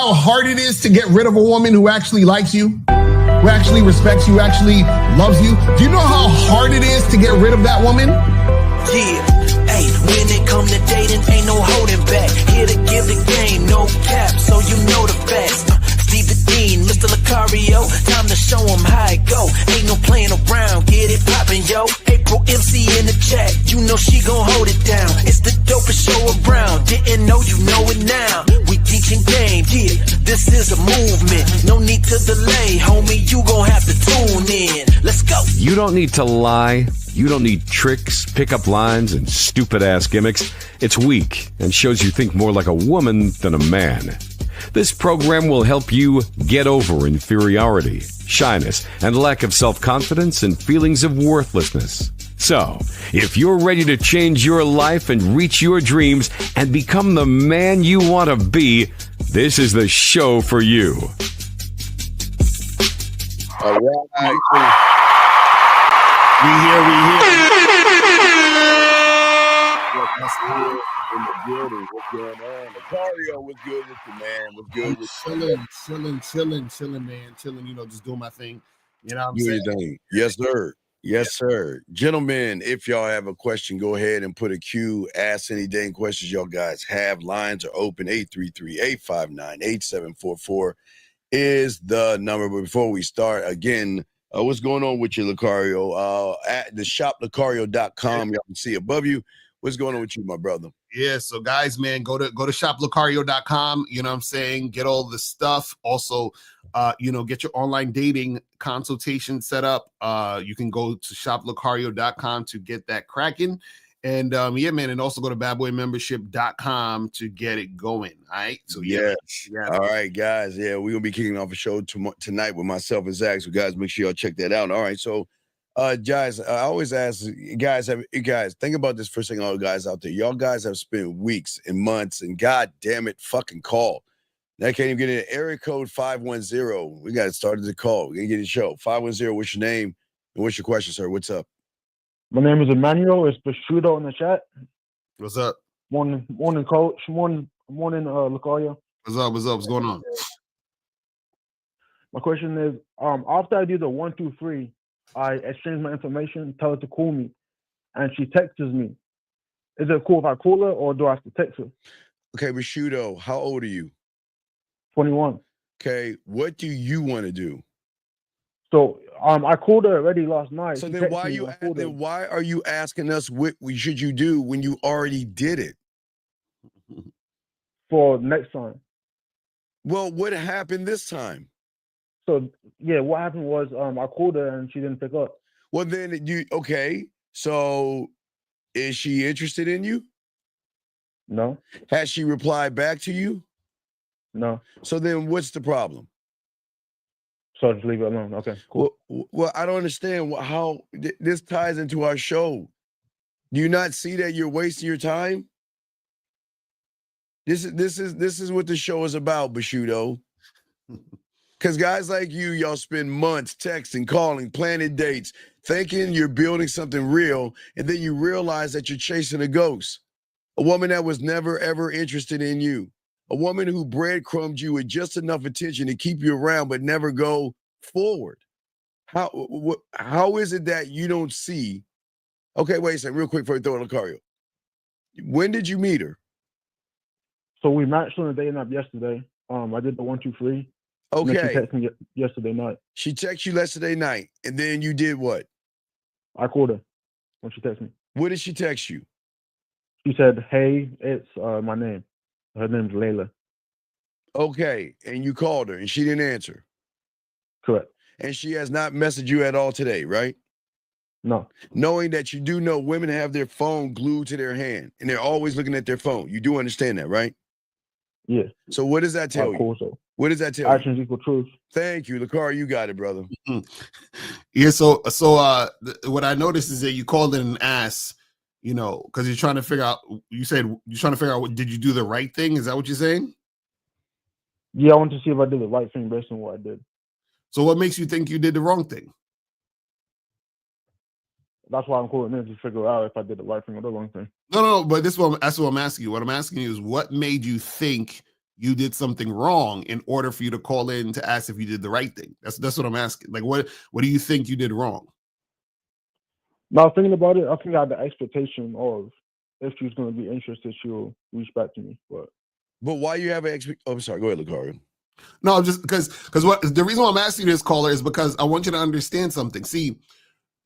how hard it is to get rid of a woman who actually likes you, who actually respects you, actually loves you? Do you know how hard it is to get rid of that woman? Yeah, hey, when it come to dating, ain't no holding back. Here to give the game, no cap, so you know the facts. Steve the Dean, Mr. Lucario, time to show him how it go. Ain't no playing around, get it poppin', yo. April MC in the chat, you know she gon' hold it down. It's the dopest show around, didn't know you know it now. We teaching game, yeah, this is a movement. No need to delay, homie, you gon' have to tune in. Let's go. You don't need to lie. You don't need tricks, pickup lines, and stupid-ass gimmicks. It's weak and shows you think more like a woman than a man. This program will help you get over inferiority, shyness, and lack of self-confidence and feelings of worthlessness. So, if you're ready to change your life and reach your dreams and become the man you want to be, this is the show for you. All right. We here. Yes, here in the building. What's going on? Lucario, what's good with you, man? What's good with you? Chilling, man. Chilling, just doing my thing. You know what I'm Do saying? your thing. Yes, sir. Yes, sir. Gentlemen, if y'all have a question, go ahead and put a Q. Ask any dang questions y'all guys have. Lines are open. 833-859-8744 is the number. But before we start, again, what's going on with you, Lucario? At the shoplucario.com, y'all can see above you. What's going on with you, my brother? Yeah, so guys, man, go to shoplucario.com. You know what I'm saying? Get all the stuff. Also, get your online dating consultation set up. You can go to shoplucario.com to get that cracking. And yeah, man, and also go to badboymembership.com to get it going. All right. So yeah. All right, guys. Yeah, we're gonna be kicking off a show tonight with myself and Zach. So guys, make sure y'all check that out. All right. So guys, I always ask guys, think about this for a second, all guys out there. Y'all guys have spent weeks and months and god damn it, fucking call. Now I can't even get in. Area code 510. We got started the call. We're gonna get the show. 510, what's your name? And what's your question, sir? What's up? My name is Emmanuel. It's Prosciutto in the chat. What's up? Morning, coach. Morning, Lucario. What's up? What's going on? My question is, after I do the 1, 2, 3, I exchange my information, tell her to call me, and she texts me. Is it cool if I call her, or do I have to text her? Okay, Prosciutto, how old are you? 21. Okay, what do you want to do? So I called her already last night. So then why are you asking us what should you do when you already did it? For next time. Well, what happened this time? So yeah, what happened was I called her and she didn't pick up. Well then okay. So is she interested in you? No. Has she replied back to you? No. So then what's the problem? So just leave it alone. Okay, cool. Well, I don't understand how this ties into our show. Do you not see that you're wasting your time? This is what the show is about, Prosciutto. Because guys like you, y'all spend months texting, calling, planning dates, thinking you're building something real, and then you realize that you're chasing a ghost. A woman that was never, ever interested in you. A woman who breadcrumbed you with just enough attention to keep you around but never go forward. How is it that you don't see? Okay, wait a second, real quick before you throw in Lucario. When did you meet her? So we matched on the dating app yesterday. I did the 1, 2, 3. Okay. She texted me yesterday night. She texted you yesterday night, and then you did what? I called her when she texted me. What did she text you? She said, "Hey, it's my name. Her name's Layla." Okay, and you called her, and she didn't answer. Correct. And she has not messaged you at all today, right? No. Knowing that you do know women have their phone glued to their hand, and they're always looking at their phone. You do understand that, right? Yeah. So what does that tell you? Cool, so. What does that tell Actions equal truth. Thank you, Lucario. You got it, brother. Yeah. So what I noticed is that you called it an ass, because you're trying to figure out. You said you're trying to figure out did you do the right thing? Is that what you're saying? Yeah, I want to see if I did the right thing based on what I did. So what makes you think you did the wrong thing? That's why I'm calling in to figure out if I did the right thing or the wrong thing. No, but that's what I'm asking you. What I'm asking you is what made you think you did something wrong in order for you to call in to ask if you did the right thing. That's what I'm asking. Like, what do you think you did wrong? Now thinking about it, I think I had the expectation of if she's going to be interested, she'll reach back to me. But why you have an I'm sorry. Go ahead, Lucario. No, just because what the reason why I'm asking you this, caller, is because I want you to understand something. See,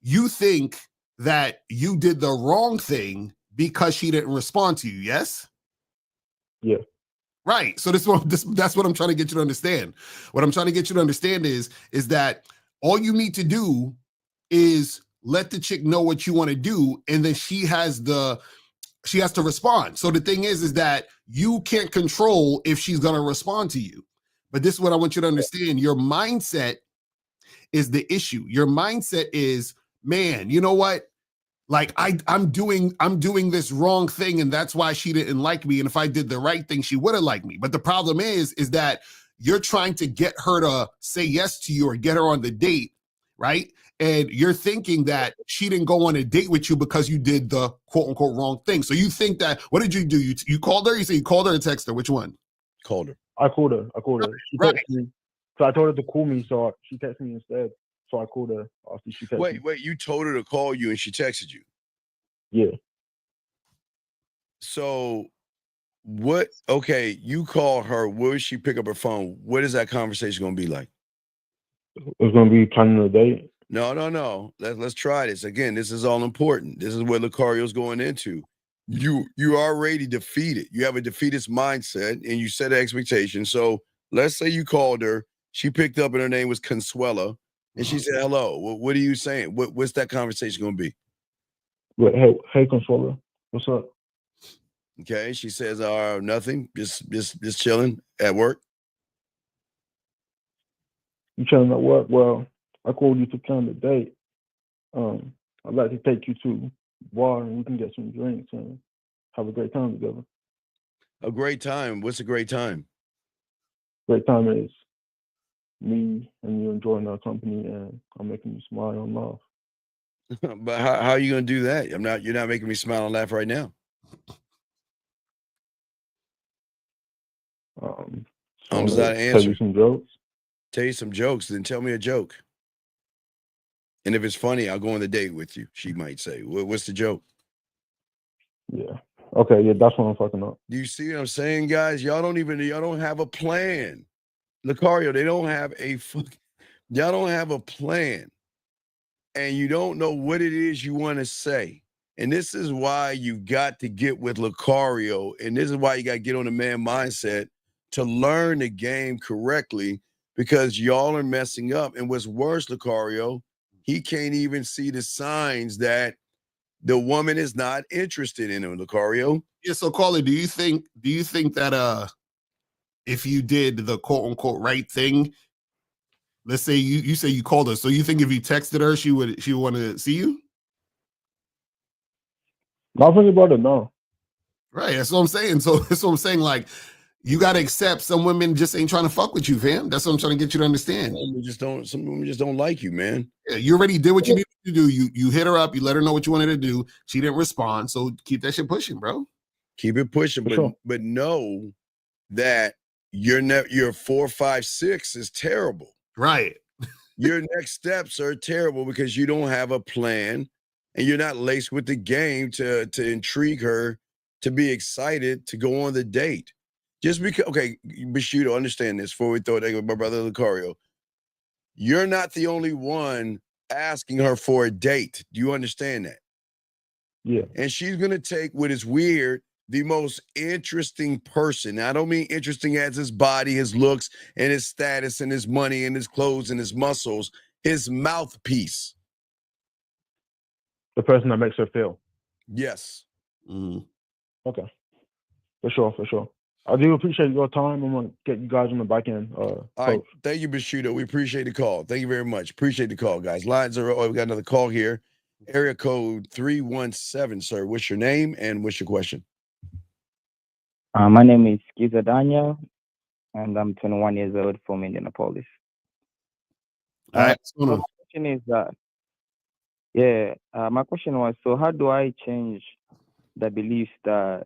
you think that you did the wrong thing because she didn't respond to you, yes? Yeah. Right. So that's what I'm trying to get you to understand. What I'm trying to get you to understand is that all you need to do is let the chick know what you want to do, and then she has to respond. So the thing is that you can't control if she's going to respond to you. But this is what I want you to understand. Your mindset is the issue. Your mindset is, man, you know what? Like I'm doing this wrong thing, and that's why she didn't like me. And if I did the right thing, she would have liked me. But the problem is that you're trying to get her to say yes to you or get her on the date, right? And you're thinking that she didn't go on a date with you because you did the quote unquote wrong thing. So you think that, what did you do? You called her? You say you called her or texted her? Which one? Called her. I called her. She texted me. So I told her to call me. So she texted me instead. So I called her after she texted me. Wait, you told her to call you and she texted you? Yeah. So what, okay, you call her, will she pick up her phone? What is that conversation going to be like? It's going to be planning a date. No. Let's try this. Again, this is all important. This is what Lucario's going into. You already defeated. You have a defeatist mindset and you set an expectation. So let's say you called her, she picked up and her name was Consuela, and she said, hello. What are you saying? What's that conversation going to be? Hey, Consuela, what's up? Okay, she says, nothing, just chilling at work. You chilling at work? Well, I called you to plan the date. I'd like to take you to a bar and we can get some drinks and have a great time together. A great time? What's a great time? Great time is me and you enjoying our company and I'm making you smile and laugh. But how are you going to do that? You're not making me smile and laugh right now. Is that an answer? Tell you some jokes. Tell you some jokes, then tell me a joke. And if it's funny, I'll go on the date with you, she might say. What's the joke? Yeah. Okay, yeah, that's what I'm fucking up. Do you see what I'm saying, guys? Y'all don't have a plan. Lucario, y'all don't have a plan. And you don't know what it is you want to say. And this is why you got to get with Lucario. And this is why you got to get on the man mindset to learn the game correctly, because y'all are messing up. And what's worse, Lucario, he can't even see the signs that the woman is not interested in him, Lucario. Yeah, so caller, do you think that if you did the quote unquote right thing, let's say you say you called her, so you think if you texted her, she would want to see you? Nothing about it, no. Right, that's what I'm saying. So that's what I'm saying. Like, you got to accept some women just ain't trying to fuck with you, fam. That's what I'm trying to get you to understand. Some women just don't like you, man. Yeah, you already did what you needed to do. You hit her up, you let her know what you wanted to do. She didn't respond, so keep that shit pushing, bro. Keep it pushing, but know that your 4, 5, 6 is terrible. Right. Your next steps are terrible because you don't have a plan and you're not laced with the game to intrigue her, to be excited to go on the date. Just because, okay, Bushido, understand this before we throw it at my brother Lucario. You're not the only one asking her for a date. Do you understand that? Yeah. And she's going to take what is weird, the most interesting person. Now, I don't mean interesting as his body, his looks, and his status, and his money, and his clothes, and his muscles, his mouthpiece. The person that makes her feel. Yes. Mm-hmm. Okay. For sure. I do appreciate your time. I'm going to get you guys on the back end. All right. Thank you, Bushido. We appreciate the call. Thank you very much. Appreciate the call, guys. Lines are, we got another call here. Area code 317, sir. What's your name and what's your question? My name is Kiza Daniel, and I'm 21 years old from Indianapolis. All right. My question is my question was, so how do I change the beliefs that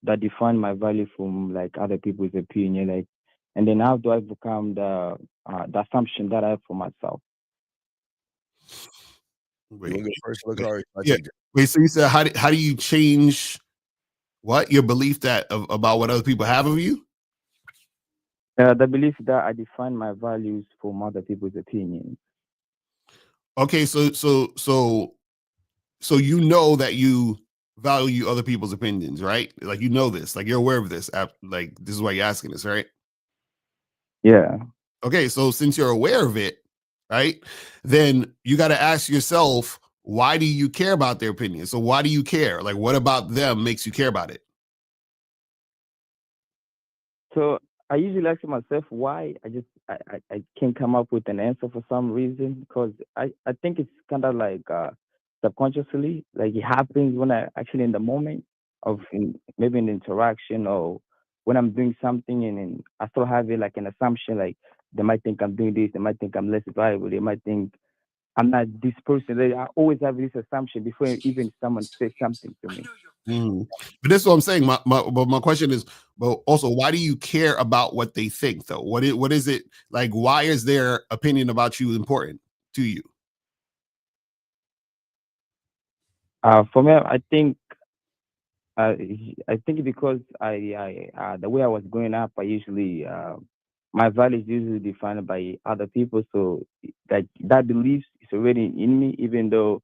that define my value from like other people's opinion, like, and then how do I become the assumption that I have for myself? You Wait, want to go first, Lakari? I yeah. take that. Wait, so you said how do you change what your belief about what other people have of you? The belief that I define my values from other people's opinions. Okay, so you know that you value other people's opinions, right? Like you know this, like you're aware of this. Like this is why you're asking this, right? Yeah. Okay, so since you're aware of it, right, then you got to ask yourself, why do you care about their opinion? So why do you care? Like, what about them makes you care about it? So I usually ask myself why. I can't come up with an answer for some reason because I think it's kind of like subconsciously, like it happens when I actually in the moment of maybe an interaction or when I'm doing something and then I still have it like an assumption like they might think I'm doing this, they might think I'm less valuable, they might think I'm not this person. I always have this assumption before even someone says something to me. Mhm. But this is what I'm saying. My question is, but also, why do you care about what they think, though? What is it like? Why is their opinion about you important to you? For me, Uh, I think because the way I was growing up, I usually my values usually defined by other people. So that belief is already in me, even though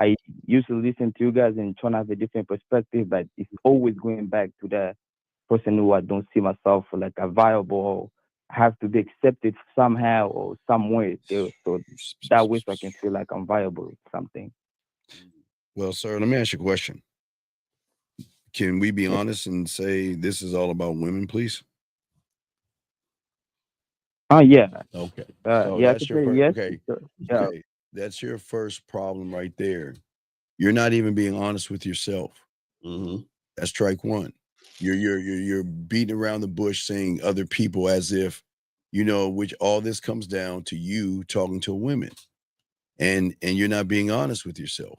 I used to listen to you guys and trying to have a different perspective, but it's always going back to the person who I don't see myself like a viable or have to be accepted somehow or some way. So that way, so I can feel like I'm viable or something. Well, sir, let me ask you a question. Can we be honest and say this is all about women, please? Oh yeah, Okay. So yeah, I that's could your say first. yes. Okay. Yeah. Okay. That's your first problem right there. You're not even being honest with yourself. Mm-hmm. That's strike one. You're beating around the bush saying other people as if, which all this comes down to you talking to women. And you're not being honest with yourself.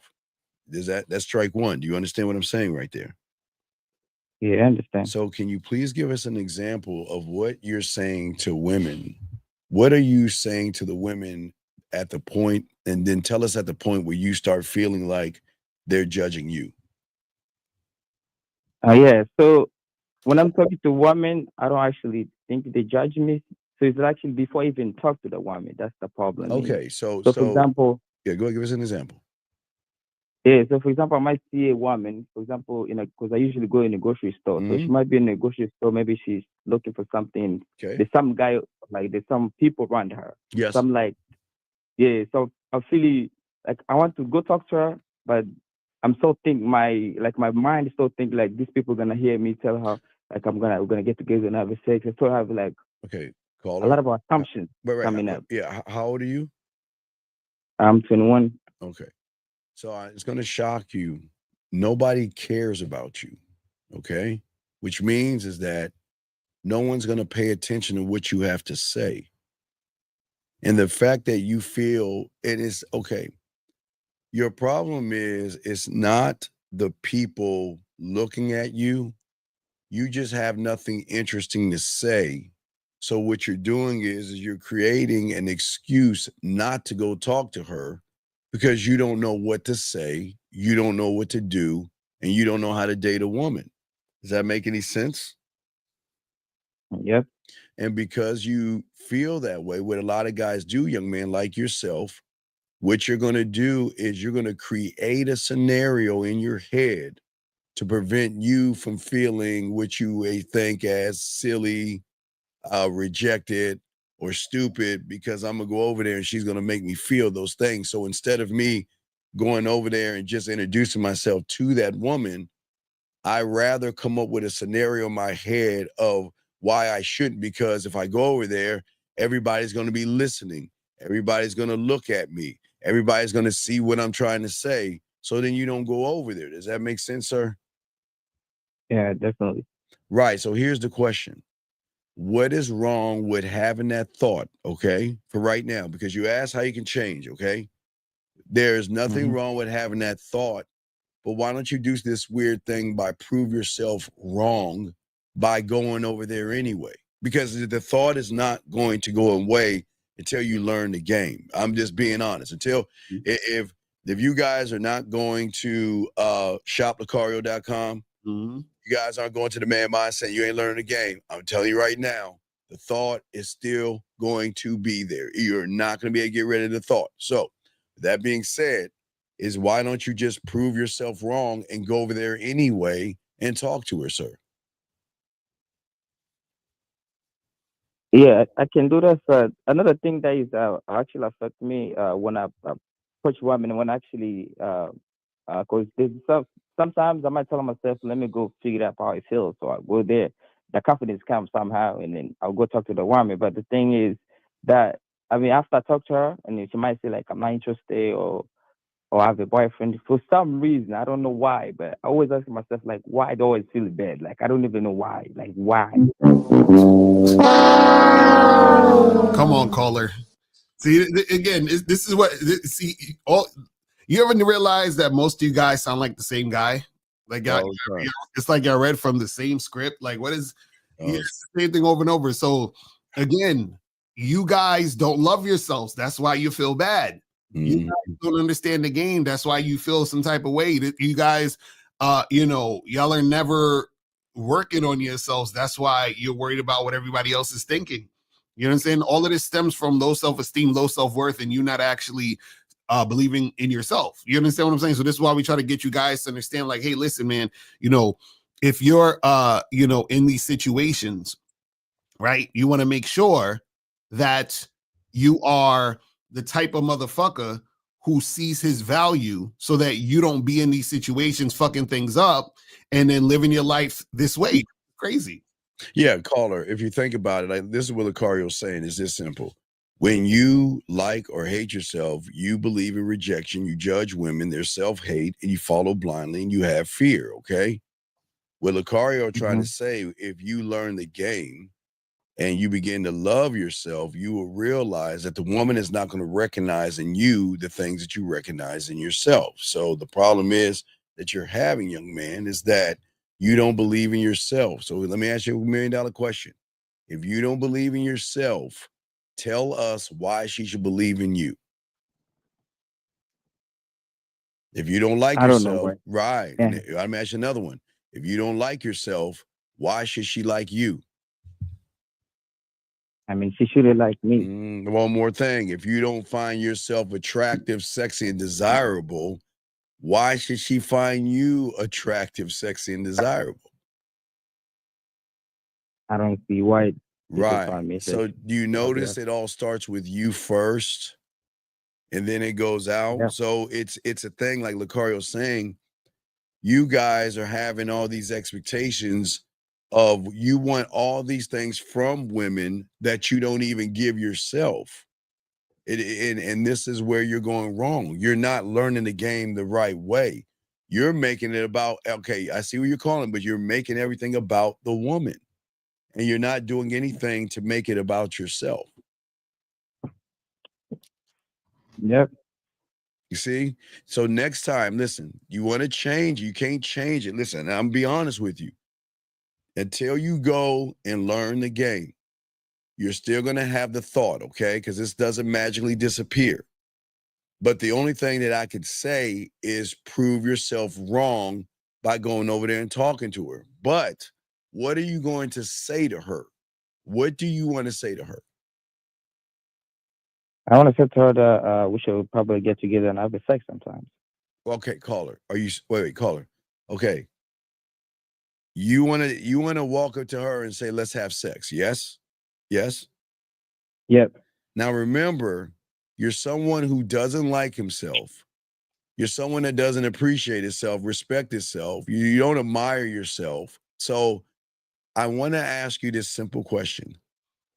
That's strike one. Do you understand what I'm saying right there? Yeah, I understand. So can you please give us an example of what you're saying to women? What are you saying to the women at the point, and then tell us at the point where you start feeling like they're judging you? Yeah. So when I'm talking to women, I don't actually think they judge me. So it's actually before I even talk to the woman, that's the problem is. Okay, so So for so example, yeah, go ahead, give us an example. yeah. So for example, I might see a woman, for example, because I usually go in a grocery store. So she Mhm. might be in a grocery store. Maybe she's looking for something. Okay. There's some guy, like there's some people around her. So Yes. I'm like, yeah. So I feel like I want to go talk to her, but I'm so think my mind is so think like these people gonna hear me tell her like we're gonna get together and have a sex. I still have like Okay. a lot Caller. of assumptions Right. coming up. How old are you? I'm 21. Okay. So it's going to shock you. Nobody cares about you. Okay. Which means is that no one's going to pay attention to what you have to say. And the fact that you feel it is okay. Your problem is it's not the people looking at you. You just have nothing interesting to say. So what you're doing is you're creating an excuse not to go talk to her because you don't know what to say, you don't know what to do, and you don't know how to date a woman. Does that make any sense? Yep. And because you feel that way, what a lot of guys do, young man like yourself, what you're going to do is you're going to create a scenario in your head to prevent you from feeling what you may think as silly, rejected, or stupid because I'm gonna go over there and she's gonna make me feel those things. So instead of me going over there and just introducing myself to that woman, I rather come up with a scenario in my head of why I shouldn't, because if I go over there, everybody's gonna be listening, everybody's gonna look at me, everybody's gonna see what I'm trying to say. So then you don't go over there. Does that make sense, sir? Yeah, definitely. Right. So here's the question. What is wrong with having that thought, okay, for right now? Because you asked how you can change, okay? There's nothing Hmm. wrong with having that thought but why don't you do this weird thing by prove yourself wrong by going over there anyway? Because the thought is not going to go away until you learn the game. I'm just being honest. Until if you guys are not going to shoplucario.com, Mhm. you guys aren't going to the man mindset, you ain't learning the game. I'm telling you right now, the thought is still going to be there. You're not going to be able to get rid of the thought. So that being said, is why don't you just prove yourself wrong and go over there anyway and talk to her, sir? Yeah, I can do that. Another thing that is actually affect me when I approach women, when actually, because sometimes I might tell myself, let me go figure out how it feels. So I go there, the confidence comes somehow, and then I'll go talk to the woman. But the thing is that, I mean, after I talk to her, and then she might say like, I'm not interested, or I have a boyfriend. For some reason, I don't know why, but I always ask myself like, why do I always feel bad? Like I don't even know why. Like why? Come on, caller. See, again, this is what, see, all, you ever realize that most of you guys sound like the same guy? Like, it's like y'all read from the same script. Like, what is, it's the same thing over and over. So, again, you guys don't love yourselves. That's why you feel bad. You guys don't understand the game. That's why you feel some type of way. That you guys, y'all are never working on yourselves. That's why you're worried about what everybody else is thinking. You know what I'm saying? All of this stems from low self-esteem, low self-worth, and you not actually believing in yourself. You understand what I'm saying? So this is why we try to get you guys to understand, like, hey, listen, man, if you're in these situations, right, you want to make sure that you are the type of motherfucker who sees his value so that you don't be in these situations fucking things up and then living your life this way. Crazy. Yeah, caller, if you think about it, this is what Lucario's saying. It's this simple. When you like or hate yourself, you believe in rejection, you judge women, there's self-hate, and you follow blindly, and you have fear, okay? What Lucario trying to say, if you learn the game and you begin to love yourself, you will realize that the woman is not going to recognize in you the things that you recognize in yourself. So the problem is that you're having, young man, is that you don't believe in yourself. So let me ask you $1 million question. If you don't believe in yourself, tell us why she should believe in you. If you don't like I don't know yourself, why. right. Yeah. And I'm asking another one. If you don't like yourself, why should she like you? I mean, she shouldn't like me. One more thing. If you don't find yourself attractive, sexy, and desirable, why should she find you attractive, sexy, and desirable? I don't see why. Right. So do you notice it all starts with you first and then it goes out? Yeah. So it's a thing like Lucario's saying, you guys are having all these expectations of you want all these things from women that you don't even give yourself. And this is where you're going wrong. You're not learning the game the right way. You're making it about, okay, I see what you're calling, but you're making everything about the woman. And you're not doing anything to make it about yourself. Yep. You see? So next time, listen, you want to change, you can't change it. Listen, I'm be honest with you. Until you go and learn the game, you're still going to have the thought, okay? Because this doesn't magically disappear. But the only thing that I could say is prove yourself wrong by going over there and talking to her. But what are you going to say to her? What do you want to say to her? I want to say to her that we should probably get together and have a sex sometimes. Okay, caller. Are you wait, caller. Okay. You want to walk up to her and say, let's have sex. Yes? Yes? Yep. Now remember, you're someone who doesn't like himself. You're someone that doesn't appreciate himself, respect himself. You don't admire yourself. So I want to ask you this simple question.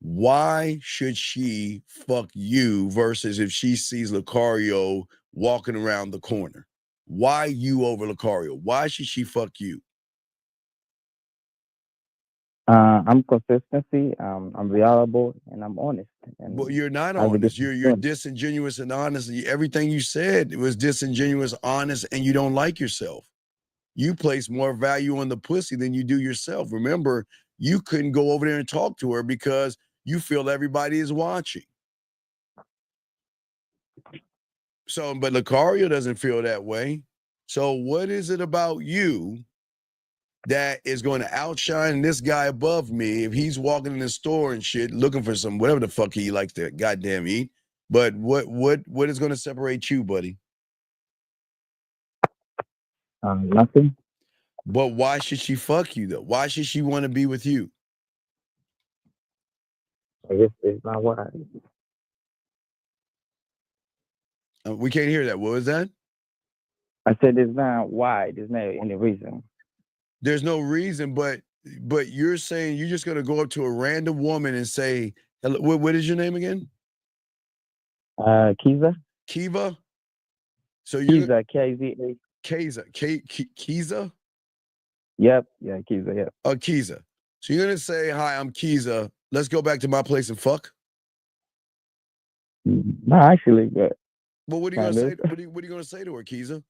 Why should she fuck you versus if she sees Lucario walking around the corner? Why you over Lucario? Why should she fuck you? I'm consistency. I'm reliable, and I'm honest. And Well, you're not I have a honest. different You're tone. disingenuous and honest. Everything you said was disingenuous, honest, and you don't like yourself. You place more value on the pussy than you do yourself. Remember, you couldn't go over there and talk to her because you feel everybody is watching. So, but Lucario doesn't feel that way. So, what is it about you that is going to outshine this guy above me if he's walking in the store and shit looking for some whatever the fuck he likes to goddamn eat? But what is going to separate you, buddy? Nothing. But why should she fuck you though? Why should she want to be with you? I guess it's not what We can't hear that. What was that? I said. There's not why. There's not any reason. There's no reason, but you're saying you're just gonna go up to a random woman and say, hello, what is your name again? Kiza. Kiva. So you Kiza. Kiza. Kiza. Yep. Yeah. Kiza. Yep. Kiza. So you're gonna say, hi, I'm Kiza. Let's go back to my place and fuck. No, actually, but. Well, what are you gonna say? What are you gonna say to her, Kiza?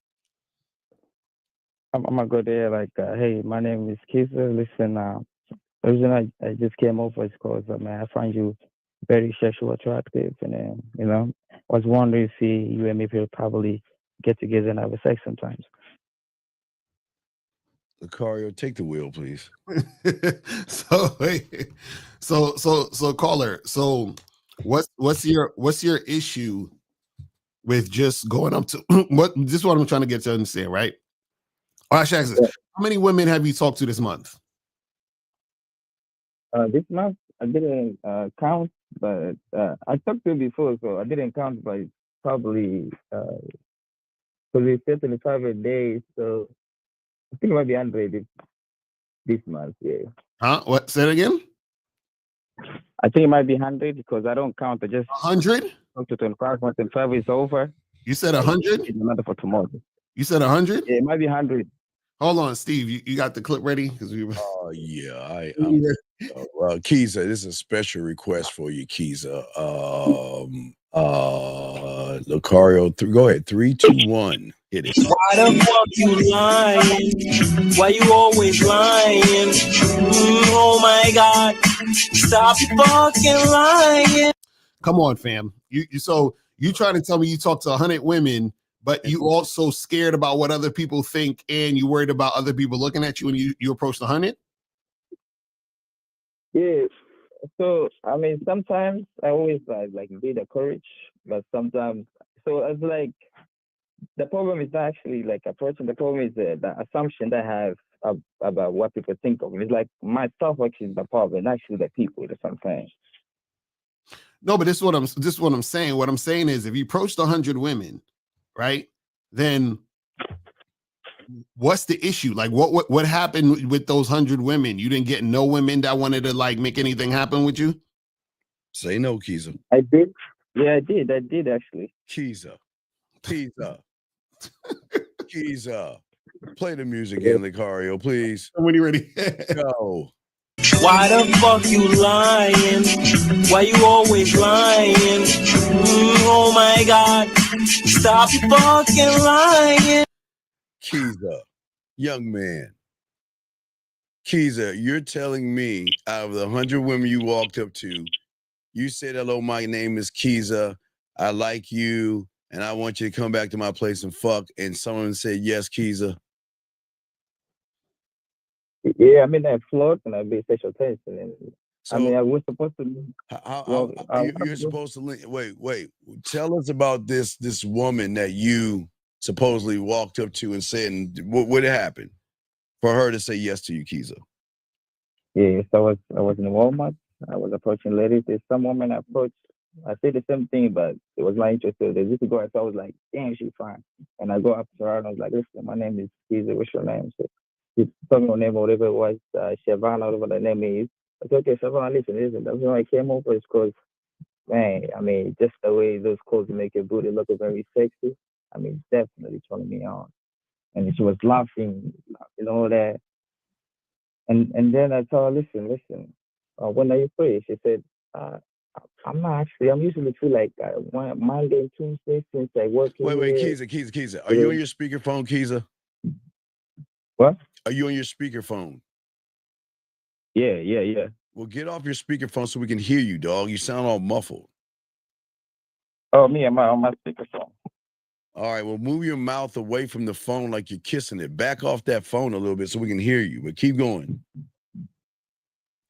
I'm gonna go there like, hey, my name is Kiza. Listen, the reason I just came over is because I find you very sexually attractive, and then I was wondering if you and me will probably get together and have a sex sometimes. Lucario, take the wheel, please. So caller. So what's your issue with just going up to this is what I'm trying to get to understand, right? All right, Shaxis, how many women have you talked to this month? This month I didn't count, but I talked to you before, so I didn't count, but it's probably because we said 25 days, so I think it might be 100 this month. Yeah. Huh? What? Say it again. I think it might be 100 because I don't count. I just 100. Up to 25. Once 25 is over. You said 100. Another for tomorrow. You said 100. Yeah, it might be 100. Hold on, Steve. You got the clip ready? Because we. Oh yeah, Kiza, this is a special request for you, Kiza. Lucario, go ahead. 3, 2, 1. Hit it. Why the fuck you lying? Why you always lying? Oh my God! Stop fucking lying. Come on, fam. You trying to tell me you talked to 100 women, but you also scared about what other people think, and you worried about other people looking at you when you approached 100? Yeah. So sometimes I always like be the courage, but sometimes it's like the problem is not actually like approaching. The problem is the assumption that I have about what people think of me. It's like myself actually is the problem, actually the people. That's what I'm saying. No, but this is what I'm saying. What I'm saying is, if you approached 100 women, right, then what's the issue? Like, what happened with those 100 women? You didn't get no women that wanted to like make anything happen with you? Say no, Kiza. I did. Yeah, I did actually. Kiza. Play the music again, Lucario, please. When you ready? Go. Why the fuck you lying? Why you always lying? Oh my God! Stop fucking lying. Kiza, young man. Kiza, you're telling me out of the 100 women you walked up to, you said, hello, my name is Kiza. I like you, and I want you to come back to my place and fuck. And someone said, yes, Kiza. Yeah, I flirt and I be sexual tension. And so, I was supposed to. You're supposed to wait. Tell us about this woman that you supposedly walked up to and said, and what happened for her to say yes to you, Kiza? Yeah, so I was in Walmart. I was approaching ladies. There's some woman I approached. I said the same thing, but it was not interested. There's this girl, so I was like, damn, she's fine. And I go up to her and I was like, listen, my name is Kiza. What's your name? So she told me her name or whatever it was, Shavana, whatever the name is. I said, okay, Shavana, listen. That's why I came over is because, man, just the way those clothes make your booty look very sexy. Definitely turning me on. And she was laughing, all that. And then I told her, listen, when are you free? She said, I'm not actually. I'm usually free like Monday and Tuesday since I work. Wait, Kiza. Are you on your speakerphone, Kiza? What? Are you on your speakerphone? Yeah. Well, get off your speakerphone so we can hear you, dog. You sound all muffled. Oh, me, am I on my speakerphone? All right, well, move your mouth away from the phone like you're kissing it. Back off that phone a little bit so we can hear you, but keep going.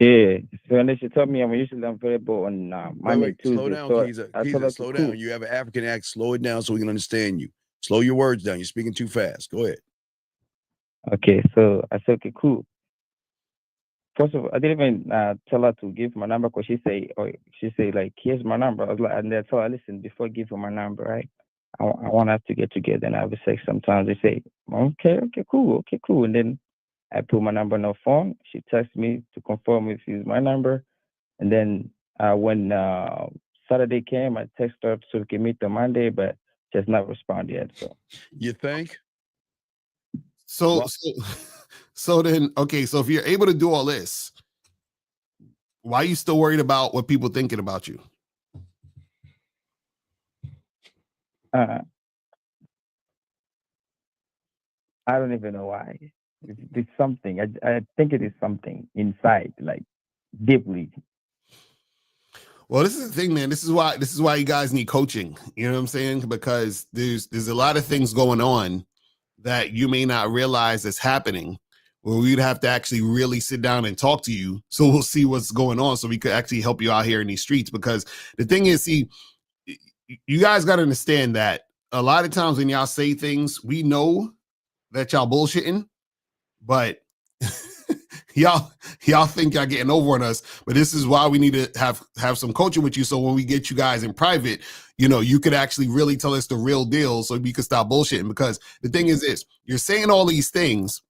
Yeah. So and then she told me I'm usually available on Monday, Slow Tuesday. down, So Keeza. I told her, Keeza, slow cool. down. You have an African accent. Slow it down so we can understand you. Slow your words down. You're speaking too fast. Go ahead. Okay, so I said, okay, cool. First of all, I didn't even tell her to give my number because she say like, here's my number. I was like, and I told her, listen, before I give her my number, right? I want us to get together and have a sex. Sometimes they say, okay, cool. And then I put my number on her phone. She texts me to confirm if it's my number. And then when Saturday came, I texted her so we can meet on Monday, but she has not responded yet. So You think? So then, okay, so if you're able to do all this, why are you still worried about what people thinking about you? I don't even know why. It's something. I think it is something inside, like deeply. Well, this is the thing, man. This is why you guys need coaching. You know what I'm saying? Because there's a lot of things going on that you may not realize that's happening. Well, we'd have to actually really sit down and talk to you, so we'll see what's going on, so we could actually help you out here in these streets. Because the thing is, see, you guys got to understand that a lot of times when y'all say things, we know that y'all bullshitting, but y'all think y'all getting over on us. But this is why we need to have some coaching with you, so when we get you guys in private, you know, you could actually really tell us the real deal, so we could stop bullshitting. Because the thing is this, you're saying all these things,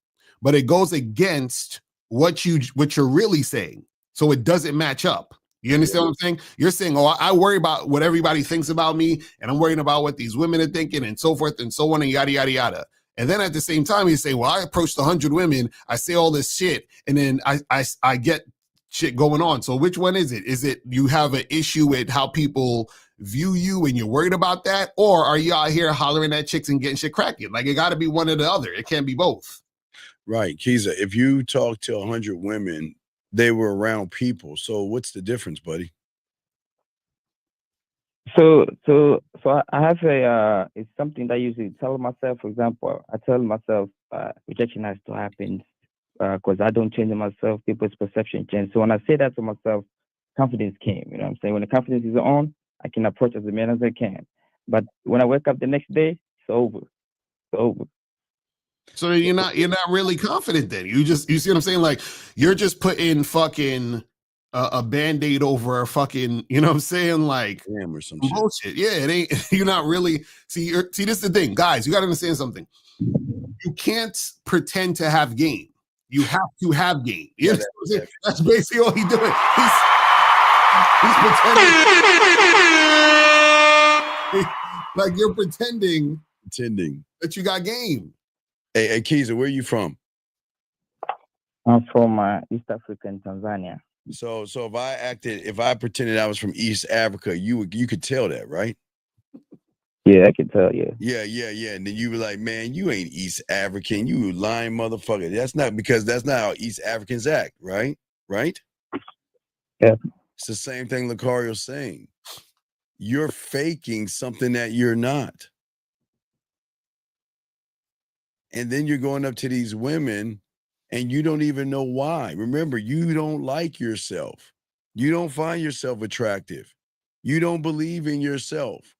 but it goes against what you're really saying, so it doesn't match up. You understand what I'm saying? You're saying, oh, I worry about what everybody thinks about me, and I'm worrying about what these women are thinking, and so forth and so on, and yada yada yada. And then at the same time, you say, well, I approached 100 women, I say all this shit, and then I get shit going on. So which one is it? Is it you have an issue with how people view you and you're worried about that? Or are you out here hollering at chicks and getting shit cracking? Like, it got to be one or the other. It can't be both. Right, Keeza. If you talk to 100 women, they were around people. So what's the difference, buddy? So I have it's something that I usually tell myself. For example, I tell myself rejection has to happen because I don't change myself, people's perception change. So when I say that to myself, confidence came. You know what I'm saying? When the confidence is on, I can approach as a man as I can. But when I wake up the next day, it's over. It's over. So you're not really confident then. You see what I'm saying? Like, you're just putting fucking a band-aid over a fucking, you know what I'm saying? Like, Damn, or some bullshit. Yeah, it ain't. You're not really. See, this is the thing, guys. You got to understand something. You can't pretend to have game. You have to have game. You know what I'm saying? That's basically all he's doing. He's pretending. Like, you're pretending that you got game. Hey, Keeza, where are you from? I'm from East Africa and Tanzania. So if I pretended I was from East Africa, you could tell that, right? Yeah, I can tell you. Yeah. And then you were like, man, you ain't East African. You lying motherfucker. That's not how East Africans act, right? Right? Yeah. It's the same thing Lucario's saying. You're faking something that you're not. And then you're going up to these women and you don't even know why. Remember, you don't like yourself. You don't find yourself attractive. You don't believe in yourself.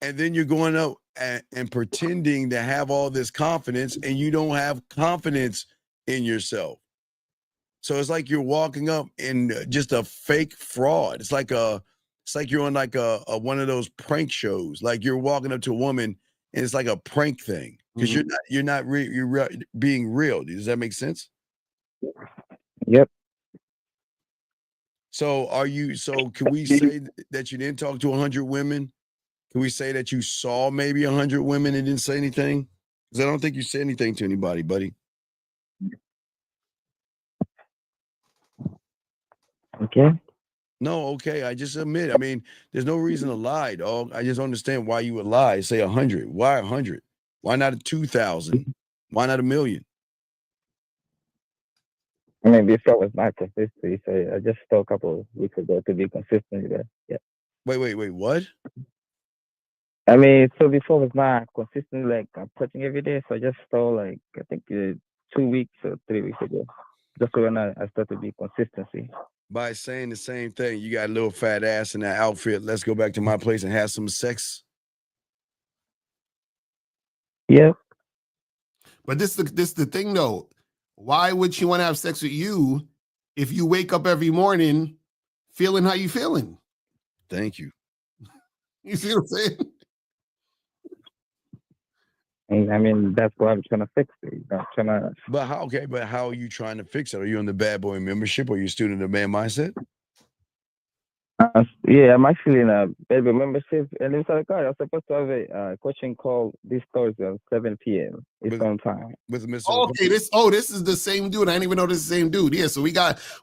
And then you're going up and pretending to have all this confidence, and you don't have confidence in yourself. So it's like you're walking up in just a fake fraud. It's like you're on like a one of those prank shows. Like you're walking up to a woman and it's like a prank thing because you're being real. Does that make sense? Yep. So can we say that you didn't talk to 100 women? Can we say that you saw maybe 100 women and didn't say anything? Because I don't think you said anything to anybody, buddy. Okay. No, okay. I just admit. I mean, there's no reason to lie, dog. I just understand why you would lie. Say 100. Why 100? Why not 2,000? Why not 1 million? I mean, before was not consistency, so I just stole a couple of weeks ago to be consistent with that. Yeah. Wait. What? I mean, so before was not consistent, like I'm touching every day. So I just stole like I think 2 weeks or 3 weeks ago. Just so when I start to be consistency. By saying the same thing, you got a little fat ass in that outfit. Let's go back to my place and have some sex. Yeah. But this the thing though. Why would she want to have sex with you if you wake up every morning feeling how you feeling? Thank you. You see what I'm saying? And I mean, that's why I'm trying to fix it. I'm trying to. But how are you trying to fix it? Are you on the bad boy membership or are you a student of man mindset? Yeah, I'm actually in a baby membership, and it's like, God, I was supposed to have a coaching call this Thursday at 7 p.m. It's on time. With Mr. Okay, this is the same dude. I didn't even know this is the same dude. Yeah, so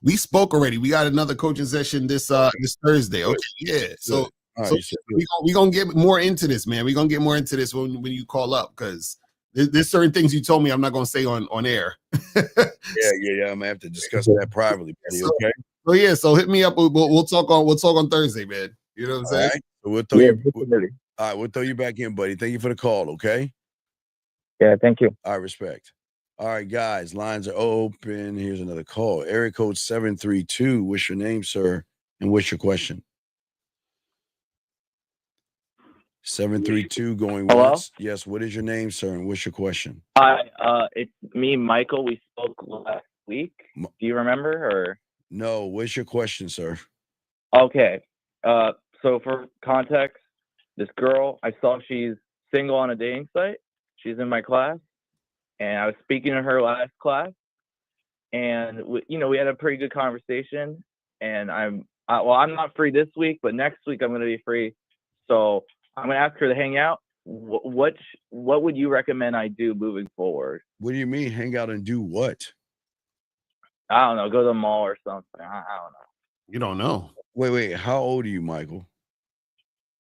we spoke already. We got another coaching session this Thursday. Okay, yeah. So we gonna get more into this, man. We're gonna get more into this when you call up, because there's certain things you told me I'm not gonna say on air. Yeah. I'm gonna have to discuss that privately, buddy. Okay. So yeah, so hit me up. We'll talk on Thursday, man. You know what I'm saying? All right. So we'll throw you. All right, we'll throw you back in, buddy. Thank you for the call. Okay. Yeah, thank you. I respect. All right, guys, lines are open. Here's another call. Area code 732. What's your name, sir? And what's your question? 732 going Hello? once. Yes, what is your name, sir? And what's your question? Hi, it's me, Michael. We spoke last week. Do you remember? Or no, what's your question, sir? okay. So for context, this girl, I saw she's single on a dating site. She's in my class, and I was speaking to her last class, and we had a pretty good conversation. And I'm not free this week, but next week I'm going to be free. So I'm going to ask her to hang out. What would you recommend I do moving forward? What do you mean, hang out and do what? I don't know. Go to the mall or something. I don't know. You don't know. Wait. How old are you, Michael?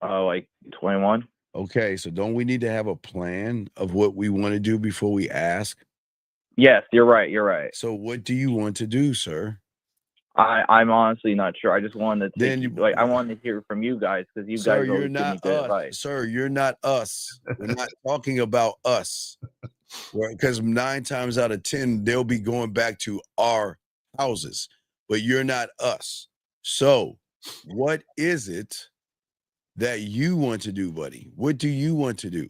Like 21. Okay, so don't we need to have a plan of what we want to do before we ask? Yes, you're right. So what do you want to do, sir? I'm honestly not sure. I just wanted to I wanted to hear from you guys, because you guys always give me good advice. Sir, you're not us. We're not talking about us. Because 9 times out of 10, they'll be going back to our houses, but you're not us. So what is it that you want to do, buddy? What do you want to do?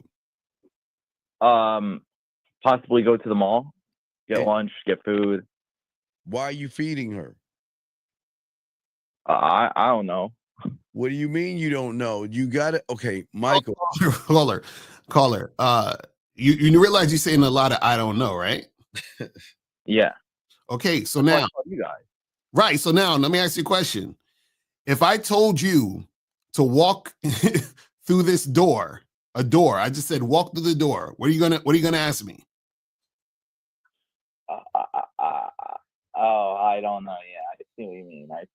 Possibly go to the mall, get lunch, get food. Why are you feeding her? I don't know. What do you mean you don't know? You got it. Okay, Michael. Caller. You realize you're saying a lot of I don't know, right? Yeah. Okay, so now you guys. Right. So now let me ask you a question. If I told you to walk through this door, I just said walk through the door, what are you gonna ask me? I don't know. Yeah, I see what you mean. Right.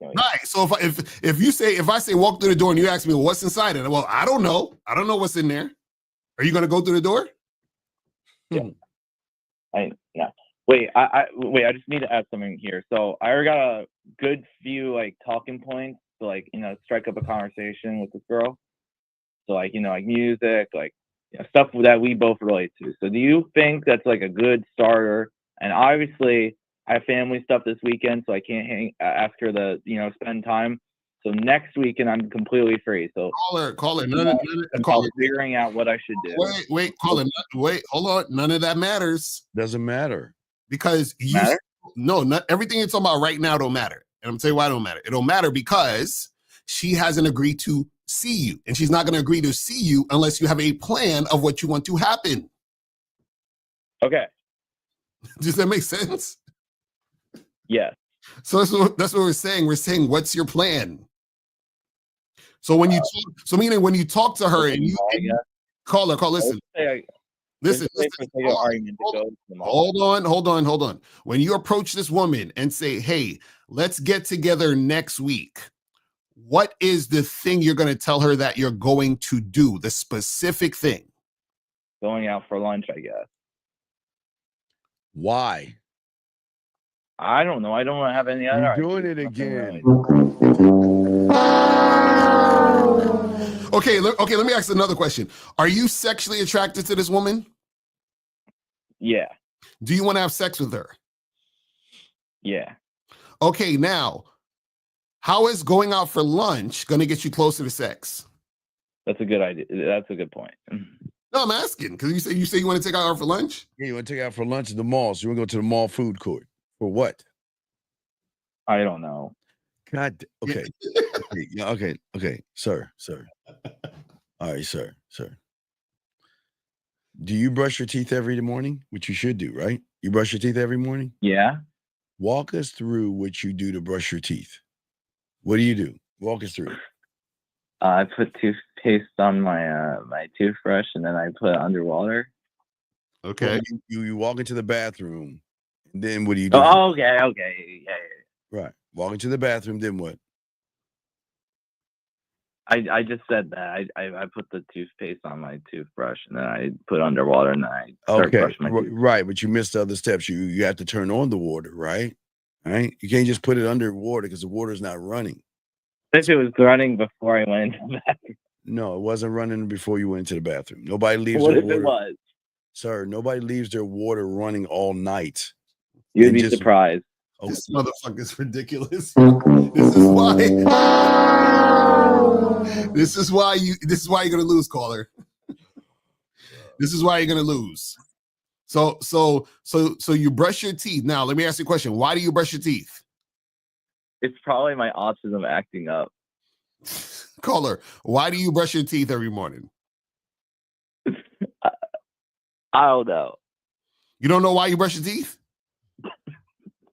So if I say walk through the door and you ask me, well, what's inside it? Well, I don't know. I don't know what's in there. Are you gonna go through the door? Yeah. Wait, I just need to add something here. So I already got a good few talking points to strike up a conversation with this girl. So like music, stuff that we both relate to. So do you think that's a good starter? And obviously I have family stuff this weekend, so I can't ask her to spend time. So next weekend I'm completely free. So call it. Figuring out what I should do. Wait, call it. Wait, hold on. None of that matters. Doesn't matter. Because not everything you're talking about right now don't matter. And I'm gonna tell you why it don't matter. It don't matter because she hasn't agreed to see you, and she's not gonna agree to see you unless you have a plan of what you want to happen. Okay. Does that make sense? Yes. So that's what we're saying. We're saying, what's your plan? So when you talk to her and you call her, listen. Listen. Hold on. When you approach this woman and say, hey, let's get together next week, what is the thing you're going to tell her that you're going to do? The specific thing. Going out for lunch, I guess. Why? I don't know. I don't have any other. You're doing ideas. it Nothing again. really. Okay, let me ask another question. Are you sexually attracted to this woman? Yeah. Do you want to have sex with her? Yeah. Okay, now, how is going out for lunch going to get you closer to sex? That's a good idea. That's a good point. No, I'm asking because you say you want to take out for lunch. Yeah, you want to take out for lunch at the mall. So you want to go to the mall food court for what? I don't know. God. Okay. Okay. Sir. All right, sir. Do you brush your teeth every morning? Which you should do, right? You brush your teeth every morning? Yeah. Walk us through what you do to brush your teeth. What do you do? Walk us through. I put toothpaste on my toothbrush, and then I put it underwater. Okay. Well, you walk into the bathroom, and then what do you do? Oh, okay. Yeah. Right. Walk into the bathroom, then what? I just said that. I put the toothpaste on my toothbrush, and then I put it underwater, and then I start brushing my teeth. Right, but you missed the other steps. You have to turn on the water, right? Right? You can't just put it underwater because the water's not running. If it was running before I went into the bathroom. No, it wasn't running before you went into the bathroom. Nobody leaves What their if water. it was? Sir, nobody leaves their water running all night. You'd be surprised. Okay. This motherfucker is ridiculous. This is why you're gonna lose, caller. This is why you're gonna lose. So you brush your teeth. Now let me ask you a question. Why do you brush your teeth? It's probably my autism acting up. Caller, why do you brush your teeth every morning? I don't know. You don't know why you brush your teeth?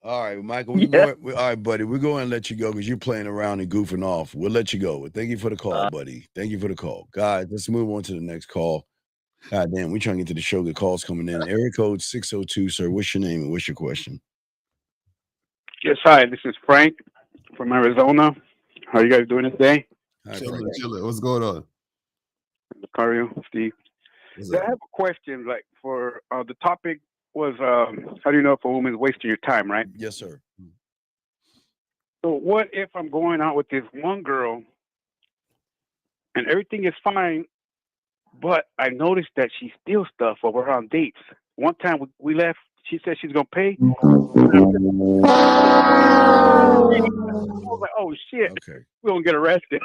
All right, Michael. All right, buddy. We're going to let you go because you're playing around and goofing off. We'll let you go. Thank you for the call, buddy. Thank you for the call. Guys, let's move on to the next call. God damn, we're trying to get to the show. The call's coming in. Area code 602, sir. What's your name and what's your question? Yes, hi. This is Frank from Arizona. How are you guys doing today? Chilling. What's going on? Lucario, Steve. I have a question. Like for the topic was, how do you know if a woman's wasting your time, right? Yes, sir. So what if I'm going out with this one girl and everything is fine, but I noticed that she steals stuff while we're on dates. One time we left, she said she's going to pay. I was like, oh, shit. Okay. We're going to get arrested.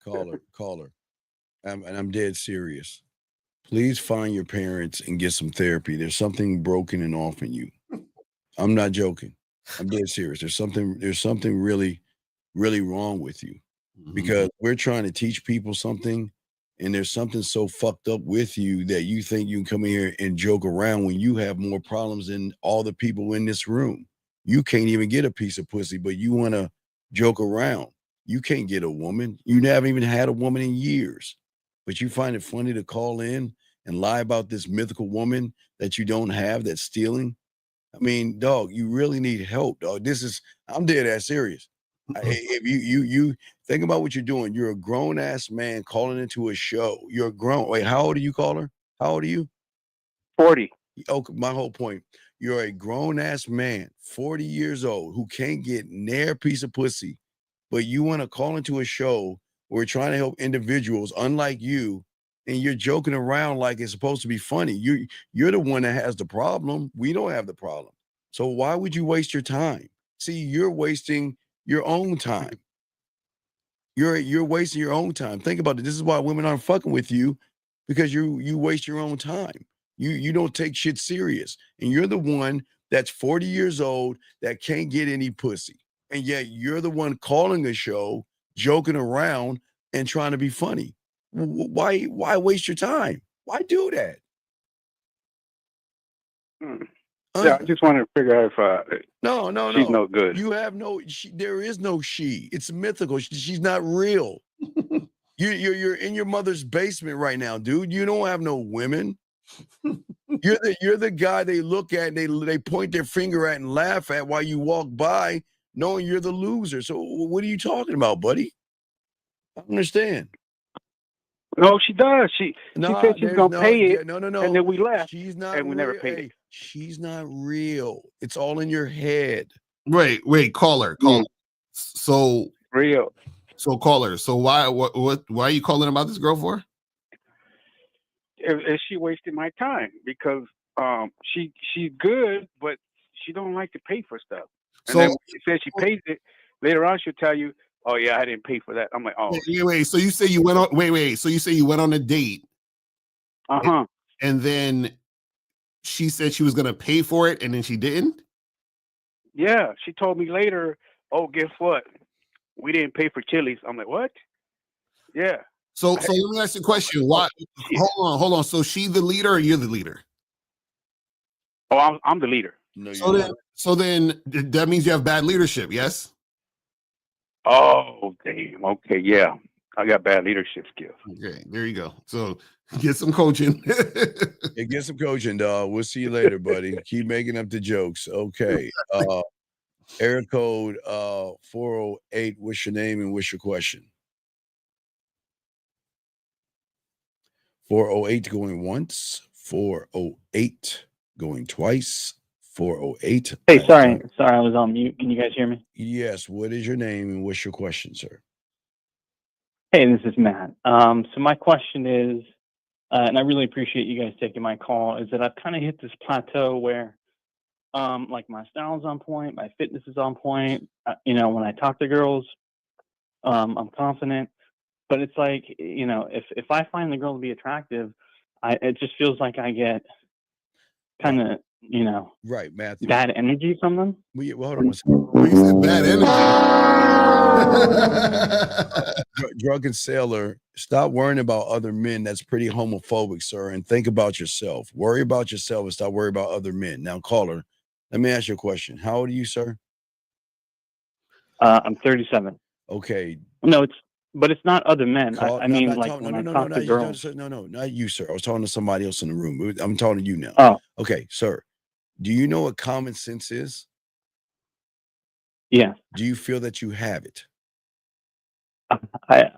Caller. And I'm dead serious. Please find your parents and get some therapy. There's something broken and off in you. I'm not joking. I'm dead serious. There's something really, really wrong with you because we're trying to teach people something and there's something so fucked up with you that you think you can come in here and joke around when you have more problems than all the people in this room. You can't even get a piece of pussy, but you want to joke around. You can't get a woman. You haven't even had a woman in years, but you find it funny to call in and lie about this mythical woman that you don't have that's stealing. I mean, dog, you really need help, dog. I'm dead ass serious. If you think about what you're doing, you're a grown ass man calling into a show. You're grown. Wait, how old are you, caller? How old are you? 40. Okay, my whole point. You're a grown ass man, 40 years old, who can't get near a piece of pussy, but you want to call into a show where we're trying to help individuals unlike you, and you're joking around like it's supposed to be funny. You're the one that has the problem. We don't have the problem. So why would you waste your time? See, you're wasting your own time. You're wasting your own time. Think about it. This is why women aren't fucking with you, because you waste your own time. You don't take shit serious. And you're the one that's 40 years old that can't get any pussy. And yet you're the one calling a show, joking around and trying to be funny. Why waste your time? Why do that? Yeah, I just wanted to figure out if no, she's no good. You have there is no she. It's mythical. She's not real. You're in your mother's basement right now, dude. You don't have no women. You're the guy they look at and they point their finger at and laugh at while you walk by, knowing you're the loser. So what are you talking about, buddy? I don't understand. No, she does. She said she's gonna pay it, no. and then we left, She's not and we never real. paid Hey, it. she's not real. It's all in your head. Wait, caller. So Real. caller. So why are you calling about this girl for? Is she wasting my time? Because she's good, but she don't like to pay for stuff. And So then she says she pays it. Later on, she'll tell you, "Oh yeah, I didn't pay for that." I'm like, "Oh, wait. So you say you went on So you say you went on a date, uh-huh." and then she said she was gonna pay for it, and then she didn't. Yeah, she told me later, "Oh, guess what? We didn't pay for Chili's." I'm like, "What?" Yeah. So let me ask you a question. Why? Hold on. So she the leader, or you're the leader? Oh, I'm the leader. No, So then that means you have bad leadership. Yes. Oh, damn. Okay, yeah. I got bad leadership skills. Okay, there you go. So get some coaching. Yeah, get some coaching, dog. We'll see you later, buddy. Keep making up the jokes. Okay. Area code 408. What's your name and what's your question? 408 going once. 408 going twice. 408. Hey, sorry, I was on mute. Can you guys hear me? Yes. What is your name and what's your question, sir? Hey, this is Matt. So my question is, and I really appreciate you guys taking my call, is that I've kind of hit this plateau where, like my style's on point, my fitness is on point. When I talk to girls, I'm confident, but it's like, if I find the girl to be attractive, it just feels like I get kind of, right, Matthew, bad energy from them. Well, hold on one second. You said bad energy. Drunken sailor, stop worrying about other men. That's pretty homophobic, sir. And think about yourself. Worry about yourself and stop worrying about other men. Now, caller, let me ask you a question. How old are you, sir? I'm 37. Okay. No, but it's not other men. I mean, like when I talk to girls. No, not you, sir. I was talking to somebody else in the room. I'm talking to you now. Oh. Okay, sir. Do you know what common sense is? Yeah. Do you feel that you have it? I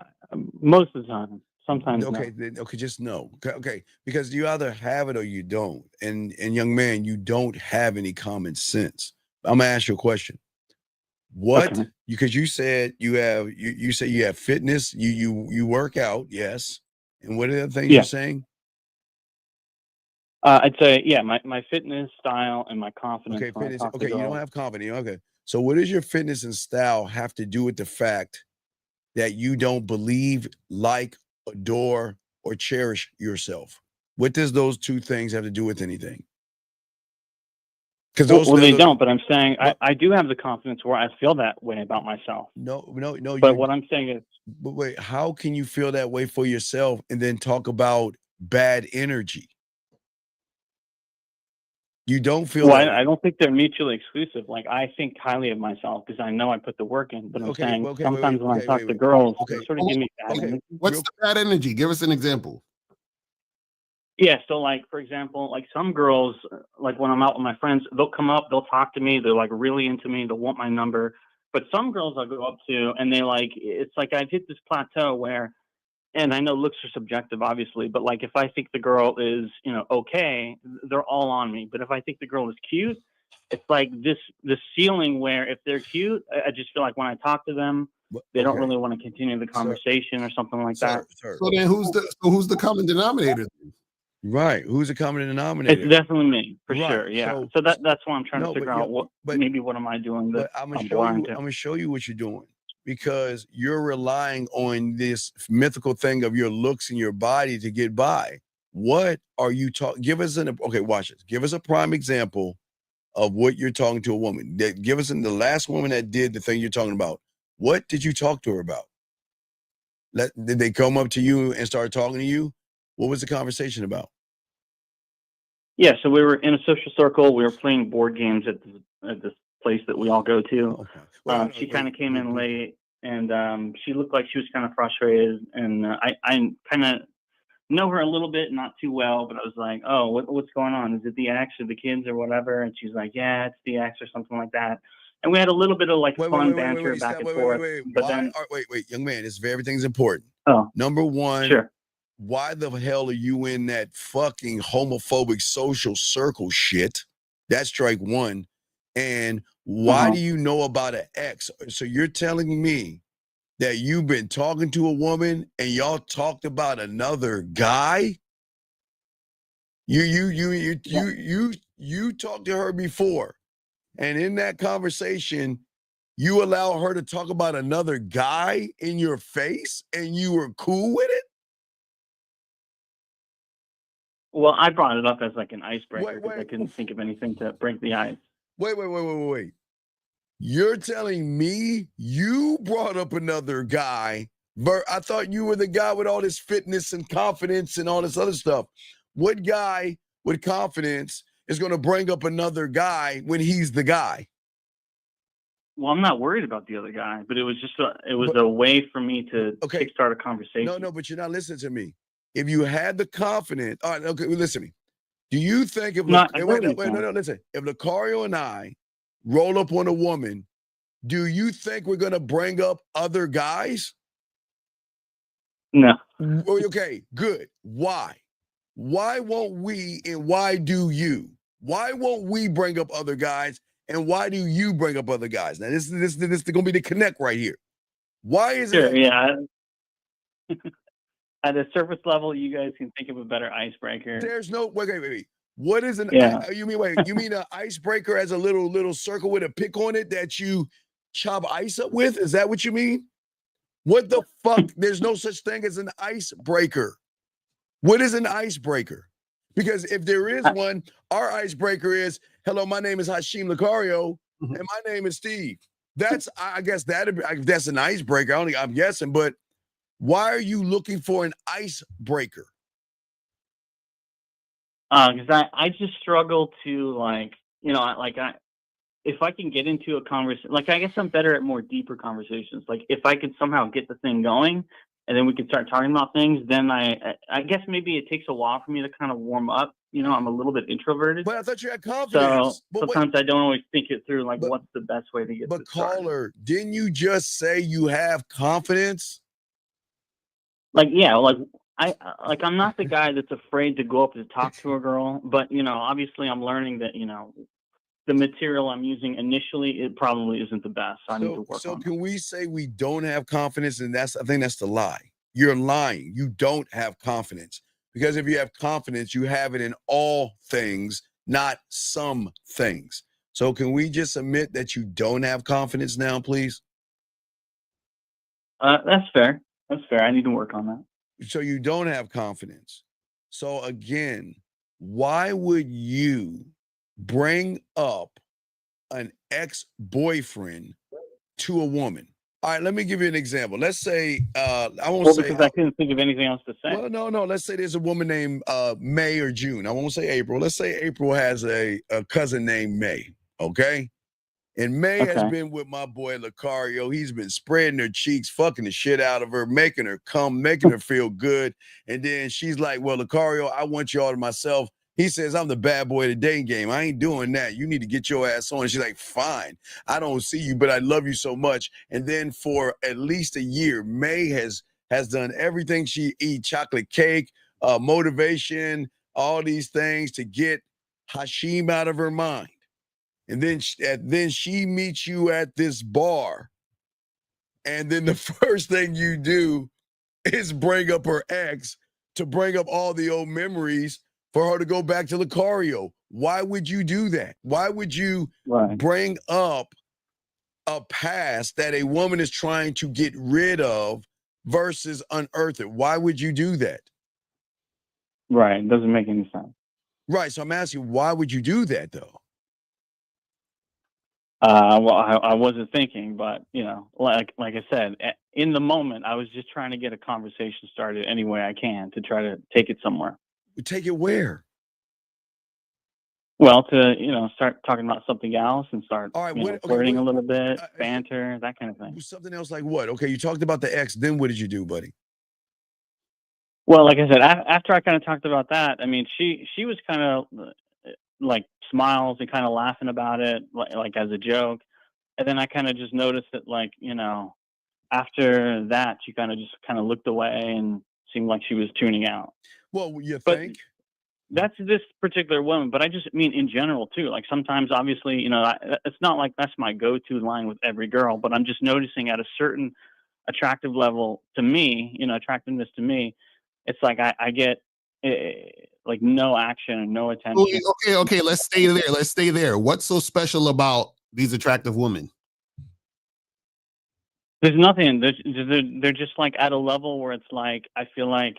most of the time. Sometimes. Okay. No. Okay. Just no. Okay. Because you either have it or you don't. And young man, you don't have any common sense. I'm gonna ask you a question. What? Okay. Because you said you have you say you have fitness. You work out. Yes. And what are the other things you're saying? I'd say my fitness, style, and my confidence. Okay, fitness. Okay, you don't have confidence. Okay. So what does your fitness and style have to do with the fact that you don't believe, like, adore, or cherish yourself? What does those two things have to do with anything? Because they don't. But I'm saying I do have the confidence where I feel that way about myself. No. But what I'm saying is, but wait, how can you feel that way for yourself and then talk about bad energy? You don't feel well, I don't think they're mutually exclusive. Like, I think highly of myself because I know I put the work in. But I'm saying sometimes when I talk to girls, they sort of give me bad energy. What's the bad energy? Give us an example. Yeah, so like, for example, like some girls, like when I'm out with my friends, they'll come up, they'll talk to me, they're like really into me, they'll want my number. But some girls I'll go up to and it's like I've hit this plateau where, and I know looks are subjective, obviously, but like if I think the girl is, okay, they're all on me. But if I think the girl is cute, it's like this ceiling where if they're cute, I just feel like when I talk to them, they don't really want to continue the conversation or something like that. So then who's the common denominator? Right. Who's the common denominator? It's definitely me, for sure. Yeah. So that's why I'm trying to figure out what am I doing that I'm gonna show you what you're doing, because you're relying on this mythical thing of your looks and your body to get by. What are you talking? Give us watch this. Give us a prime example of what you're talking to a woman. Give us the last woman that did the thing you're talking about. What did you talk to her about? Did they come up to you and start talking to you? What was the conversation about? Yeah, so we were in a social circle. We were playing board games at this place that we all go to. Okay. She kind of came in late, and she looked like she was kind of frustrated. And I kind of know her a little bit, not too well, but I was like, "Oh, what's going on? Is it the ex or the kids or whatever?" And she's like, "Yeah, it's the ex or something like that." And we had a little bit of like fun banter back and forth. Wait, young man, everything's important. Oh, number one, sure. why the hell are you in that fucking homophobic social circle shit? That's strike one. And why do you know about an ex? So you're telling me that you've been talking to a woman and y'all talked about another guy? You talked to her before, and in that conversation, you allow her to talk about another guy in your face, and you were cool with it? Well, I brought it up as like an icebreaker Wait, because I wait, couldn't think of anything to break the ice. wait. You're telling me you brought up another guy? I thought you were the guy with all this fitness and confidence and all this other stuff. What guy with confidence is going to bring up another guy when he's the guy? Well, I'm not worried about the other guy, but it was just a way for me to kickstart a conversation. No, but you're not listening to me. If you had the confidence, all right, okay, well, listen to me. Do you think if listen, if Lucario and I roll up on a woman, do you think we're gonna bring up other guys? No. Okay, good. Why? Why won't we and why do you? Why won't we bring up other guys and why do you bring up other guys? Now this is gonna be the connect right here. Why is it? Yeah. At a surface level, you guys can think of a better icebreaker. There's no wait. What is an? You mean an icebreaker as a little circle with a pick on it that you chop ice up with? Is that what you mean? What the fuck? There's no such thing as an icebreaker. What is an icebreaker? Because if there is one, our icebreaker is, hello, my name is Hashim Lucario, and my name is Steve. That's, I guess that's an icebreaker. I'm guessing, but why are you looking for an icebreaker? Because I just struggle to if I can get into a conversation, I guess I'm better at more deeper conversations. Like if I could somehow get the thing going and then we could start talking about things, then I guess maybe it takes a while for me to kind of warm up. I'm a little bit introverted. But I thought you had confidence. So sometimes I don't always think it through, what's the best way to get this started. But caller, didn't you just say you have confidence? I'm not the guy that's afraid to go up and talk to a girl, but obviously I'm learning that the material I'm using initially, it probably isn't the best. I need to work on it. So can we say we don't have confidence? And I think that's the lie. You're lying. You don't have confidence. Because if you have confidence, you have it in all things, not some things. So can we just admit that you don't have confidence now, please? That's fair. I need to work on that. So you don't have confidence. So again, why would you bring up an ex-boyfriend to a woman? All right, let me give you an example. Let's say because I couldn't think of anything else to say. Well, no. Let's say there's a woman named May or June. I won't say April. Let's say April has a cousin named May. Okay. And May has been with my boy Lucario. He's been spreading her cheeks, fucking the shit out of her, making her come, making her feel good. And then she's like, well, Lucario, I want you all to myself. He says, I'm the bad boy of the dating game. I ain't doing that. You need to get your ass on. And she's like, fine. I don't see you, but I love you so much. And then for at least a year, May has done everything she eat, chocolate cake, motivation, all these things to get Hashim out of her mind. And then she meets you at this bar. And then the first thing you do is bring up her ex to bring up all the old memories for her to go back to Lucario. Why would you do that? Why would you bring up a past that a woman is trying to get rid of versus unearth it? Why would you do that? Right. It doesn't make any sense. Right. So I'm asking, why would you do that though? Well, I wasn't thinking, but like I said, in the moment, I was just trying to get a conversation started any way I can to try to take it somewhere. Take it where? Well, to start talking about something else and start flirting a little bit, banter, that kind of thing. Something else like what? Okay, you talked about the ex. Then what did you do, buddy? Well, like I said, after I kind of talked about that, I mean, she was kind of like smiles and kind of laughing about it, like as a joke. And then I kind of just noticed that, after that, she kind of looked away and seemed like she was tuning out. Well, you But think? that's this particular woman, but I just mean in general too. Like sometimes, obviously, it's not like that's my go-to line with every girl, but I'm just noticing at a certain attractive level to me, attractiveness to me, it's like I get like no action, no attention. Okay. Let's stay there. Let's stay there. What's so special about these attractive women? There's nothing. They're just like at a level where it's like I feel like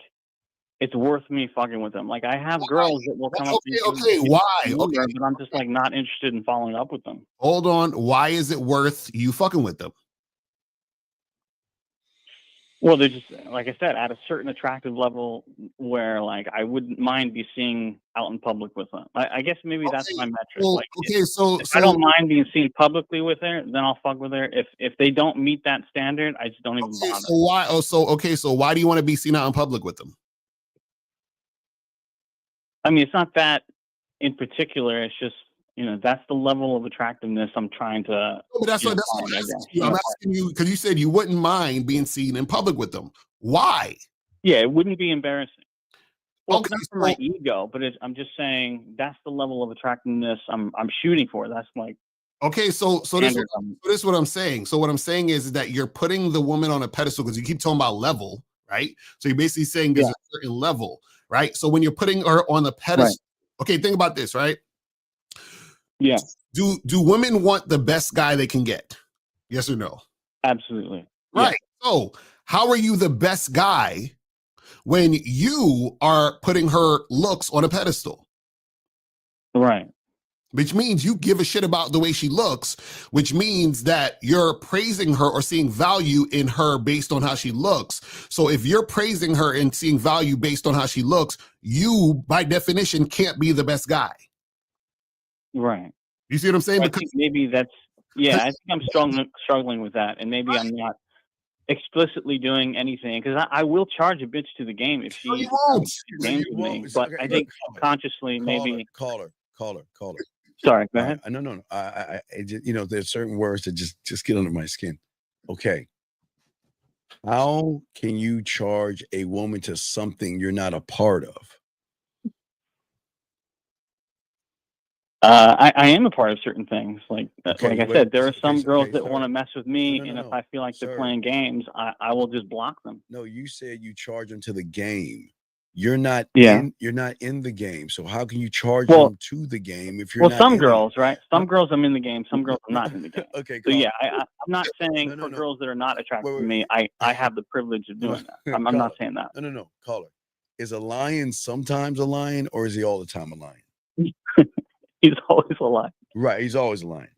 it's worth me fucking with them. Like I have girls that will come up to me, Okay. Why? number, Okay. but I'm just like not interested in following up with them. Hold on. Why is it worth you fucking with them? Well, they're just like I said, at a certain attractive level where like I wouldn't mind be seen out in public with them. I guess maybe that's my metric. Well, Like okay, so if I don't mind being seen publicly with her, then I'll fuck with her. If they don't meet that standard, I just don't even bother. so why? Oh, so why do you want to be seen out in public with them? I mean, it's not that in particular. It's just that's the level of attractiveness I'm trying to. No, but that's what find, I guess. I'm asking you because you said you wouldn't mind being seen in public with them. Why? Yeah, it wouldn't be embarrassing. Well, Okay, it's not for my ego, but I'm just saying that's the level of attractiveness I'm shooting for. That's like okay. So this is what I'm saying. So what I'm saying is that you're putting the woman on a pedestal because you keep talking about level, right? So you're basically saying there's a certain level, right? So when you're putting her on the pedestal, okay, think about this, right? Yeah. Do women want the best guy they can get? Yes or no? Absolutely. Right. Yeah. So how are you the best guy when you are putting her looks on a pedestal? Right. Which means you give a shit about the way she looks, which means that you're praising her or seeing value in her based on how she looks. So if you're praising her and seeing value based on how she looks, you by definition can't be the best guy. Right. You see what I'm saying? I think maybe that's I think I'm struggling with that, and maybe I'm not explicitly doing anything because I will charge a bitch to the game if she games with me. But I think subconsciously maybe caller. Sorry, go ahead. No. I just, there's certain words that just get under my skin. Okay. How can you charge a woman to something you're not a part of? I am a part of certain things. Like I said, there are some girls that want to mess with me, and if I feel like they're playing games, I will just block them. No, you said you charge them to the game. You're not in the game. So how can you charge them to the game if you're not some girls, right? Some girls I'm in the game, some girls I'm not in the game. Okay, so I'm not saying for girls that are not attracted to me, I have the privilege of doing that. I'm not saying that. No. Caller. Is a lion sometimes a lion or is he all the time a lion? He's always a lion. Right, he's always a lion.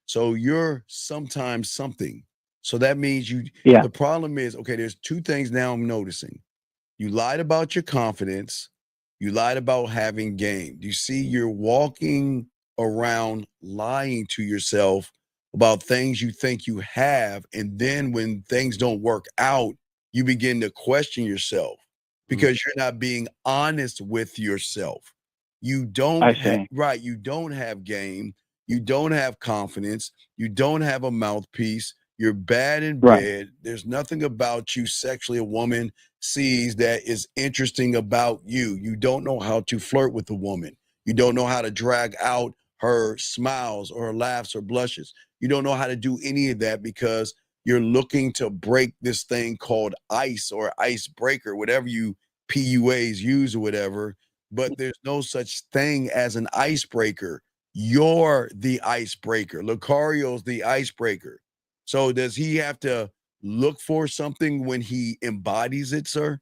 So you're sometimes something. So that means the problem is, okay, there's two things now I'm noticing. You lied about your confidence. You lied about having game. You see, you're walking around lying to yourself about things you think you have. And then when things don't work out, you begin to question yourself because you're not being honest with yourself. You don't you don't have game. You don't have confidence. You don't have a mouthpiece. You're bad in bed. There's nothing about you sexually a woman sees that is interesting about you. You don't know how to flirt with a woman. You don't know how to drag out her smiles or her laughs or blushes. You don't know how to do any of that because you're looking to break this thing called ice or icebreaker, whatever you PUAs use or whatever. But there's no such thing as an icebreaker. You're the icebreaker. Lucario's the icebreaker. So does he have to look for something when he embodies it, sir?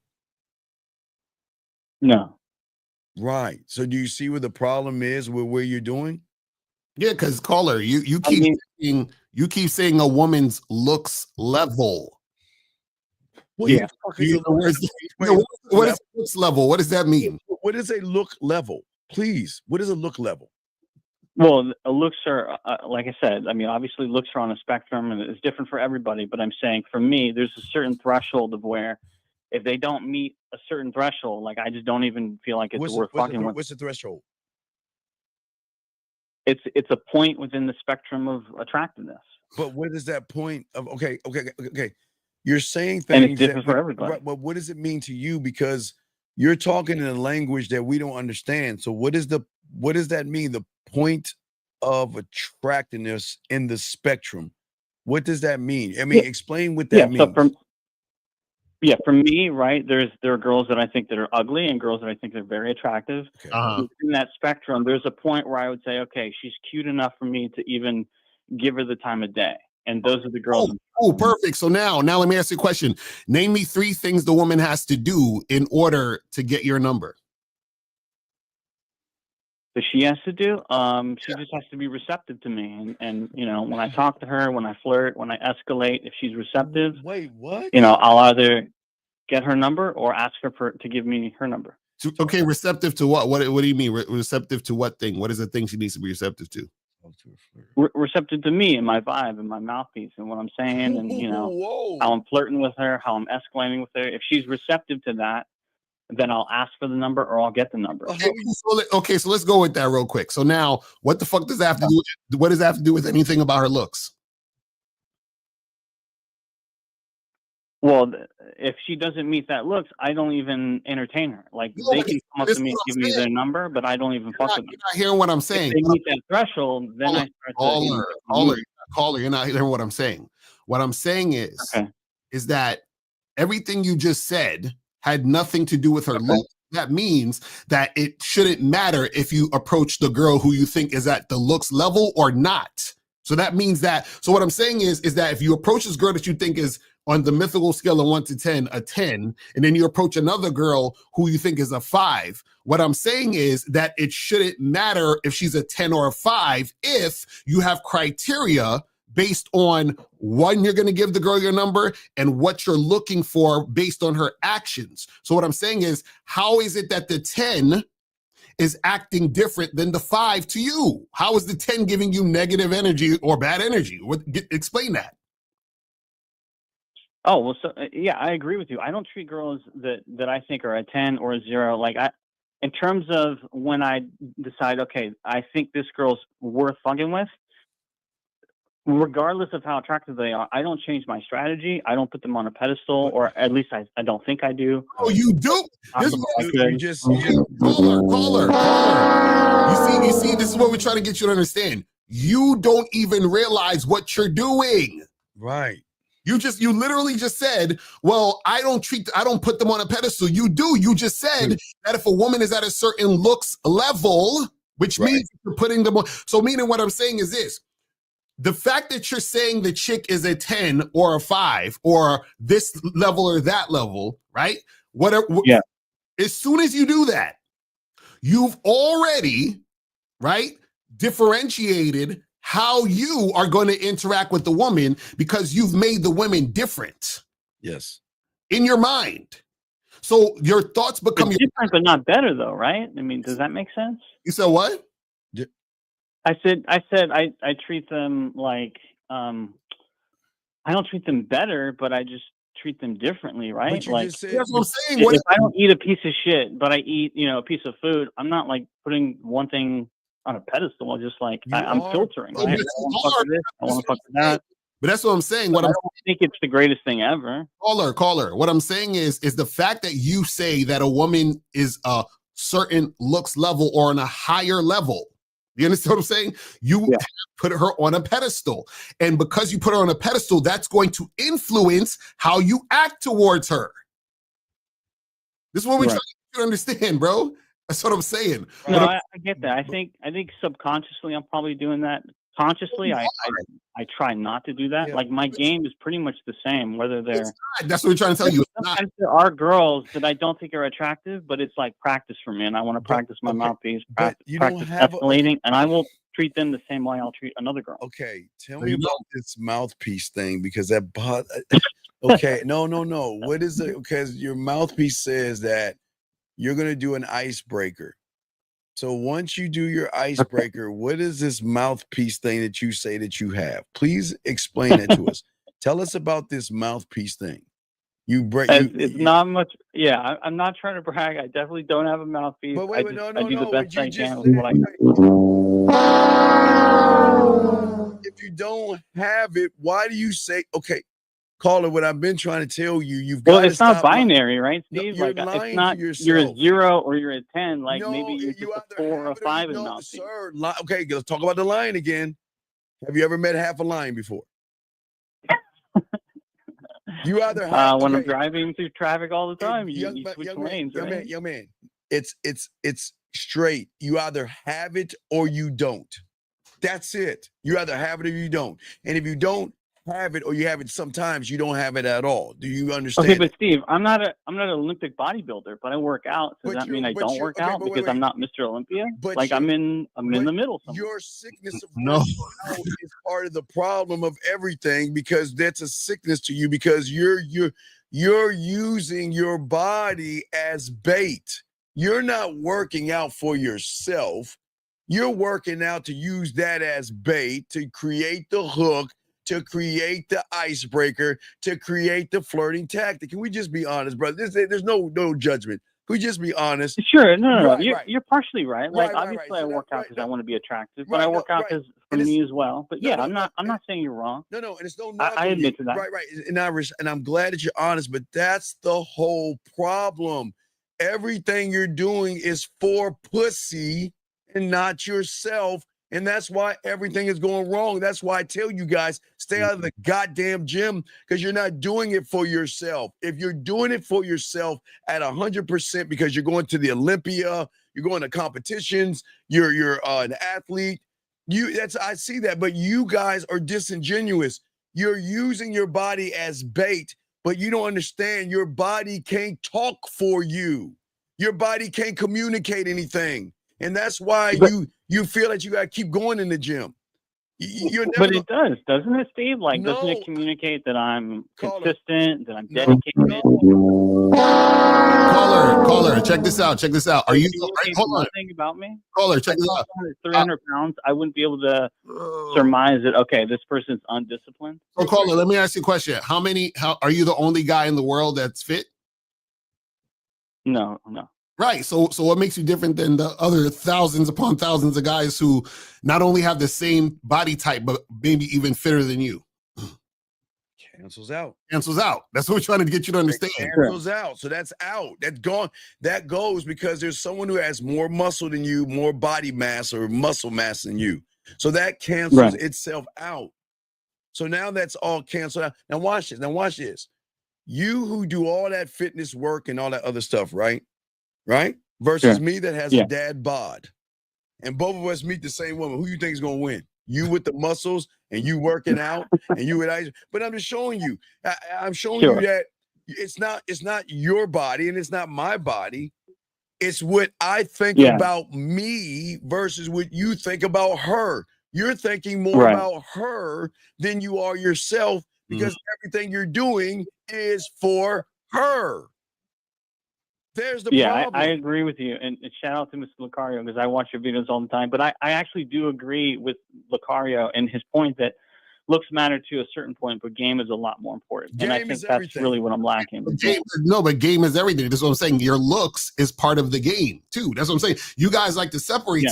No. Right. So do you see what the problem is with what you're doing? Yeah, because caller, you keep saying a woman's looks level. What is looks level? What does that mean? What is a look level? Please, what is a look level? Well, looks are, like I said, I mean, obviously looks are on a spectrum and it's different for everybody, but I'm saying for me, there's a certain threshold of where if they don't meet a certain threshold, like I just don't even feel like it's worth fucking with. What's the threshold? It's a point within the spectrum of attractiveness. But what is that point of, okay. You're saying And it's things different for everybody. But what does it mean to you? Because you're talking in a language that we don't understand. So what does that mean? The point of attractiveness in the spectrum. What does that mean? I mean, explain what that means. For me, right, there are girls that I think that are ugly and girls that I think are very attractive. Okay. In that spectrum, there's a point where I would say, okay, she's cute enough for me to even give her the time of day. And those are the girls. Oh, perfect. So now let me ask you a question. Name me 3 things the woman has to do in order to get your number. That she has to do, she just has to be receptive to me. And you know, when I talk to her, when I flirt, when I escalate, if she's receptive, Wait, what? you know, I'll either get her number or ask her to give me her number. Okay, receptive to what? What do you mean? Receptive to what thing? What is the thing she needs to be receptive to? Receptive to me and my vibe and my mouthpiece and what I'm saying, and you know, how I'm flirting with her, how I'm escalating with her. If she's receptive to that, then I'll ask for the number or I'll get the number. Okay, so let's go with that real quick. So now, what the fuck does that have to do? What does that have to do with anything about her looks? Well, if she doesn't meet that looks, I don't even entertain her. Like, they can come up to me and give me their number, but I don't even fuck with them. You're not hearing what I'm saying. If they meet that threshold, then I start caller, you're not hearing what I'm saying. What I'm saying is that everything you just said had nothing to do with her look. That means that it shouldn't matter if you approach the girl who you think is at the looks level or not. So that means that, so what I'm saying is that if you approach this girl that you think is on the mythical scale of 1 to 10, a 10, and then you approach another girl who you think is a 5, what I'm saying is that it shouldn't matter if she's a 10 or a 5 if you have criteria based on when you're going to give the girl your number and what you're looking for based on her actions. So what I'm saying is, how is it that the 10 is acting different than the 5 to you? How is the 10 giving you negative energy or bad energy? Explain that. Oh, well, so yeah, I agree with you. I don't treat girls that I think are a 10 or a 0. Like, in terms of when I decide, okay, I think this girl's worth fucking with, regardless of how attractive they are, I don't change my strategy. I don't put them on a pedestal, or at least I don't think I do. Oh, you do? You just caller. You see, this is what we're trying to get you to understand. You don't even realize what you're doing. Right. You literally just said, well, I don't put them on a pedestal. You do. You just said that if a woman is at a certain looks level, which means you're putting them on. So meaning what I'm saying is this. The fact that you're saying the chick is a 10 or a 5 or this level or that level, right? Whatever. Yeah. As soon as you do that, you've already, right, differentiated how you are going to interact with the woman because you've made the women different. Yes. In your mind. So your thoughts become different, but not better, though, right? I mean, does that make sense? You said what? I said I treat them like I don't treat them better, but I just treat them differently, right? But you like, just said, that's what I'm saying. If I don't eat a piece of shit, but I eat, a piece of food, I'm not like putting one thing on a pedestal. I'm just like I'm filtering. Right? I want to fuck with this. I want to fuck with that. But that's what I'm saying. I don't think it's the greatest thing ever. Caller. What I'm saying is the fact that you say that a woman is a certain looks level or on a higher level. You understand what I'm saying? You put her on a pedestal. And because you put her on a pedestal, that's going to influence how you act towards her. This is what we're trying to understand, bro. That's what I'm saying. No, I get that. I think subconsciously I'm probably doing that. Consciously, I try not to do that. Yeah. Like, my game is pretty much the same, whether they're... That's what we're trying to tell you. Sometimes there are girls that I don't think are attractive, but it's like practice for me, and I want to practice my mouthpiece, practice escalating, and I will treat them the same way I'll treat another girl. Okay, tell me about this mouthpiece thing, because that... Okay, no. What is it? Because your mouthpiece says that you're going to do an icebreaker. So once you do your icebreaker, what is this mouthpiece thing that you say that you have? Please explain it to us. Tell us about this mouthpiece thing. It's not much. Yeah, I'm not trying to brag. I definitely don't have a mouthpiece. But wait, I do the best I can with what I If you don't have it, why do you say, okay, Caller, what I've been trying to tell you, you've Well, got to it's not stop lying. binary, right, No, Steve? you're Like it's lying not to you're a yourself. 0 or you're a 10. Like No, maybe you're you just a either 4 or have a it or 5 you in don't, bouncy. sir. Okay, let's talk about the lion again. Have you ever met half a lion before? You either have When I'm driving through traffic all the time, you switch young lanes, man, right? young man. It's straight. You either have it or you don't. That's it. You either have it or you don't. And if you don't have it or you have it sometimes, you don't have it at all. Do you understand? Okay, but Steve, I'm not an Olympic bodybuilder, but I work out. Does that mean I don't work out because I'm not Mr. Olympia? Like I'm in the middle somewhere. Your sickness of No. working out is part of the problem of everything, because that's a sickness to you, because you're using your body as bait. You're not working out for yourself. You're working out to use that as bait, to create the hook, to create the icebreaker, to create the flirting tactic. Can we just be honest, brother? There's no judgment. Can we just be honest? Sure, no. Right, You're partially right. Like Right, obviously, right. I So work that- out right, because no. I want to be attractive, but Right, I no, work out right. because for And it's- me as well. But No, yeah, no, I'm no, not saying you're wrong. No, and it's no I knock on you. admit to that. Right. And I'm glad that you're honest, but that's the whole problem. Everything you're doing is for pussy and not yourself. And that's why everything is going wrong. That's why I tell you guys, stay out of the goddamn gym, because you're not doing it for yourself. If you're doing it for yourself at 100%, because you're going to the Olympia, you're going to competitions, you're an athlete, I see that, but you guys are disingenuous. You're using your body as bait, but you don't understand your body can't talk for you. Your body can't communicate anything. And that's why you feel that you got to keep going in the gym. You're never But it does, doesn't it, Steve? Like, doesn't No. it communicate that I'm Caller. consistent, that I'm No. dedicated? Caller, check this out. Are you hold on? Nothing about me? Caller, check this out. 300 pounds, I wouldn't be able to surmise that. Okay, this person's undisciplined. So, caller, let me ask you a question. How are you the only guy in the world that's fit? No. Right. So what makes you different than the other thousands upon thousands of guys who not only have the same body type, but maybe even fitter than you? Cancels out. That's what we're trying to get you to understand. Cancels out. So that's out. That's gone. That goes because there's someone who has more muscle than you, more body mass or muscle mass than you. So that cancels itself out. So now that's all canceled out. Now watch this. You who do all that fitness work and all that other stuff, right? Versus me that has a dad bod. And both of us meet the same woman. Who you think is going to win? You with the muscles and you working out and you with ice. But I'm just showing you. I'm showing you that it's not your body and it's not my body. It's what I think about me versus what you think about her. You're thinking more about her than you are yourself, because everything you're doing is for her. There's the problem. I agree with you. And shout out to Mr. Lucario, because I watch your videos all the time. But I actually do agree with Lucario and his point that looks matter to a certain point, but game is a lot more important. And I think that's really what I'm lacking. But game is everything. That's what I'm saying. Your looks is part of the game too. That's what I'm saying. You guys like to separate,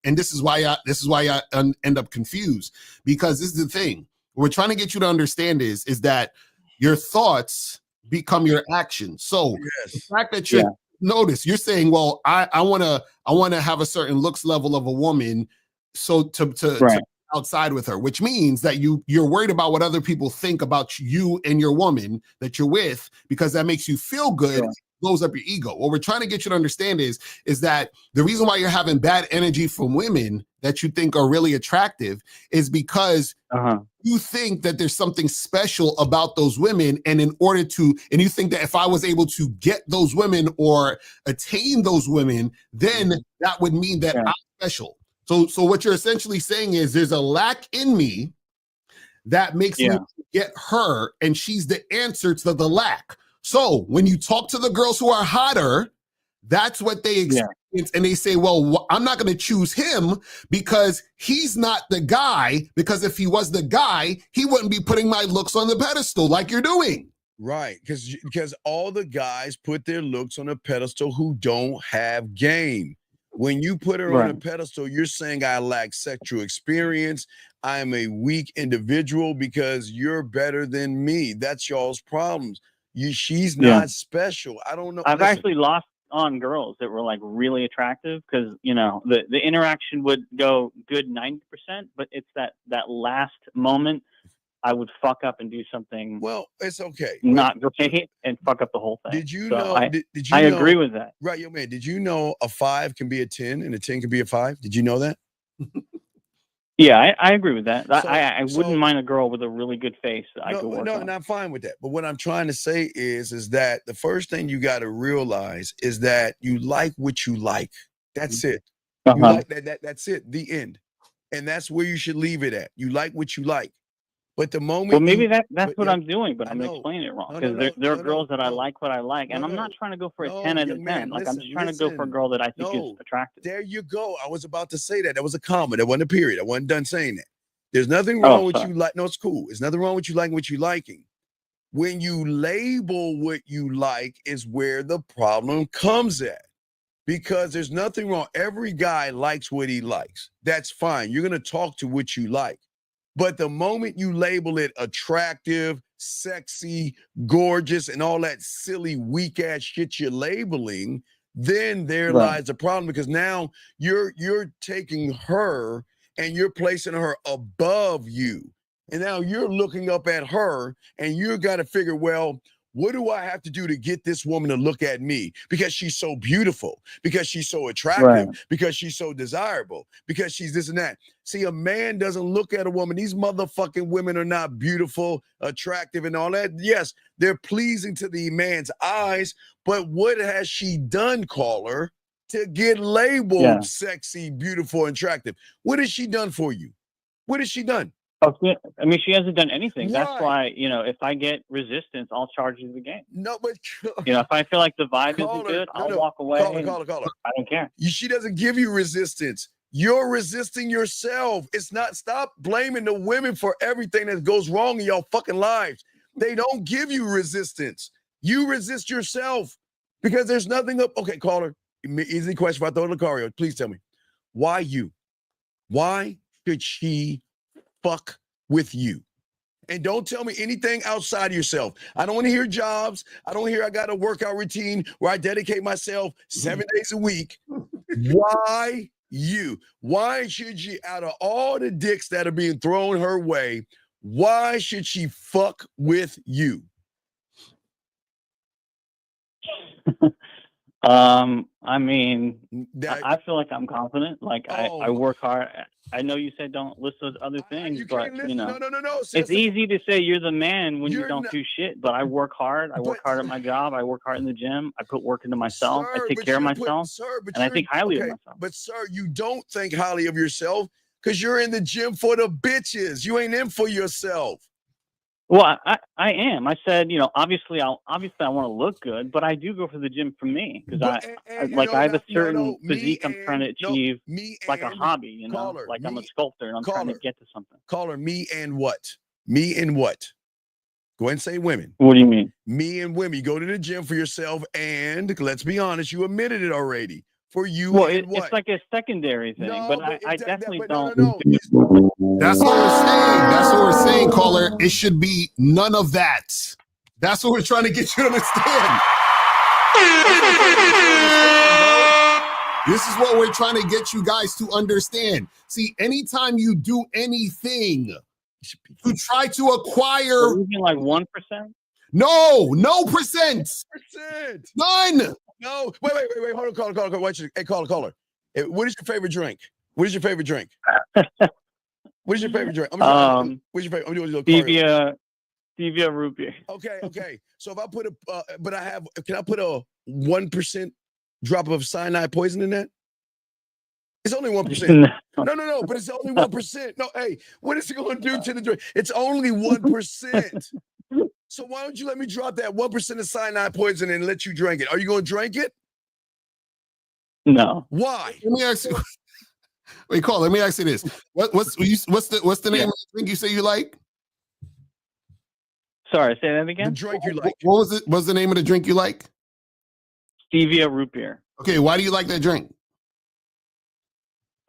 and this is why I end up confused, because this is the thing. What we're trying to get you to understand is that your thoughts become your actions. So the fact that you notice, you're saying, well, I want to have a certain looks level of a woman, so to outside with her, which means that you're worried about what other people think about you and your woman that you're with, because that makes you feel good. Blows up your ego. What we're trying to get you to understand is that the reason why you're having bad energy from women that you think are really attractive is because you think that there's something special about those women, and you think that if I was able to get those women or attain those women, then that would mean that I'm special. So what you're essentially saying is there's a lack in me that makes me get her, and she's the answer to the lack. So when you talk to the girls who are hotter, that's what they experience. And they say, well, I'm not going to choose him because he's not the guy, because if he was the guy, he wouldn't be putting my looks on the pedestal like you're doing. Right. Because all the guys put their looks on a pedestal who don't have game. When you put her on a Right. pedestal, you're saying I lack sexual experience. I am a weak individual because you're better than me. That's y'all's problems. She's Yeah. not special. I don't know. I've Listen, actually lost on girls that were like really attractive because the interaction would go good 90%, but it's that last moment I would fuck up and do something well, it's okay. not great and fuck up the whole thing. Did you So know? Did you I know? agree with that. Right, yo, man. Did you know a 5 can be a 10 and a 10 can be a 5? Did you know that? Yeah, I agree with that. So- I so- wouldn't mind a girl with a really good face that I could work no, on. and I'm fine with that. But what I'm trying to say is that the first thing you got to realize is that you like what you like. That's it. You Uh-huh. like that. That's it. The end. And that's where you should leave it at. You like what you like. But the moment Well, maybe that's but what yeah, I'm doing, but I I'm know. explaining it wrong No, because no, there are no, girls that I no. like what I like, and No, I'm not no. trying to go for a No, 10 out young of 10. man, Like I'm just trying to go for a listen. girl that I think is No. attractive. There you go. I was about to say that. That was a comma. That wasn't a period. I wasn't done saying that. There's nothing wrong with sorry. you like. No, it's cool. There's nothing wrong with you liking what you liking. When you label what you like is where the problem comes at. Because there's nothing wrong. Every guy likes what he likes. That's fine. You're going to talk to what you like. But the moment you label it attractive, sexy, gorgeous, and all that silly, weak ass shit you're labeling, then there Right. lies the problem because now you're taking her and you're placing her above you. And now you're looking up at her and you got to figure, well, what do I have to do to get this woman to look at me? Because she's so beautiful, because she's so attractive, Right. because she's so desirable, because she's this and that. See, a man doesn't look at a woman. These motherfucking women are not beautiful, attractive, and all that. Yes, they're pleasing to the man's eyes, but what has she done, caller, to get labeled Yeah. sexy, beautiful, and attractive? What has she done for you? What has she done? I mean, she hasn't done anything. That's Right. why, if I get resistance, I'll charge you the game. No, but If I feel like the vibe isn't Caller, good, no, I'll no. walk away. and Caller. I don't care. She doesn't give you resistance. You're resisting yourself. It's not, stop blaming the women for everything that goes wrong in y'all fucking lives. They don't give you resistance. You resist yourself because there's nothing up. Okay, caller, easy question. If I throw to Lucario, please tell me, why you? Why should she fuck with you? And don't tell me anything outside of yourself. I don't want to hear jobs. I don't hear I got a workout routine where I dedicate myself 7 days a week. Why you? Why should she, out of all the dicks that are being thrown her way, why should she fuck with you? I mean, That- I feel like I'm confident. Like I Oh. work hard. I know you said don't list those other things, you but can't listen. No. it's Sis, easy to say you're the man when you You're don't not- do shit. But I work hard. I work But- hard at my job. I work hard in the gym. I put work into myself. Sir, I take but care of you're myself, but and I you're- think highly of okay, myself. But sir, you don't think highly of yourself because you're in the gym for the bitches. You ain't in for yourself. Well, I am. I said, obviously I want to look good, but I do go for the gym for me because I have a certain physique I'm trying to achieve. It's like a hobby, Caller, like I'm a me- sculptor and I'm trying to caller. get to something. Caller, me and what? Me and what? Go ahead and say women. What do you mean? Me and women. You go to the gym for yourself, and let's be honest, you admitted it already. For you Well, and what? it's like a secondary thing, No, but but I that- definitely but don't. no. That's what we're saying. That's what we're saying, caller. It should be none of that. That's what we're trying to get you to understand. This is what we're trying to get you guys to understand. See, anytime you do anything to try to acquire, Even like 1%. no percent, none. No, wait. Hold on, caller. Hey, caller. Hey, what is your favorite drink? What is your favorite drink? What is your favorite drink? What's your favorite? I'm doing a little choreo. Stevia root beer. Okay. So if I put can I put a 1% drop of cyanide poison in that? It's only 1%. No, but it's only 1%. No, hey, what is it going to do to the drink? It's only 1%. So why don't you let me drop that 1% of cyanide poison and let you drink it? Are you going to drink it? No. Why? Let me ask you. Wait, call. Let me ask you this. What's the name of the drink you say you like? Sorry, say that The again. drink you like. What was it? What's the name of the drink you like? Stevia root beer. Okay, why do you like that drink?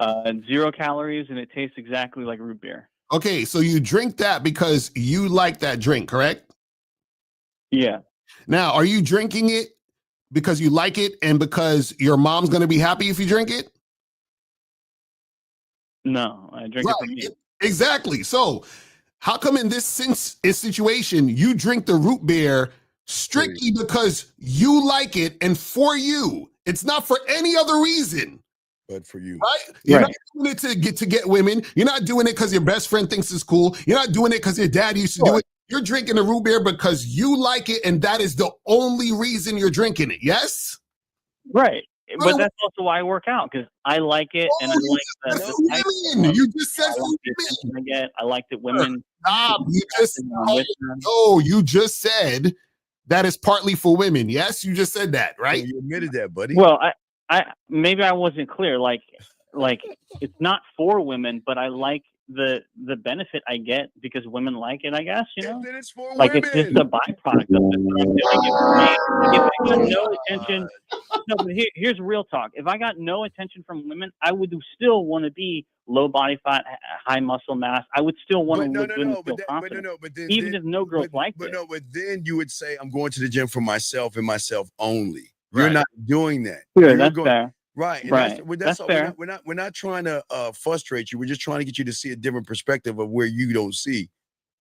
0 calories, and it tastes exactly like root beer. Okay, so you drink that because you like that drink, correct? Yeah. Now, are you drinking it because you like it and because your mom's going to be happy if you drink it? No, I drink it for me. Exactly. So how come in this situation, you drink the root beer strictly because you like it and for you? It's not for any other reason. But for you. Right? You're not doing it to get women. You're not doing it because your best friend thinks it's cool. You're not doing it because your dad used to do it. You're drinking the root beer because you like it, and that is the only reason you're drinking it. Yes? Right. But that's also why I work out, because I like it, and I like the women. You just said I like the attention I get. I like that women. You just said that is partly for women. Yes, you just said that, right? Oh, you admitted that, buddy. Well, I maybe I wasn't clear. Like it's not for women, but I like the benefit I get because women like it. I guess Then it's for like women. it's just a byproduct of it. But I'm doing it for me. Like, if I got no attention, no. But here's real talk. If I got no attention from women, I would still want to be low body fat, high muscle mass. I would still want to look good and feel confident. Even if no girls like it. But then you would say, I'm going to the gym for myself and myself only. You're not doing that. Sure, that's fair. Right. Right. That's all, fair. We're not trying to frustrate you. We're just trying to get you to see a different perspective of where you don't see.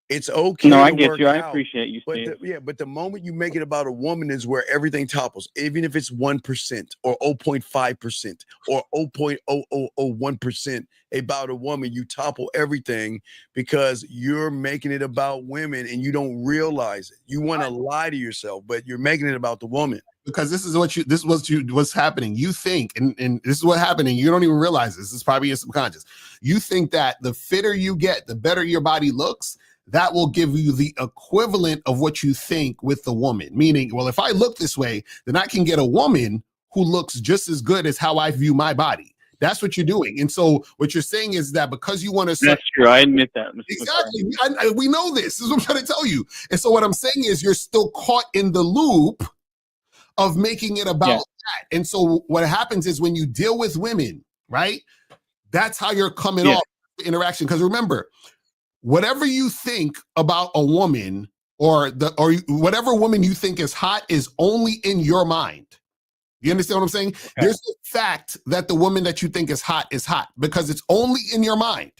It's okay. No, I get you. I appreciate you, Steve. But the moment you make it about a woman is where everything topples, even if it's 1% or 0.5% or 0.0001% about a woman, you topple everything because you're making it about women and you don't realize it. You want to lie to yourself, but you're making it about the woman. Because this is what's happening. You think, and this is what happening. You don't even realize this. This is probably your subconscious. You think that the fitter you get, the better your body looks. That will give you the equivalent of what you think with the woman. Meaning, well, if I look this way, then I can get a woman who looks just as good as how I view my body. That's what you're doing. And so what you're saying is that because you want to... That's true. I admit that. Exactly. We know this. This is what I'm trying to tell you. And so what I'm saying is you're still caught in the loop of making it about that. And so what happens is when you deal with women, right? That's how you're coming off the interaction. Because remember, whatever you think about a woman or whatever woman you think is hot is only in your mind. You understand what I'm saying? Okay. There's a fact that the woman that you think is hot because it's only in your mind.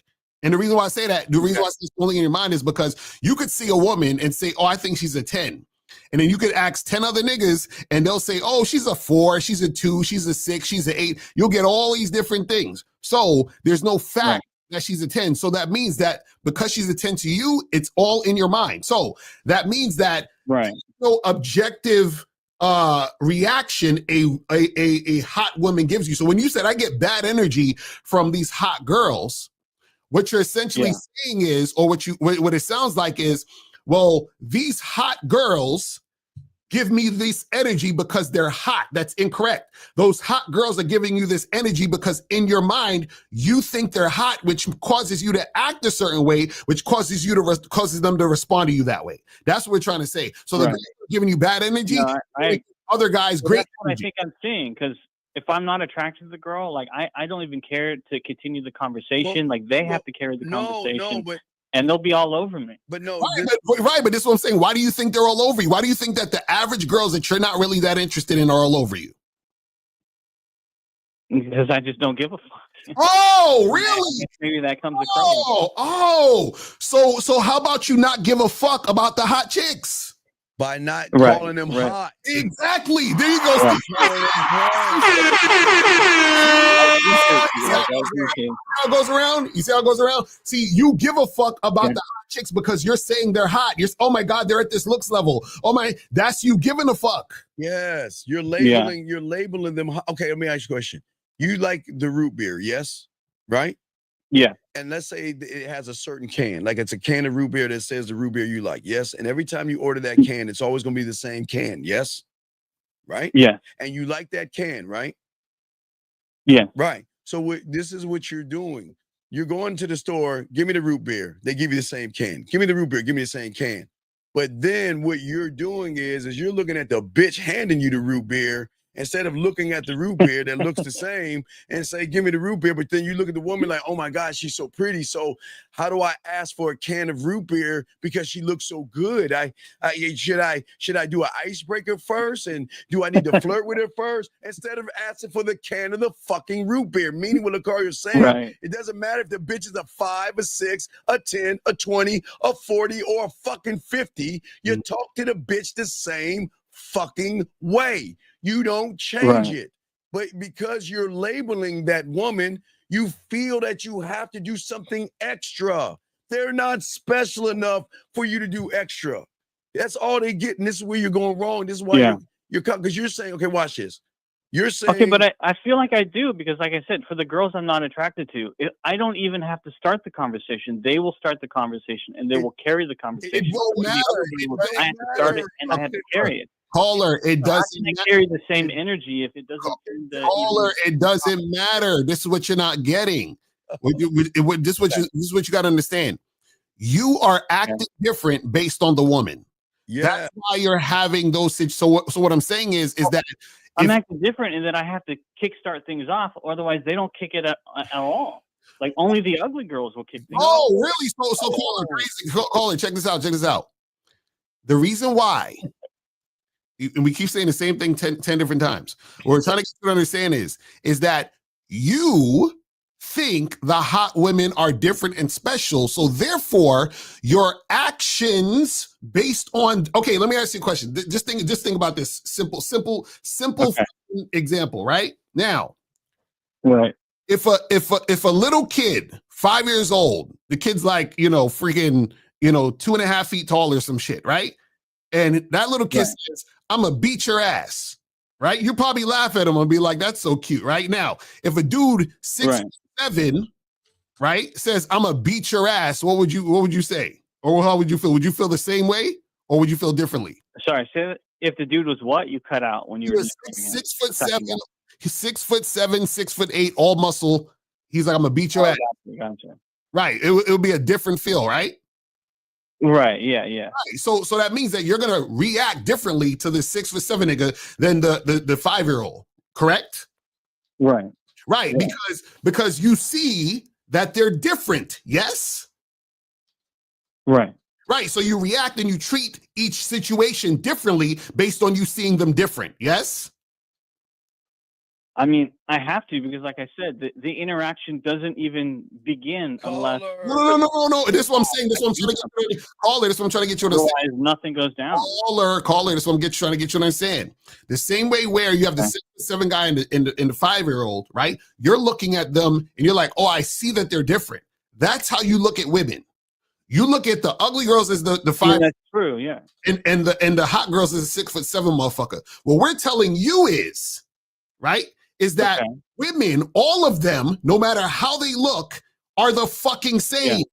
And the reason why I say that, why it's only in your mind is because you could see a woman and say, oh, I think she's a 10. And then you could ask 10 other niggas and they'll say, oh, she's a 4, she's a 2, she's a 6, she's an 8. You'll get all these different things. So there's no fact that she's a 10. So that means that because she's a 10 to you, it's all in your mind. So that means that no objective reaction a hot woman gives you. So when you said I get bad energy from these hot girls, what you're essentially saying is, or what it sounds like is, well, these hot girls give me this energy because they're hot. That's incorrect. Those hot girls are giving you this energy because in your mind, you think they're hot, which causes you to act a certain way, which causes them to respond to you that way. That's what we're trying to say. So they're giving you bad energy. No, other guys, great. That's what I think I'm seeing, because if I'm not attracted to the girl, like I don't even care to continue the conversation. They have to carry the conversation. And they'll be all over me. But no, but this is what I'm saying. Why do you think they're all over you? Why do you think that the average girls that you're not really that interested in are all over you? Because I just don't give a fuck. Oh, really? Maybe that comes across. So how about you not give a fuck about the hot chicks? By not calling them hot. Exactly. There you go. See how it goes around? You see how it goes around? See, you give a fuck about the hot chicks because you're saying they're hot. Oh my God, they're at this looks level. Oh my, that's you giving a fuck. Yes, you're labeling them. Okay, let me ask you a question. You like the root beer, yes? Right? Yeah. And let's say it has a certain can, like it's a can of root beer that says the root beer you like, yes? And every time you order that can, it's always going to be the same can, yes? Right? Yeah. And you like that can, right? Yeah. Right. So this is what you're doing. You're going to the store, give me the root beer. They give you the same can. Give me the root beer, give me the same can. But then what you're doing is you're looking at the bitch handing you the root beer instead of looking at the root beer that looks the same and say, give me the root beer. But then you look at the woman like, oh my God, she's so pretty. So how do I ask for a can of root beer because she looks so good? Should I do an icebreaker first? And do I need to flirt with her first instead of asking for the can of the fucking root beer? Meaning what Lucario's saying, Right. it doesn't matter if the bitch is a 5, a 6, a 10, a 20, a 40, or a fucking 50. You talk to the bitch the same fucking way. You don't change it. But because you're labeling that woman, you feel that you have to do something extra. They're not special enough for you to do extra. That's all they get. And this is where you're going wrong. This is why you're because you're saying, okay, watch this. You're saying, okay, but I feel like I do because, like I said, for the girls I'm not attracted to, I don't even have to start the conversation. They will start the conversation, and they will carry the conversation. It won't matter. I have to start it, and I have to carry it. Caller, it So doesn't how can I carry the same energy if it doesn't? Caller, it doesn't matter. This is what you're not getting. This is what you got to understand. You are acting different based on the woman. That's why you're having those. So what I'm saying is that I'm acting different in that I have to kickstart things off. Otherwise, they don't kick it at all. Like only the ugly girls will kick things off. Oh, really? So caller, crazy. Caller, check this out. The reason why, and we keep saying the same thing 10 different times. What we're trying to get you to understand is that you think the hot women are different and special. So therefore, your actions based on, okay, let me ask you a question. Just think about this simple example, right? Now, right. If a little kid, 5 years old, the kid's like, freaking, 2.5 feet tall or some shit, right? And that little kid says, I'm gonna beat your ass, right? You probably laugh at him and be like, that's so cute, right? Now, if a dude 6'7", right, says, I'm gonna beat your ass, what would you say? Or how would you feel? Would you feel the same way or would you feel differently? Sorry, say that if the dude was what? You cut out when you were 6'7", he's 6'7", 6'8", all muscle. He's like, I'm gonna beat your ass. Gotcha. Right. It would be a different feel, right? Right. Yeah. Right. So that means that you're gonna react differently to the 6'7" nigga than the 5-year-old, correct? Right. Right. Yeah. Because you see that they're different. Yes. Right. Right. So you react and you treat each situation differently based on you seeing them different. Yes. I mean, I have to because, like I said, the interaction doesn't even begin unless. No. This is what I'm saying. This is what I'm trying to get you to caller. This is what I'm trying to get you to understand. Otherwise, nothing goes down. Caller. This is what I'm trying to get you to understand. The same way where you have the 6'7" guy and the 5-year-old, right? You're looking at them and you're like, oh, I see that they're different. That's how you look at women. You look at the ugly girls as the 5. Yeah, that's true. Yeah. And the hot girls as a 6'7" motherfucker. What we're telling you is, right? Is that women, all of them, no matter how they look, are the fucking same. Yeah.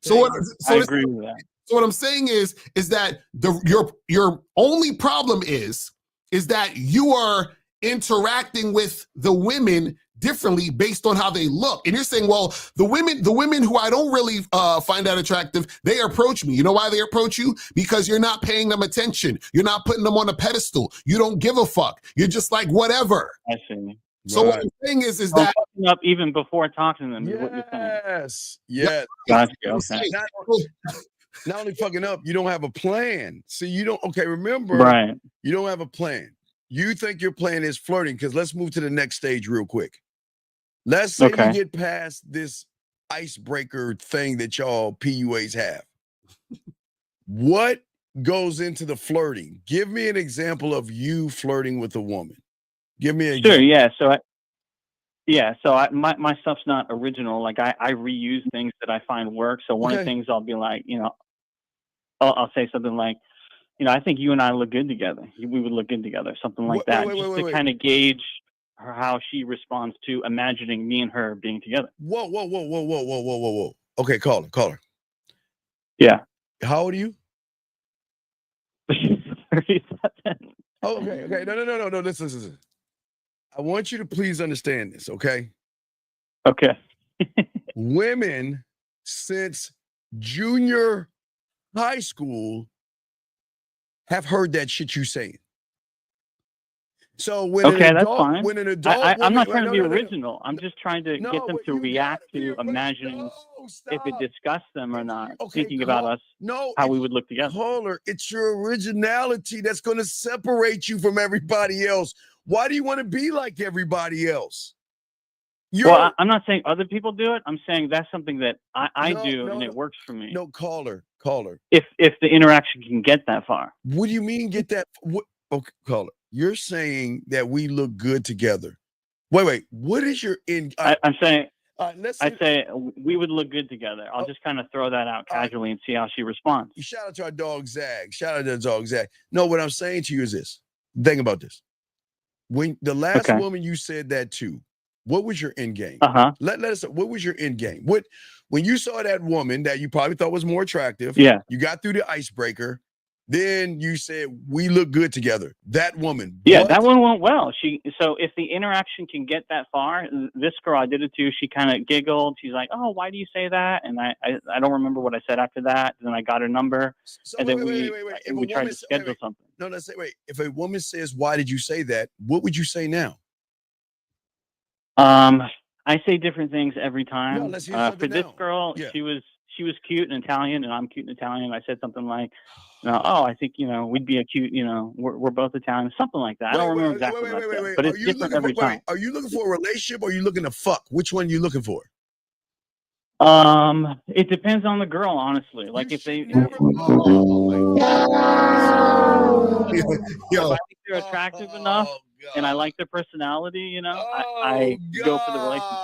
So I agree with that. So what I'm saying is that your only problem is that you are interacting with the women differently based on how they look. And you're saying, well, the women who I don't really find that attractive, they approach me. You know why they approach you? Because you're not paying them attention. You're not putting them on a pedestal. You don't give a fuck. You're just like, whatever. I see. So what I'm saying is that up even before talking to them. Yes. Gotcha. Okay. Not only fucking up, you don't have a plan. See, you don't. Okay, remember, you don't have a plan. You think your plan is flirting because let's move to the next stage real quick. Let's say you get past this icebreaker thing that y'all PUAs have. What goes into the flirting? Give me an example of you flirting with a woman. Give me a sure. Yeah. So my stuff's not original. Like I reuse things that I find work. So one of the things I'll be like, I'll say something like, I think you and I look good together. We would look good together. Something like that, just to kind of gauge how she responds to imagining me and her being together. Whoa. Okay, caller. Yeah. How old are you? 37. Okay. No. Listen. I want you to please understand this, okay? Okay. Women since junior high school have heard that shit you saying. So when Okay, an that's adult, fine. when an adult, I'm not woman- trying to no, be no, no, no. original. I'm just trying to No, get them but to you react gotta be to imagining no, if it stop. disgusts them or not, Okay, thinking about us, no, how we would look together. caller, it's your originality that's going to separate you from everybody else. Why do you want to be like everybody else? Well, I'm not saying other people do it. I'm saying that's something that I do, and it works for me. No, caller. If the interaction can get that far. What do you mean get that? What? Okay, caller. You're saying that we look good together. Wait. What is your in? I'm saying. Let's I say we would look good together. I'll just kind of throw that out casually and see how she responds. Shout out to our dog Zag. No, what I'm saying to you is this. Think about this. When the last woman you said that to, what was your end game? Let us. What was your end game? When you saw that woman that you probably thought was more attractive? Yeah. You got through the icebreaker. Then you said we look good together. That woman. Yeah, that one went well. So if the interaction can get that far, this girl I did it to, she kind of giggled. She's like, "Oh, why do you say that?" And I don't remember what I said after that. Then I got her number, and then we tried to schedule something. No, let's say wait. If a woman says, "Why did you say that?" What would you say now? I say different things every time. No, let's hear for this girl, she was cute and Italian, and I'm cute and Italian. I said something like, I think, we'd be a cute, we're both Italian, something like that. I don't remember exactly what I said, but it's different every time. Are you looking for a relationship or are you looking to fuck? Which one are you looking for? It depends on the girl, honestly. Like if they, if I think they're attractive enough and I like their personality, I go for the relationship.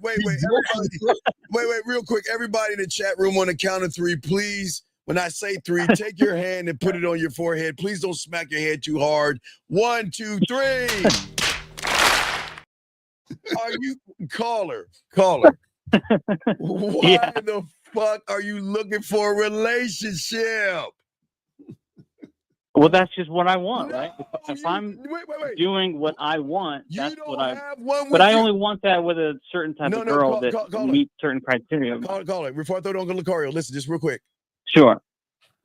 Wait, everybody, wait, real quick. Everybody in the chat room on the count of three, please. When I say three, take your hand and put it on your forehead. Please don't smack your head too hard. 1, 2, 3. Are you caller? Why the fuck are you looking for a relationship? Well, that's just what I want, right? If I'm doing what I want, that's what I. But I only want that with a certain type of girl that meets certain criteria. Call it. Before I throw it on Lucario, listen, just real quick. Sure.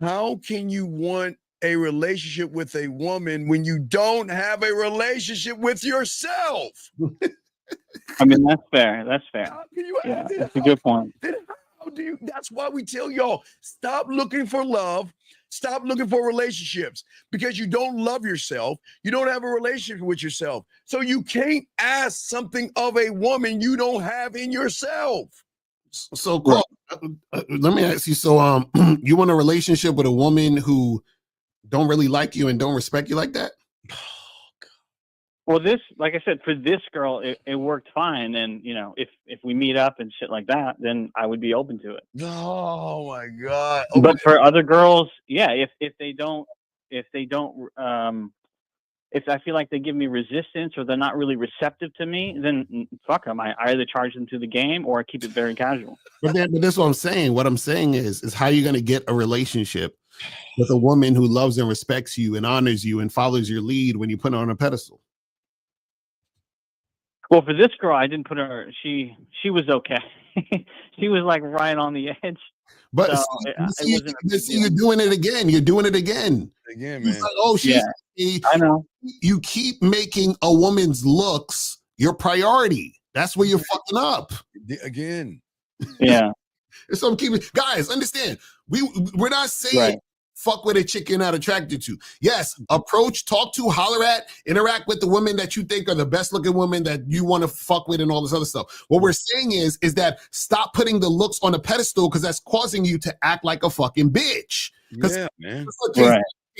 How can you want a relationship with a woman when you don't have a relationship with yourself? I mean, that's fair. That's a good point. That's why we tell y'all, stop looking for love. Stop looking for relationships because you don't love yourself. You don't have a relationship with yourself. So you can't ask something of a woman you don't have in yourself. So, Carl, let me ask you. So, you want a relationship with a woman who don't really like you and don't respect you like that? Well, like I said, for this girl, it worked fine. And, if we meet up and shit like that, then I would be open to it. Oh my God. Okay. But for other girls, if they don't, if I feel like they give me resistance or they're not really receptive to me, then fuck them. I either charge them to the game or I keep it very casual. But that's what I'm saying. What I'm saying is how you're going to get a relationship with a woman who loves and respects you and honors you and follows your lead when you put her on a pedestal. Well, for this girl, I didn't put her. She was okay. She was like right on the edge. But so you're doing it again. You're doing it again. Again, man. Like, I know. You keep making a woman's looks your priority. That's where you're fucking up. Again. Yeah. So I'm keeping guys. Understand? We're not saying fuck with a chick you're not attracted to. Yes, approach, talk to, holler at, interact with the women that you think are the best looking women that you want to fuck with and all this other stuff. What we're saying is that stop putting the looks on a pedestal because that's causing you to act like a fucking bitch. Yeah, man.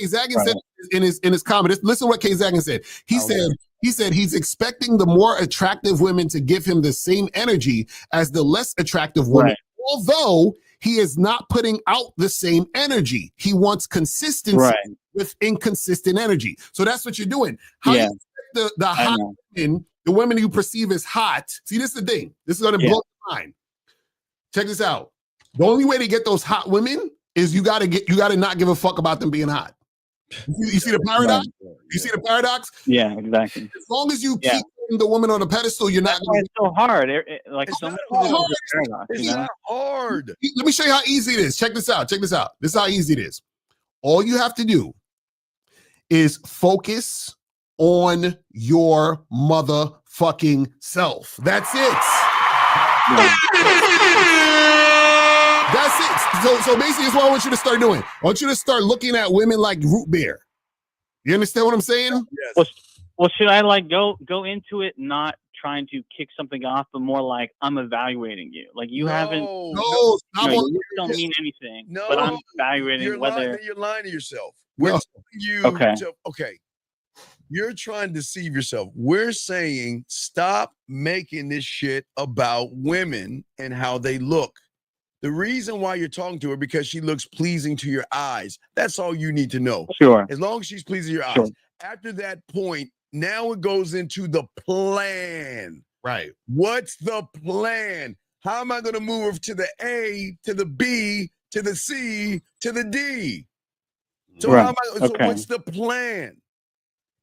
Zagan said in his comment. Listen to what K. Zagan said. He said he's expecting the more attractive women to give him the same energy as the less attractive women, although he is not putting out the same energy. He wants consistency with inconsistent energy. So that's what you're doing. How you expect the hot women, the women you perceive as hot. See, this is the thing. This is going to blow your mind. Check this out. The only way to get those hot women is you got to not give a fuck about them being hot. You see the paradox? You see the paradox? Yeah, exactly. As long as you keep the woman on the pedestal, you're not. It's so hard. It's not hard. Let me show you how easy it is. Check this out. This is how easy it is. All you have to do is focus on your motherfucking self. That's it. That's it. So basically, it's what I want you to start doing. I want you to start looking at women like root beer. You understand what I'm saying? Yes. Well, should I like go into it not trying to kick something off, but more like I'm evaluating you? Like you haven't. No, stop on. You don't mean anything. No, but I'm evaluating you're whether lying, you're lying to yourself. No. We're telling you. Okay. Okay. You're trying to deceive yourself. We're saying stop making this shit about women and how they look. The reason why you're talking to her because she looks pleasing to your eyes. That's all you need to know. Sure. As long as she's pleasing your Sure. eyes. After that point, now it goes into the plan. Right. What's the plan? How am I going to move to the A, to the B, to the C, to the D? So Right. so what's the plan?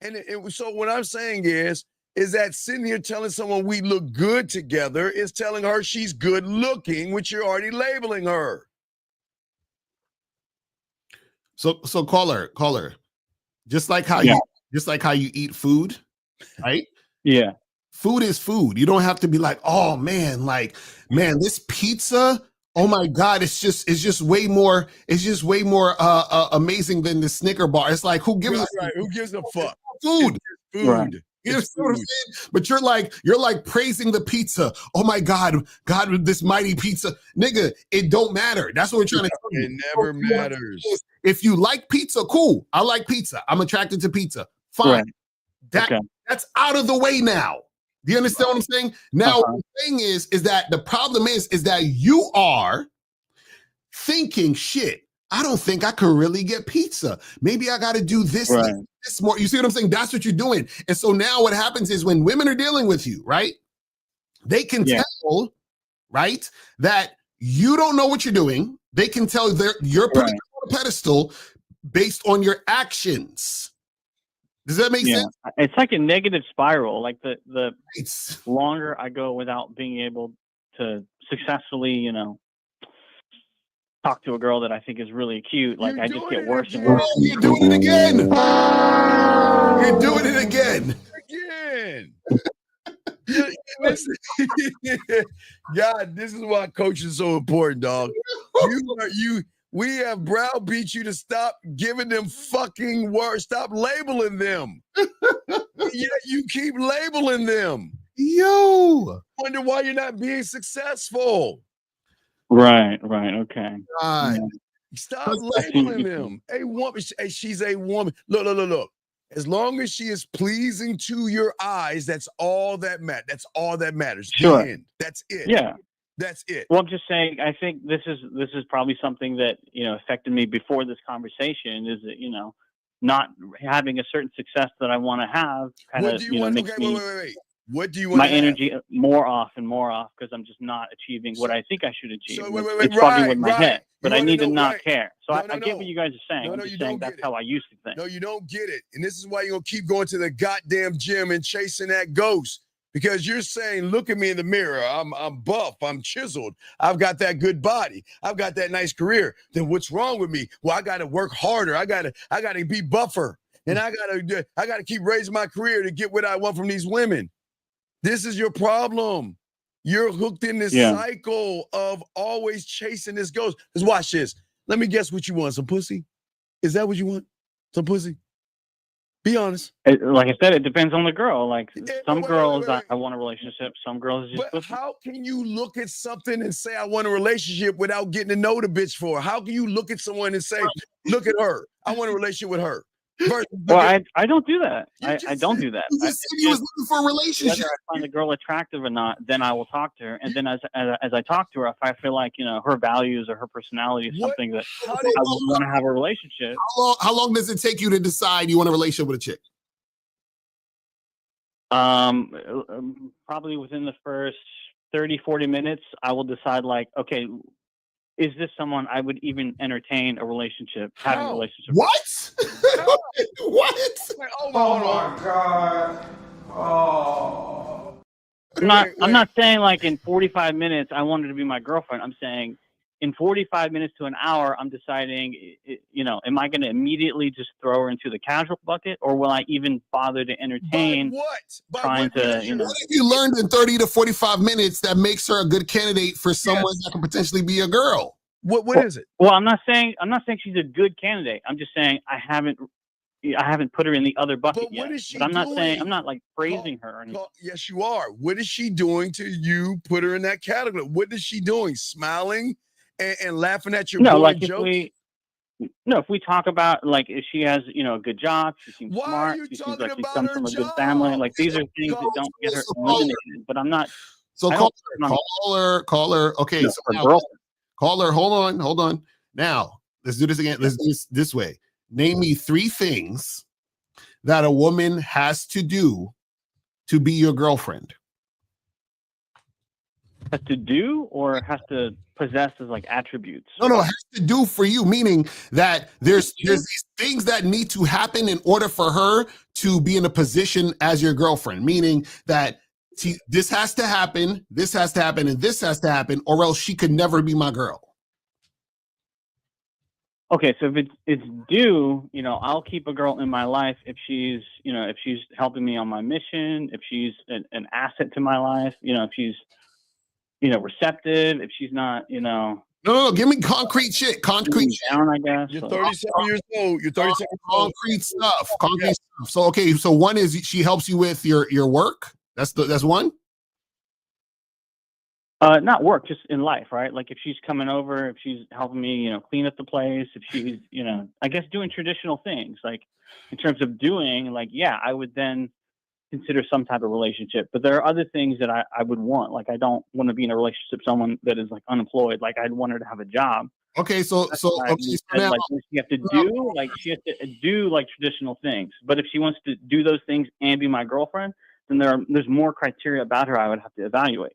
And so what I'm saying is that sitting here telling someone we look good together is telling her she's good looking, which you're already labeling her. So call her. Just like how you eat food, right? Yeah. Food is food. You don't have to be like, oh man, this pizza, oh my God, it's just way more amazing than the Snicker bar. It's like, who gives a fuck? Food. Food. Right. You know what I'm saying? But you're like praising the pizza. Oh my God, this mighty pizza. Nigga, it don't matter. That's what we're trying to tell you. It never matters. If you like pizza, cool. I like pizza. I'm attracted to pizza. Fine. Right. That's out of the way now. Do you understand what I'm saying? Now, what I'm saying is that the problem is that you are thinking, shit, I don't think I could really get pizza. Maybe I got to do this, this more. You see what I'm saying? That's what you're doing. And so now what happens is when women are dealing with you, right? They can tell, right, that you don't know what you're doing. They can tell you're putting on a pedestal based on your actions. Does that make sense? It's like a negative spiral. Like the longer I go without being able to successfully, talk to a girl that I think is really cute, like I just get worse and worse. You're doing it again. You're doing it again. God, this is why coaching is so important, dog. We have browbeat you to stop giving them fucking words. Stop labeling them. Yeah, you keep labeling them. Yo. Wonder why you're not being successful. Right. Okay. God. Stop labeling them. A woman, she's a woman. Look. As long as she is pleasing to your eyes, that's all that matters. That's all that matters. Sure. The end. That's it. Yeah. That's it. Well, I'm just saying, I think this is probably something that, affected me before this conversation is that, not having a certain success that I want to have kind of, makes me wait. What do you want my to energy have? more off because I'm just not achieving what I think I should achieve. So, it's fucking with my head, but I need to not care. So No, I get what you guys are saying. I'm just saying that's how I used to think. No, you don't get it. And this is why you're going to keep going to the goddamn gym and chasing that ghost. Because you're saying, look at me in the mirror. I'm buff. I'm chiseled. I've got that good body. I've got that nice career. Then what's wrong with me? Well, I got to work harder. I got to be buffer. And I got to keep raising my career to get what I want from these women. This is your problem. You're hooked in this cycle of always chasing this ghost. Let's watch this. Let me guess what you want. Some pussy? Is that what you want? Some pussy? Be honest. Like I said, it depends on the girl. Like some girls, I want a relationship. Some girls just. But how can you look at something and say I want a relationship without getting to know the bitch for her? How can you look at someone and say, look at her, I want a relationship with her? Well, I don't do that. I don't do that. You just said you was looking for a relationship. Whether I find the girl attractive or not, then I will talk to her. And then as I talk to her, if I feel like her values or her personality is something that I want to have a relationship. How long does it take you to decide you want a relationship with a chick? Probably within the first 30, 40 minutes, I will decide like, okay, is this someone I would even entertain a relationship, having a relationship? What? What? Oh my God. Oh. I'm not saying like in 45 minutes I wanted to be my girlfriend. I'm saying in 45 minutes to an hour, I'm deciding, am I going to immediately just throw her into the casual bucket, or will I even bother to entertain trying to, What have you learned in 30 to 45 minutes that makes her a good candidate for someone that can potentially be a girl? What is it? Well, I'm not saying she's a good candidate. I'm just saying I haven't put her in the other bucket yet. But I'm not saying, I'm not like praising her. Yes, you are. What is she doing to you? Put her in that category. What is she doing? Smiling and laughing at your boring jokes? If we talk about like if she has, a good job, she seems smart, she seems like she comes from a good family. Like these are things that don't get her eliminated. But I'm not. So caller. Okay, so now, caller, hold on. Now let's do this again. Let's do this way. Name me 3 things that a woman has to do to be your girlfriend. Has to do or has to possess as like attributes? No, it has to do for you, meaning that there's these things that need to happen in order for her to be in a position as your girlfriend, meaning that this has to happen, this has to happen, and this has to happen, or else she could never be my girl. Okay, so if it's due, I'll keep a girl in my life if she's helping me on my mission, if she's an asset to my life, if she's, receptive, if she's not, No, give me concrete shit. Concrete shit. Down, I guess. You're 37 years old. You're 37 concrete stuff. Concrete stuff. So okay, so one is she helps you with your work. That's one. Not work, just in life, right? Like if she's coming over, if she's helping me, clean up the place, if she's, I guess doing traditional things, like in terms of doing, like, yeah, I would then consider some type of relationship. But there are other things that I would want. Like I don't want to be in a relationship with someone that is like unemployed. Like I'd want her to have a job. Okay, so now, like she has to do, like she has to do like traditional things. But if she wants to do those things and be my girlfriend, then there's more criteria about her I would have to evaluate.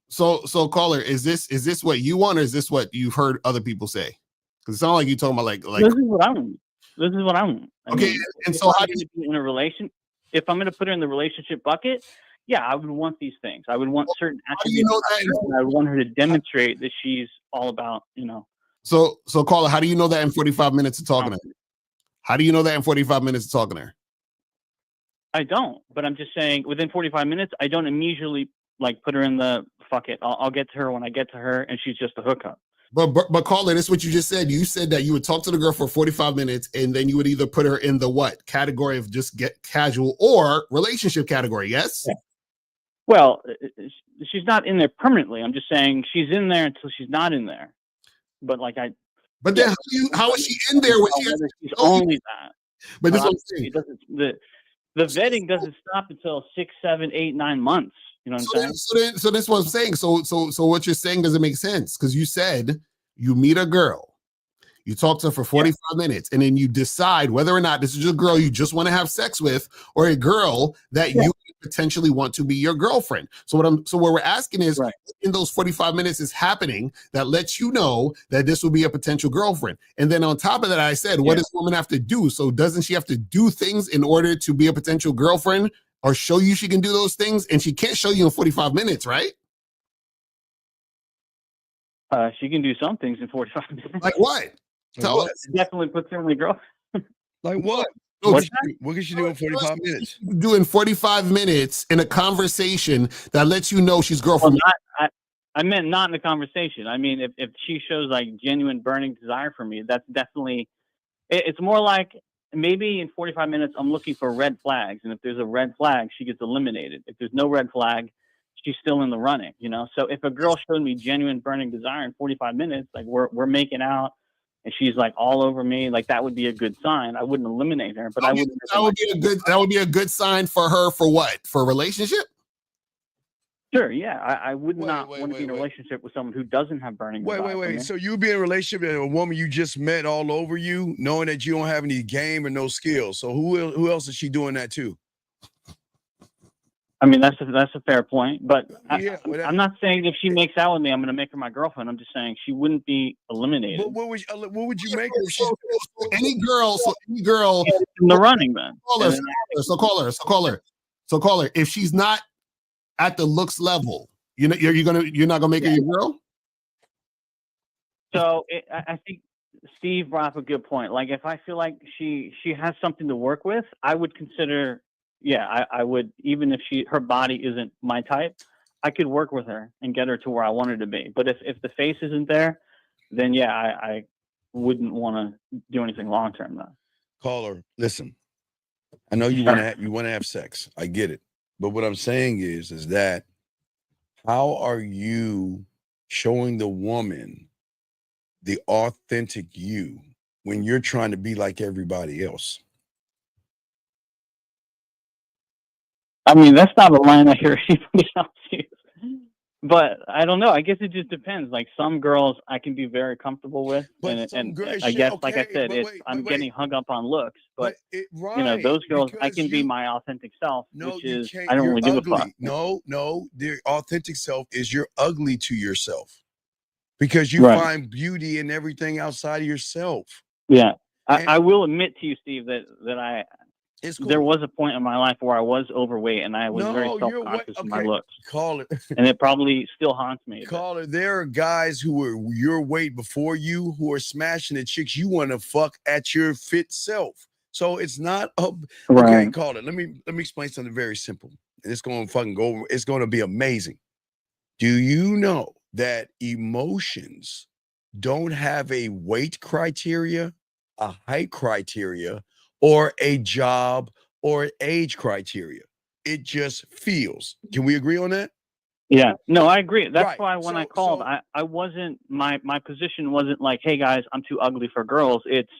So caller, is this what you want, or is this what you've heard other people say? Because it sounds like you're talking about like this is what I want. This is what I want. Okay, and so how do you be in a relation? If I'm going to put her in the relationship bucket, yeah, I would want these things. I would want certain attributes. I would want her to demonstrate that she's all about, So caller, how do you know that in 45 minutes of talking to her? How do you know that in 45 minutes of talking to her? I don't, but I'm just saying within 45 minutes, I don't immediately like put her in the fuck it. I'll get to her when I get to her, and she's just a hookup. But caller, this is what you just said. You said that you would talk to the girl for 45 minutes, and then you would either put her in the what category of just get casual or relationship category. Yes. Yeah. Well, she's not in there permanently. I'm just saying she's in there until she's not in there. But like I. But then how is she in there when she's only that? But this is what I'm saying. The vetting doesn't stop until 6, 7, 8, 9 months. You know what I'm saying? So that's what I'm saying. So what you're saying doesn't make sense, because you said you meet a girl, you talk to her for 45 minutes, and then you decide whether or not this is a girl you just want to have sex with, or a girl that you potentially want to be your girlfriend. So what we're asking is, in those 45 minutes is happening that lets you know that this will be a potential girlfriend. And then on top of that, I said, what does a woman have to do? So doesn't she have to do things in order to be a potential girlfriend, or show you she can do those things? And she can't show you in 45 minutes, right? She can do some things in 45 minutes. Like what? Tell us. Definitely puts her in the girl. Like what? What can she do in 45 minutes? Do in 45 minutes in a conversation that lets you know she's girlfriend. Well, I meant not in the conversation. I mean, if she shows like genuine burning desire for me, that's definitely. It's more like maybe in 45 minutes I'm looking for red flags, and if there's a red flag, she gets eliminated. If there's no red flag, she's still in the running. So if a girl showed me genuine burning desire in 45 minutes, like we're making out, and she's like all over me, like that would be a good sign. I wouldn't eliminate her, but I would. That would be a good sign for her for what? For a relationship? Sure, yeah. I would not want to be in a relationship with someone who doesn't have burning desire. Wait. So you'd be in a relationship with a woman you just met all over you, knowing that you don't have any game or no skills. So who else is she doing that to? I mean, that's a fair point, but I'm not saying if she makes out with me, I'm going to make her my girlfriend. I'm just saying she wouldn't be eliminated. But what would you make her? So any girl in the running, then. So caller, if she's not at the looks level, you're not gonna make her your girl? So I think Steve brought up a good point. Like, if I feel like she has something to work with, I would consider. Yeah, I would, even if her body isn't my type, I could work with her and get her to where I want her to be. But if the face isn't there, then yeah, I wouldn't want to do anything long term though. Caller, listen. I know you want to have sex. I get it. But what I'm saying is that how are you showing the woman the authentic you when you're trying to be like everybody else? I mean, that's not a line I hear anybody else use. But I don't know. I guess it just depends. Like, some girls I can be very comfortable with, But and girls, I guess, like I okay, said, but I'm getting hung up on looks. But right, those girls, I because can be my authentic self, no, which you is can't. I don't You're really give a fuck. ugly. No, their authentic self is you're ugly to yourself because you Right. find beauty in everything outside of yourself. Yeah, And I will admit to you, Steve, that it's cool. there was a point in my life where I was overweight and I was very No, you're self-conscious of my okay. looks, Call it. and it probably still haunts me a bit. Caller, there are guys who are your weight before you who are smashing the chicks you want to fuck at your fit self. So it's not okay. Right. Caller, let me explain something very simple. And it's going to fucking go over. It's going to be amazing. Do you know that emotions don't have a weight criteria, a height criteria, or a job or age criteria? It just feels. Can we agree on that? Yeah, no, I agree. That's Right. why when I called, I wasn't, my position wasn't like, hey guys, I'm too ugly for girls. It's,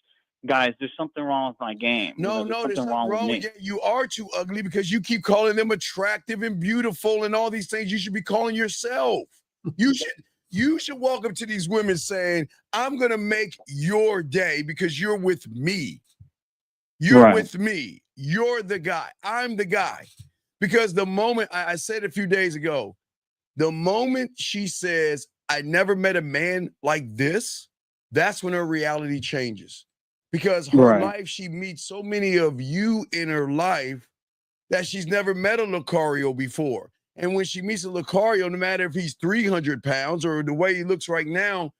guys, there's something wrong with my game. No, there's there's something nothing wrong with with me. you. You are too ugly because you keep calling them attractive and beautiful and all these things you should be calling yourself. You should walk up to these women saying, I'm going to make your day because you're with me. You're with me. You're the guy. I'm the guy. Because the moment, I said a few days ago, the moment she says, I never met a man like this, that's when her reality changes. Because her life, she meets so many of you in her life that she's never met a Lucario before. And when she meets a Lucario, no matter if he's 300 pounds or the way he looks right now,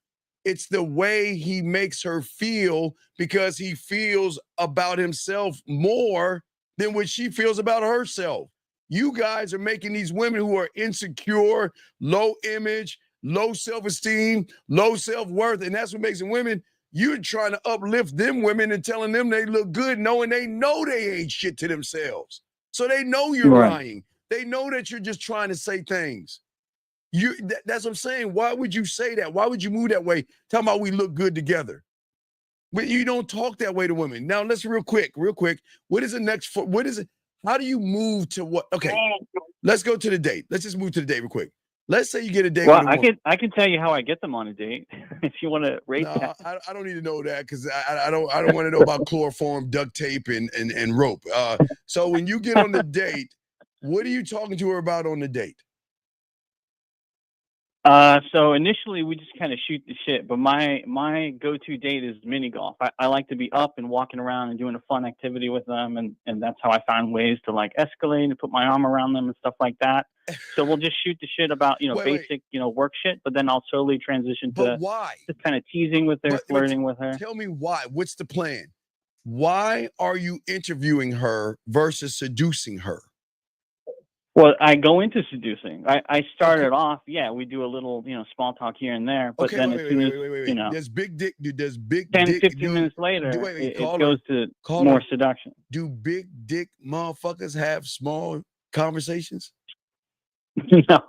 it's the way he makes her feel because he feels about himself more than what she feels about herself. You guys are making these women who are insecure, low image, low self-esteem, low self-worth, and that's what makes them women. You're trying to uplift them women and telling them they look good, knowing they know they ain't shit to themselves. So they know you're lying. They know that you're just trying to say things. That's what I'm saying. Why would you say that? Why would you move that way? Talking about we look good together. But you don't talk that way to women. Now let's real quick. What is the next? What is it? How do you move to what? Okay, let's go to the date. Let's just move to the date real quick. Let's say you get a date with a woman. I can tell you how I get them on a date if you want to rate that. I don't need to know that because I don't want to know about chloroform, duct tape, and rope. So when you get on the date, what are you talking to her about on the date? So initially we just kind of shoot the shit, but my go-to date is mini golf. I like to be up and walking around and doing a fun activity with them, and that's how I found ways to like escalate and put my arm around them and stuff like that. So we'll just shoot the shit about basic work shit, but then I'll slowly transition to why? Just kind of teasing with her, flirting with her. Tell me why. What's the plan? Why are you interviewing her versus seducing her? Well, I go into seducing. I started off, we do a little, small talk here and there, but then as soon as, Does big dick, does big 10, dick, 15 minutes later, it goes to more seduction. Do big dick motherfuckers have small conversations? No.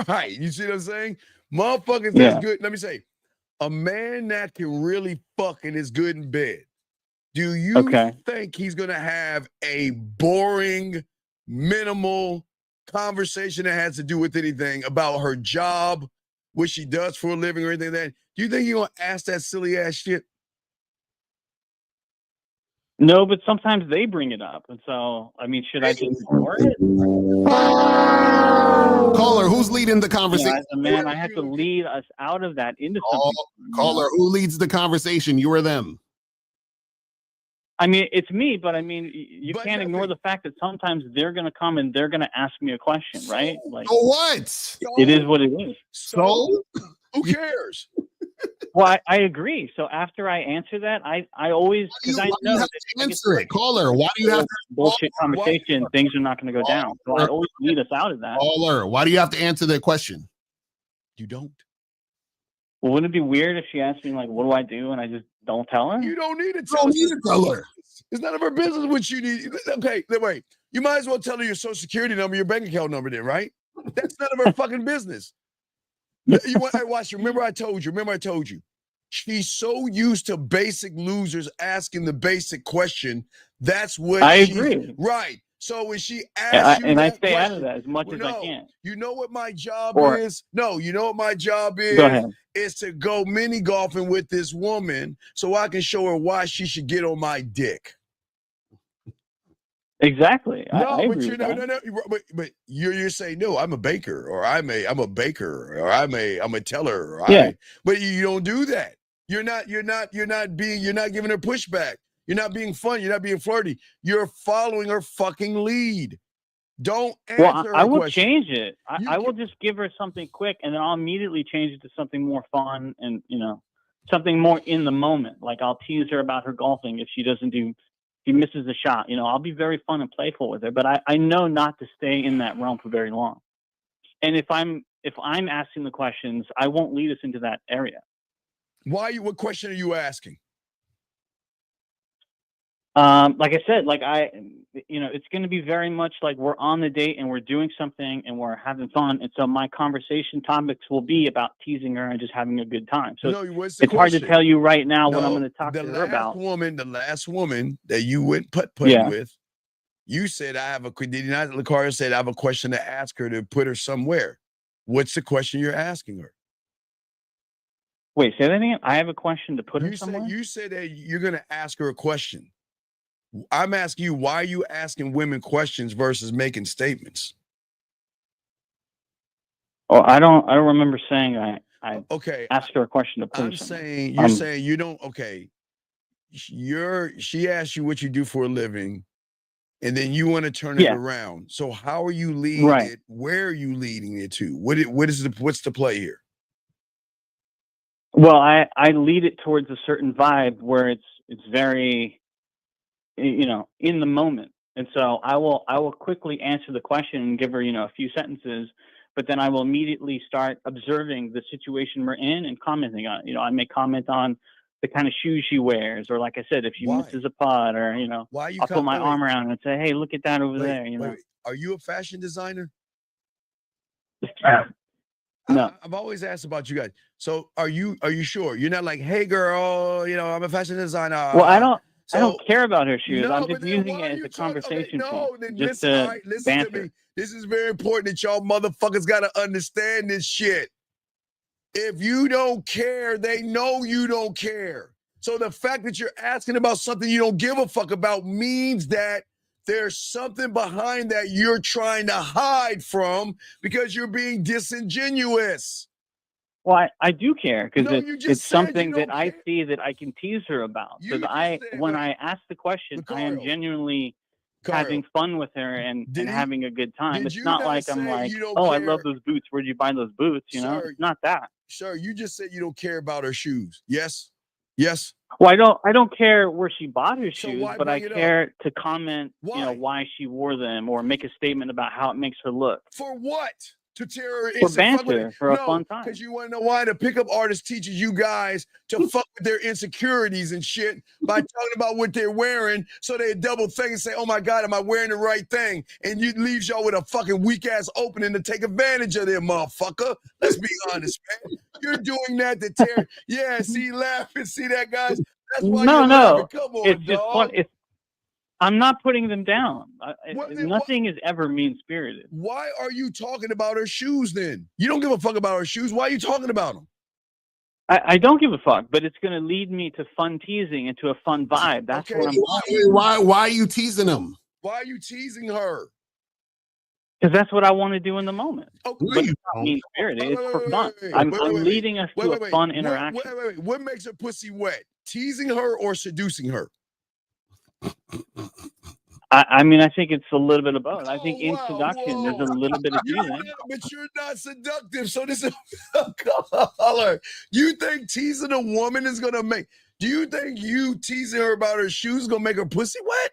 Right. You see what I'm saying? Motherfuckers that's good. Let me say, a man that can really fuck and is good in bed. Do you think he's going to have a boring, minimal conversation that has to do with anything about her job, what she does for a living or anything like that? Do you think you're going to ask that silly ass shit? No, but sometimes they bring it up. And so, I mean, should I just ignore it? Caller, who's leading the conversation? As a man, I have to lead us out of that into something. Caller, who leads the conversation? You or them? I mean, it's me, but I mean, you can't ignore the fact that sometimes they're going to come and they're going to ask me a question, right? Like, so what? It is what it is. So who cares? Well, I agree. So after I answer that, I always, because I Why do you know have that to answer it, caller? Why do you have to bullshit conversation, things are not going to go down. So I always lead us out of that. caller? Why do you have to answer that question? You don't. Well, wouldn't it be weird if she asked me, like, what do I do? And I just don't tell her? You don't need to You tell don't need to tell her. It's none of her business what you need. Okay, wait. You might as well tell her your social security number, your bank account number then, right? That's none of her fucking business. You want? Hey, watch. Remember I told you. She's so used to basic losers asking the basic question. That's what I agree. Right. So when she asks you and I that stay question, out of that as much as I can. you know what my job Or- is? No, you know what my job is? Go ahead. Is to go mini golfing with this woman so I can show her why she should get on my dick. Exactly. No, I but agree you with know, that. but you're saying no. I'm a baker, or I'm a baker, or I'm a teller, or Yeah. but you don't do that. You're not giving her pushback. You're not being fun. You're not being flirty. You're following her fucking lead. Don't answer Well, her I will question. change it. I will just give her something quick, and then I'll immediately change it to something more fun and, something more in the moment. Like I'll tease her about her golfing if she misses a shot. I'll be very fun and playful with her, but I know not to stay in that realm for very long. And if I'm asking the questions, I won't lead us into that area. What question are you asking? Like I said, it's going to be very much like we're on the date and we're doing something and we're having fun. And so my conversation topics will be about teasing her and just having a good time. So it's hard to tell you right now what I'm going to talk to her about. The last woman that you went putt-putting with, you said, did you not, Lucario said, I have a question to ask her to put her somewhere. What's the question you're asking her? Wait, say that again? I have a question to put her somewhere? You said that you're going to ask her a question. I'm asking you, why are you asking women questions versus making statements? Oh, I don't remember saying I asked her a question to put her somewhere. You're saying you don't, okay. She asked you what you do for a living, and then you want to turn it around. So how are you leading it? Where are you leading it to? What's the play here? Well, I lead it towards a certain vibe where it's very, in the moment. And so I will quickly answer the question and give her, a few sentences, but then I will immediately start observing the situation we're in and commenting on it. I may comment on the kind of shoes she wears, or like I said, if she misses a putt, or, I'll put my arm around her and say, hey, look at that over there. Wait. Are you a fashion designer? No. I've always asked about you guys. So are you sure? You're not like, hey girl, I'm a fashion designer. Well, I don't care about her shoes. I'm just using it as a conversation piece. Listen to me. This is very important that y'all motherfuckers got to understand this shit. If you don't care, they know you don't care. So the fact that you're asking about something you don't give a fuck about means that there's something behind that you're trying to hide from because you're being disingenuous. Well, I do care because it's something that I see that I can tease her about. Because when I ask the question, I am genuinely having fun with her and having a good time. It's not like I'm like, oh, I love those boots. Where'd you buy those boots? It's not that. Sir, you just said you don't care about her shoes. Yes? Yes? Well, I don't care where she bought her shoes, but I care to comment, why she wore them or make a statement about how it makes her look. For what? To tear her for banter, for a fun time. Because you want to know why the pickup artist teaches you guys to fuck with their insecurities and shit by talking about what they're wearing, so they double think and say, "Oh my God, am I wearing the right thing?" And you leaves y'all with a fucking weak ass opening to take advantage of them, motherfucker. Let's be honest, man. You're doing that to tear. Yeah, see, laughing, see that, guys. That's why you're laughing. Come on, it's just fun. I'm not putting them down. Nothing is ever mean-spirited. Why are you talking about her shoes then? You don't give a fuck about her shoes. Why are you talking about them? I don't give a fuck, but it's going to lead me to fun teasing and to a fun vibe. That's what I'm saying. Why are you teasing them? Why are you teasing her? Because that's what I want to do in the moment. But it's not mean-spirited. It's for fun. I'm leading us to a fun interaction. Wait. What makes her pussy wet? Teasing her or seducing her? I mean, I think it's a little bit of both. I think Oh, in wow, seduction, there's a whoa. little bit of You're teasing. not, but you're not seductive. So this is color. You think teasing a woman is gonna make? Do you think you teasing her about her shoes gonna make her pussy wet?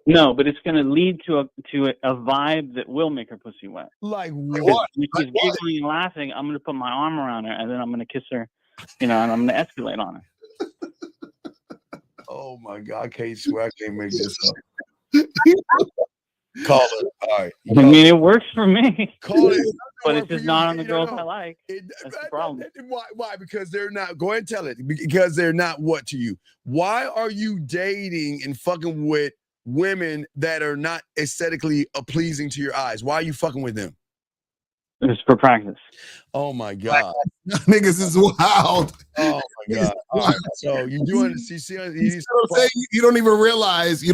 No, but it's going to lead to a vibe that will make her pussy wet. Like Because what? when she's giggling and laughing, I'm going to put my arm around her, and then I'm going to kiss her, and I'm going to escalate on her. Oh my God! I can't swear. I can't make this up. Call it. All right. I mean, it works for me. Call it. But it's just not on the girls I like. That's the problem. Why? Because they're not. Go ahead and tell it. Because they're not what to you? Why are you dating and fucking with women that are not aesthetically pleasing to your eyes? Why are you fucking with them? It's for practice. Oh my God. Niggas is wild. Oh my God. All right. So you do understand? You don't even realize. You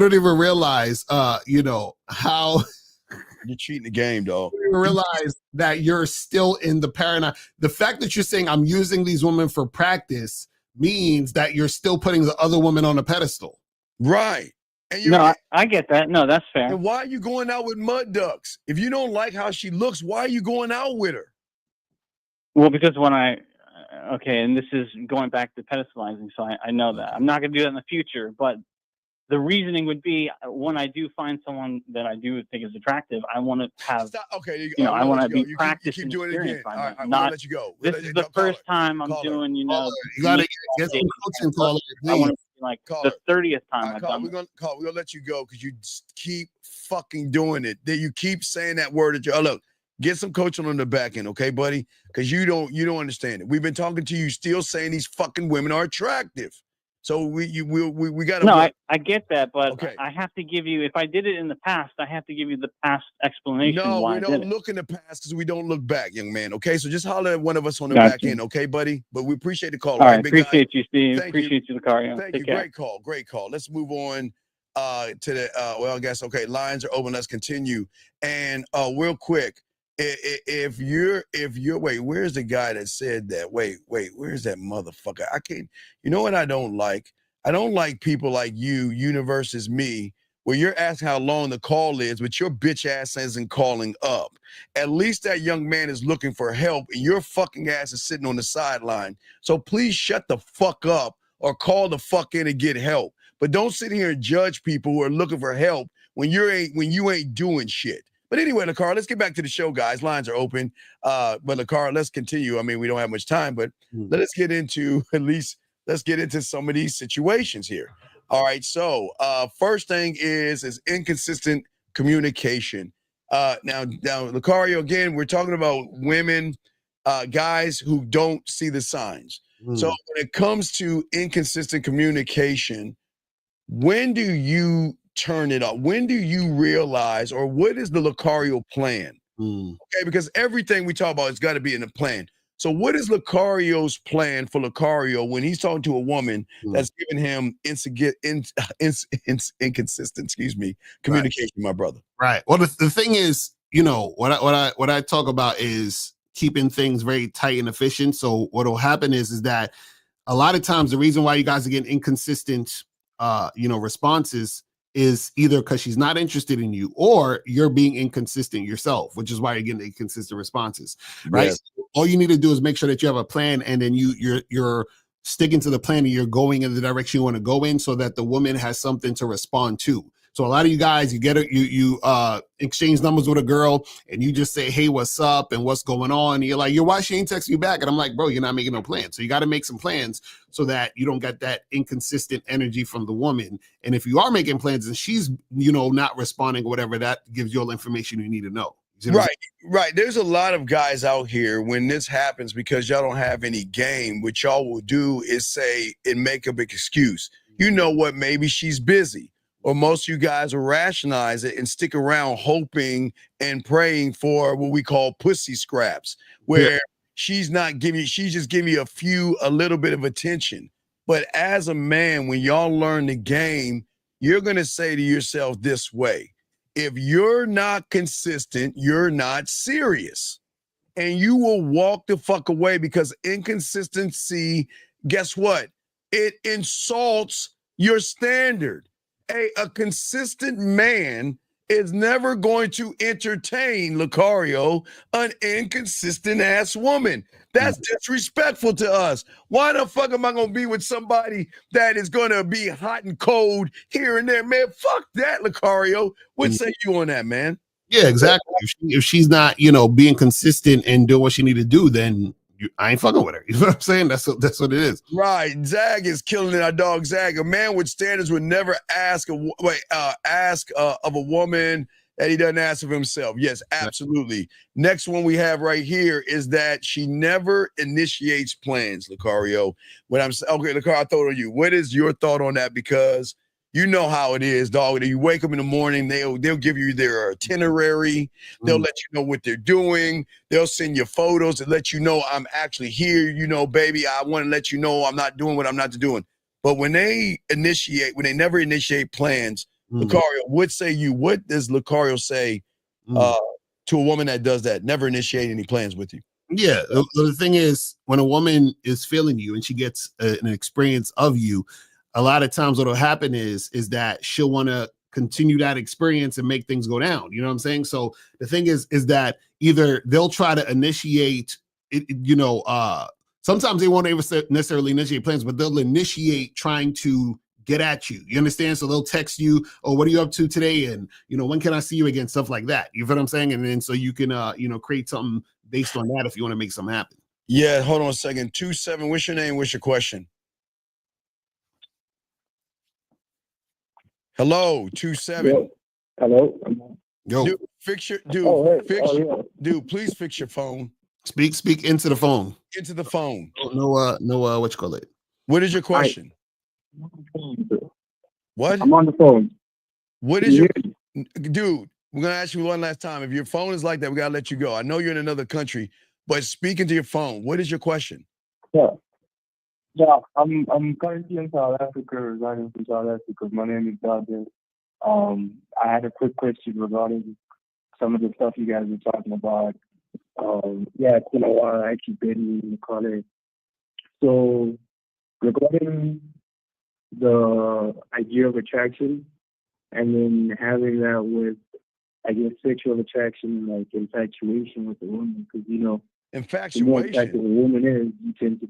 know how. You're cheating the game, dog. You realize that you're still in the paradigm. The fact that you're saying I'm using these women for practice means that you're still putting the other woman on a pedestal. Right. And no, I get that. No, that's fair. And why are you going out with mud ducks? If you don't like how she looks, why are you going out with her? Well, because when and this is going back to pedestalizing, so I know that. I'm not going to do that in the future, but the reasoning would be when I do find someone that I do think is attractive, I want to have, I want to be practiced and experienced by them. Not, let you go. This is the first time I'm doing, you got to get some coaching call. I want to be like the 30th time I've done We're gonna let you go because you keep fucking doing it. That you keep saying that word at your look. Get some coaching on the back end, okay, buddy? Because you don't understand it. We've been talking to you, still saying these fucking women are attractive. So we got to. No, I get that, but okay. I have to give you. If I did it in the past, I have to give you the past explanation. No, why we don't look in the past because we don't look back, young man. Okay, so just holler at one of us on the back end, okay, buddy? But we appreciate the call. All right, appreciate you, Steve. Appreciate you, Lucario. Thank you. Great call. Let's move on to the. Well, I guess lines are open. Let's continue. And real quick. If you're wait, where's the guy that said that? Wait, where's that motherfucker? I can't. You know what I don't like? I don't like people like you versus me, where you're asking how long the call is, but your bitch ass isn't calling up. At least that young man is looking for help, and your fucking ass is sitting on the sideline. So please shut the fuck up or call the fuck in and get help. But don't sit here and judge people who are looking for help when you ain't doing shit. But anyway, Lacar, let's get back to the show, guys. Lines are open. But Lacar, let's continue. I mean, we don't have much time, but let's get into some of these situations here. All right. So first thing is inconsistent communication. Now, Lucario, again, we're talking about women, guys who don't see the signs. So when it comes to inconsistent communication, when do you turn it up? When do you realize, or what is the Lucario plan? Okay, because everything we talk about has got to be in a plan. So what is Lucario's plan for Lucario when he's talking to a woman that's giving him inconsistent, communication, my brother? Right. Well, the thing is, what I talk about is keeping things very tight and efficient. So what will happen is that a lot of times the reason why you guys are getting inconsistent, responses is either because she's not interested in you or you're being inconsistent yourself, which is why you're getting inconsistent responses, right? Yes. So all you need to do is make sure that you have a plan, and then you're sticking to the plan and you're going in the direction you want to go in, so that the woman has something to respond to. So a lot of you guys, you exchange numbers with a girl and you just say, hey, what's up and what's going on? And you're like, why she ain't texting you back? And I'm like, bro, you're not making no plans. So you got to make some plans so that you don't get that inconsistent energy from the woman. And if you are making plans and she's, not responding or whatever, that gives you all the information you need to know. Right. There's a lot of guys out here when this happens, because y'all don't have any game, what y'all will do is say and make a big excuse. You know what? Maybe she's busy. Or most of you guys will rationalize it and stick around hoping and praying for what we call pussy scraps, where she's just giving you a little bit of attention. But as a man, when y'all learn the game, you're going to say to yourself this way: if you're not consistent, you're not serious. And you will walk the fuck away, because inconsistency, guess what? It insults your standard. a consistent man is never going to entertain, Lucario, an inconsistent ass woman. That's disrespectful to us. Why the fuck am I going to be with somebody that is going to be hot and cold here and there? Man, fuck that, Lucario. What say you on that, man? Yeah, exactly. If she's not, being consistent and doing what she need to do, then I ain't fucking with her. You know what I'm saying? That's what it is. Right. Zag is killing it. Our dog Zag. A man with standards would never ask of a woman that he doesn't ask of himself. Yes, absolutely. Next one we have right here is that she never initiates plans, Lucario. Okay, Lucario, I throw it on you. What is your thought on that? Because you know how it is, dog. You wake up in the morning, they'll give you their itinerary. They'll let you know what they're doing. They'll send you photos and let you know I'm actually here. Baby, I want to let you know I'm not doing what I'm not doing. But when they never initiate plans, Lucario, what does Lucario say to a woman that does that? Never initiate any plans with you. Yeah. The thing is, when a woman is feeling you and she gets an experience of you, a lot of times what'll happen is that she'll want to continue that experience and make things go down. You know what I'm saying? So the thing is that either they'll try to initiate it, sometimes they won't even necessarily initiate plans, but they'll initiate trying to get at you. You understand? So they'll text you, "Oh, what are you up to today?" And when can I see you again? Stuff like that. You feel what I'm saying? And then so you can create something based on that if you want to make something happen. Yeah, hold on a second. 27. What's your name? What's your question? Hello, 27. Hello. Yo, dude, please fix your phone. Speak into the phone. Into the phone. No, what you call it? What is your question? What? I'm on the phone. What is dude? We're gonna ask you one last time. If your phone is like that, we gotta let you go. I know you're in another country, but speak into your phone. What is your question? Yeah, I'm currently in South Africa, residing from South Africa. My name is Terrabin. I had a quick question regarding some of the stuff you guys were talking about. It's been a while. I actually been in the college. So regarding the idea of attraction, and then having that with, I guess, sexual attraction, like infatuation with a woman, because infatuation. The more attractive a woman is, you tend to.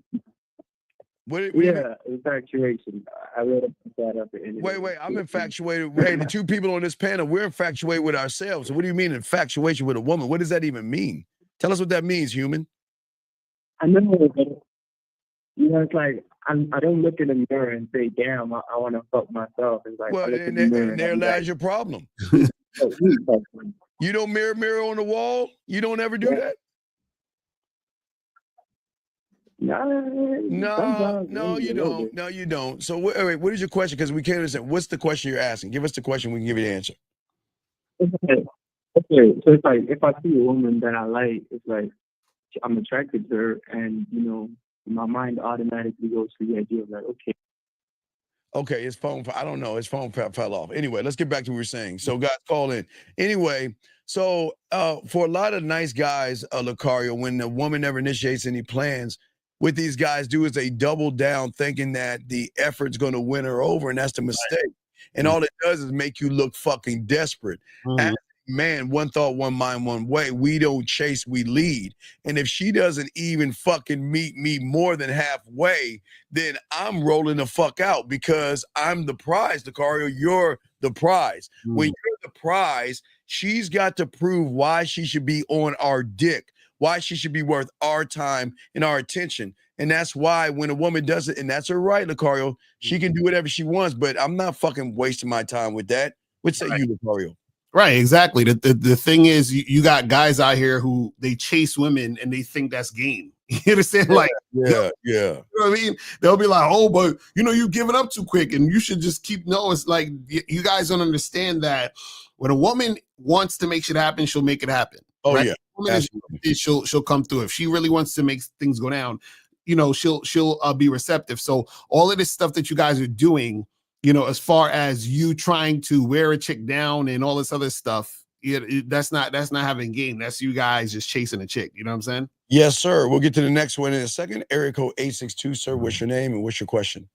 Infatuation. I read that up the internet. Wait, I'm infatuated. Hey, the two people on this panel, we're infatuated with ourselves. So what do you mean infatuation with a woman? What does that even mean? Tell us what that means, human. I know, but it's like I don't look in the mirror and say, "Damn, I want to fuck myself." It's like, well, and there lies your problem. You don't mirror on the wall. You don't ever do that. No, you don't. No, you don't. So wait, what is your question? Because we can't understand. What's the question you're asking? Give us the question. We can give you the answer. Okay. So it's like if I see a woman that I like, it's like I'm attracted to her, and my mind automatically goes to the idea of like, okay, his phone. I don't know. His phone fell off. Anyway, let's get back to what we were saying. So guys, call in. Anyway, so for a lot of nice guys, Lucario, when the woman never initiates any plans, what these guys do is they double down thinking that the effort's going to win her over, and that's the mistake. And all it does is make you look fucking desperate. As a man, one thought, one mind, one way. We don't chase, we lead. And if she doesn't even fucking meet me more than halfway, then I'm rolling the fuck out because I'm the prize, Lucario. You're the prize. When you're the prize, she's got to prove why she should be on our dick, why she should be worth our time and our attention. And that's why when a woman does it, and that's her right, Lucario, she can do whatever she wants, but I'm not fucking wasting my time with that. What say you, Lucario? Right, exactly. The thing is, you got guys out here who they chase women and they think that's game. You understand? Yeah. You know what I mean? They'll be like, "Oh, but you giving up too quick, and you should just keep." No, it's like you guys don't understand that when a woman wants to make shit happen, she'll make it happen. Oh right? yeah, she'll come through. If she really wants to make things go down, she'll be receptive. So all of this stuff that you guys are doing, as far as you trying to wear a chick down and all this other stuff, that's not having game. That's you guys just chasing a chick. You know what I'm saying? Yes, sir. We'll get to the next one in a second. Area code 862, sir. What's your name and what's your question?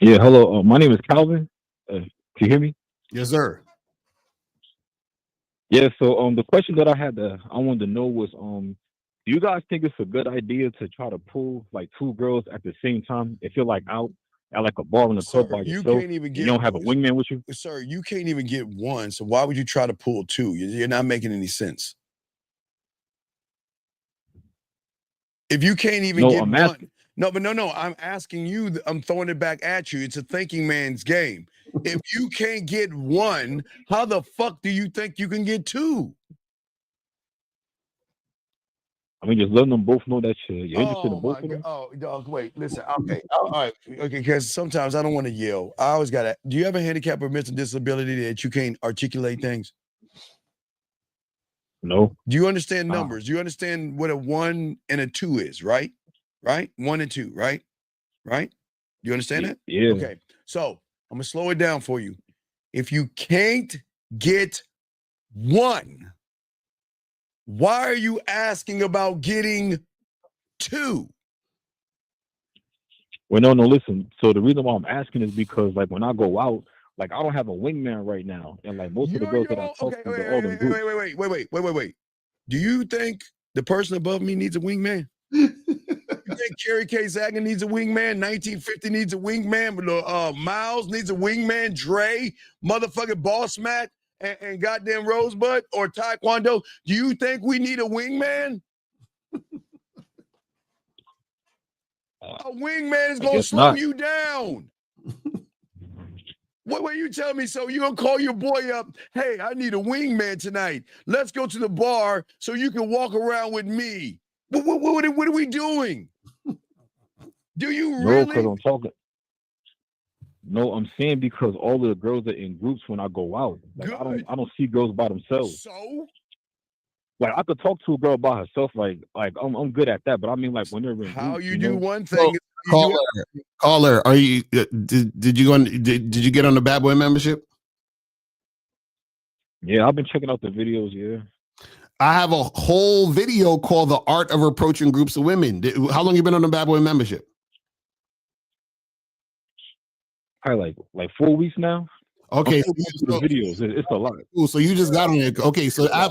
Yeah, hello. My name is Calvin. Can you hear me? Yes, sir. Yeah. So, the question that I wanted to know was, do you guys think it's a good idea to try to pull like two girls at the same time if you're like out at like a bar in a club Sir, by you yourself can't even and you get don't have a wingman with you? sir, you can't even get one. So why would you try to pull two? You're not making any sense. If you can't even No, get I'm one, asking. no. I'm asking you. I'm throwing it back at you. It's a thinking man's game. If you can't get one, how the fuck do you think you can get two? I mean, just letting them both know that you're interested in Oh both my of god! them. Oh, dog, wait, listen. Okay, all right, okay. Because sometimes I don't want to yell. I always gotta. Do you have a handicap or mental disability that you can't articulate things? No. Do you understand Uh, numbers? Do you understand what a 1 and a 2 is, right? Right? 1 and 2, right? Right? Do you understand that? yeah. Okay. So I'm gonna slow it down for you. If you can't get one, why are you asking about getting two? Well, no, no. Listen. So the reason why I'm asking is because like when I go out, like I don't have a wingman right now, and like most of the You're girls that your I own. talk Okay, to, they're all in groups. wait. Do you think the person above me needs a wingman? You think Carrie K. Sagan needs a wingman? 1950 needs a wingman. But Miles needs a wingman. Dre, motherfucking Boss Mac, and goddamn Rosebud or Taekwondo. Do you think we need a wingman? A wingman is I gonna guess slow not. you down. What you tell me? So you gonna call your boy up? Hey, I need a wingman tonight. Let's go to the bar so you can walk around with me. What are we doing? Do you No, because really? I'm talking. No, I'm saying because all of the girls are in groups when I go out. Like Good. I don't see girls by themselves. So Like I could talk to a girl by herself. Like I'm good at that. But I mean like when they're in how groups, you you do know. one So, thing is how you do caller, caller, are you? Did you go on? Did you get on the Bad Boy membership? Yeah, I've been checking out the videos. Yeah, I have a whole video called "The Art of Approaching Groups of Women." How long you been on the Bad Boy membership? probably like 4 weeks now. I'm Okay, still going through the videos. It's a lot. cool. So you just got on it. Okay, so I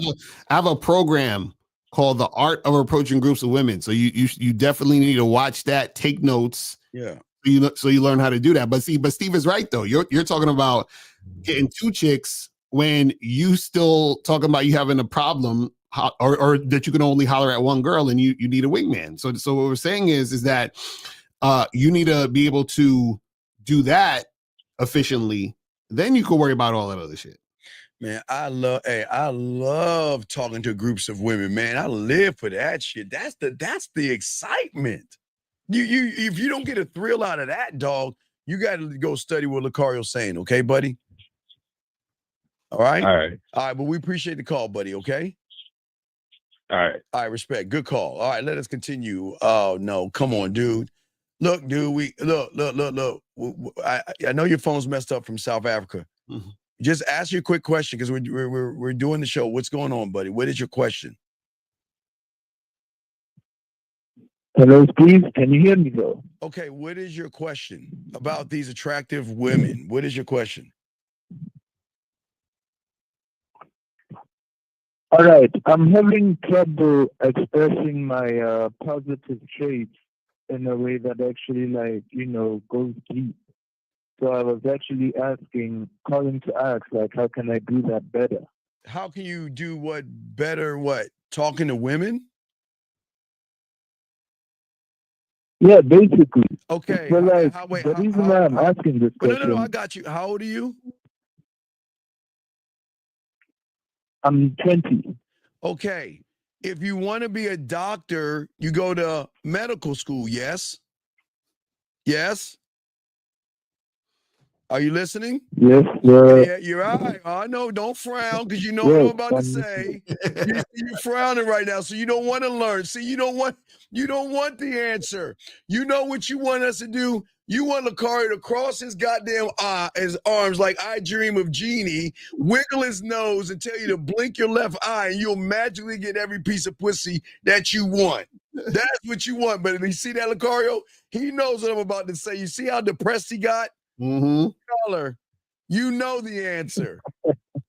have a program called "The Art of Approaching Groups of Women." So you definitely need to watch that. Take notes. Yeah. So you learn how to do that. But Steve is right though. You're talking about getting two chicks when you still talking about you having a problem or that you can only holler at one girl and you need a wingman. So what we're saying is that you need to be able to do that efficiently. Then you can worry about all that other shit. Man, I love talking to groups of women, man. I live for that shit. That's the excitement. You if you don't get a thrill out of that, dog, you got to go study what Lucario's saying, okay, buddy? All right? All right, All right, but we appreciate the call, buddy, okay? all right. All right, respect. Good call. All right, let us continue. Oh no, come on, dude. Look, dude, we look. I know your phone's messed up from South Africa. Mhm. Just ask you a quick question because we're doing the show. What's going on, buddy? What is your question? Hello, Steve. Can you hear me though? Okay, what is your question about these attractive women? What is your question? All right. I'm having trouble expressing my positive traits in a way that actually, like, goes deep. So I was actually calling to ask, like, how can I do that better? How can you do what better? What talking to women? Yeah, basically. Okay. So, like, Wait, the reason why I'm asking this no, question, I got you. How old are you? I'm 20. Okay. If you want to be a doctor, you go to medical school. Yes. Yes. Are you listening? Yes, Yeah, you're right. I know. Don't frown because you know what I'm yes, about to say. You're frowning right now, so you don't want to learn. See, you don't want the answer. You know what you want us to do? You want Lucario to cross his goddamn his arms like I Dream of Genie, wiggle his nose and tell you to blink your left eye, and you'll magically get every piece of pussy that you want. That's what you want. But you see that, Lucario? He knows what I'm about to say. You see how depressed he got? Mm-hmm. Caller, you know the answer.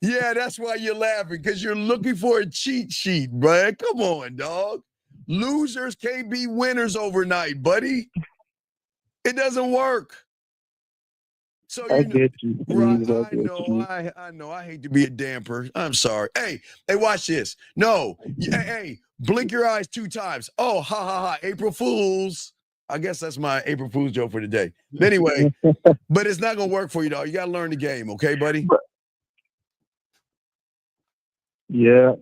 Yeah, that's why you're laughing, because you're looking for a cheat sheet, man. Come on, dog. Losers can't be winners overnight, buddy. It doesn't work. So I you know, get you. right? I I get know. you. I know. I hate to be a damper. I'm sorry. Hey, watch this. No, hey, blink your eyes 2 times. Oh, ha ha ha! April Fools. I guess that's my April Fool's joke for today. But anyway, but it's not gonna work for you, though. You gotta learn the game, okay, buddy? Yeah,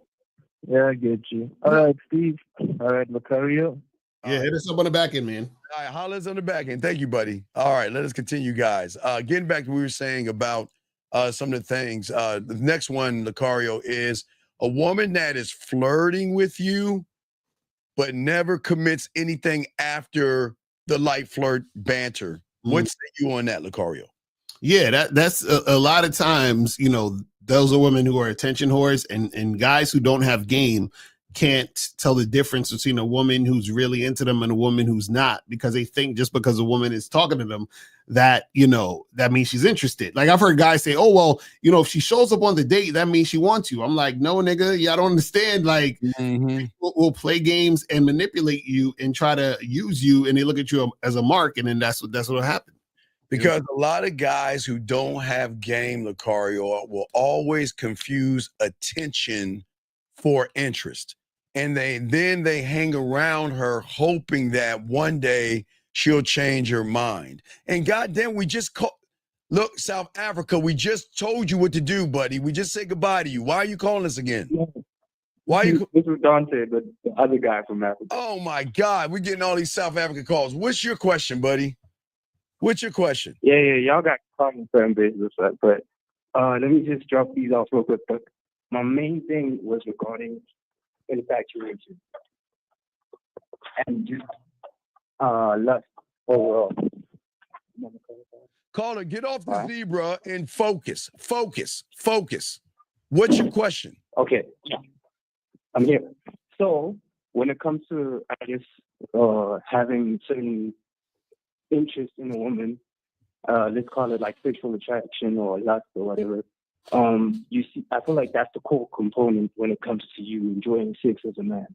I get you. All right, Steve. All right, Lucario. Yeah, hit us up on the back end, man. All right, hollers on the back end. Thank you, buddy. All right, let us continue, guys. Getting back to what we were saying about some of the things. The next one, Lucario, is a woman that is flirting with you, but never commits anything after the light flirt banter. What say you on that, Lucario? Yeah, that's a lot of times, those are women who are attention whores, and guys who don't have game can't tell the difference between a woman who's really into them and a woman who's not, because they think just because a woman is talking to them that, that means she's interested. Like I've heard guys say, oh, well, if she shows up on the date, that means she wants you. I'm like, no, nigga, y'all don't understand. Like we'll play games and manipulate you and try to use you, and they look at you as a mark, and then that's what'll happen. Because a lot of guys who don't have game, Lucario, will always confuse attention for interest. And they hang around her hoping that one day she'll change her mind. And goddamn, we just look, South Africa, we just told you what to do, buddy. We just said goodbye to you. Why are you calling us again? Why are you? This is Dante, the other guy from Africa. Oh my God, we're getting all these South African calls. What's your question, buddy? What's your question? Yeah, y'all got common fan bases, but let me just drop these off real quick. But my main thing was regarding infatuation and just lust overall. Caller, get off the zebra and focus. What's your question? Okay, I'm here. So when it comes to, I guess, having certain interest in a woman, let's call it like sexual attraction or lust or whatever. You see, I feel like that's the core component when it comes to you enjoying sex as a man.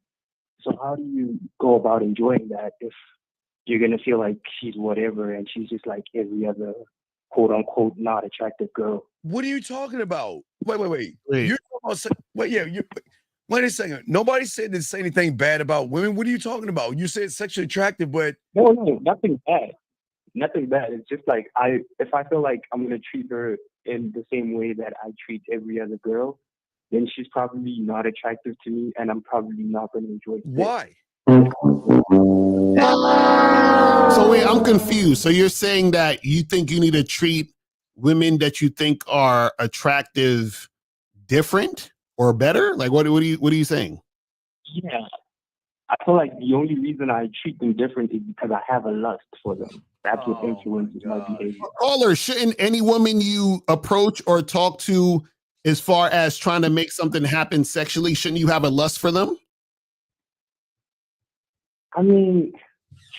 So how do you go about enjoying that if you're gonna feel like she's whatever and she's just like every other quote unquote not attractive girl? What are you talking about? Wait. You're talking about wait a second. Nobody said to say anything bad about women. What are you talking about? You said sexually attractive, but no, nothing bad. Nothing bad. It's just like if I feel like I'm gonna treat her in the same way that I treat every other girl, then she's probably not attractive to me, and I'm probably not gonna enjoy it. Why? So wait, I'm confused. So you're saying that you think you need to treat women that you think are attractive different or better? Like what are you saying? Yeah. I feel like the only reason I treat them different is because I have a lust for them. That's what influences my behavior. Caller, shouldn't any woman you approach or talk to as far as trying to make something happen sexually, shouldn't you have a lust for them? I mean,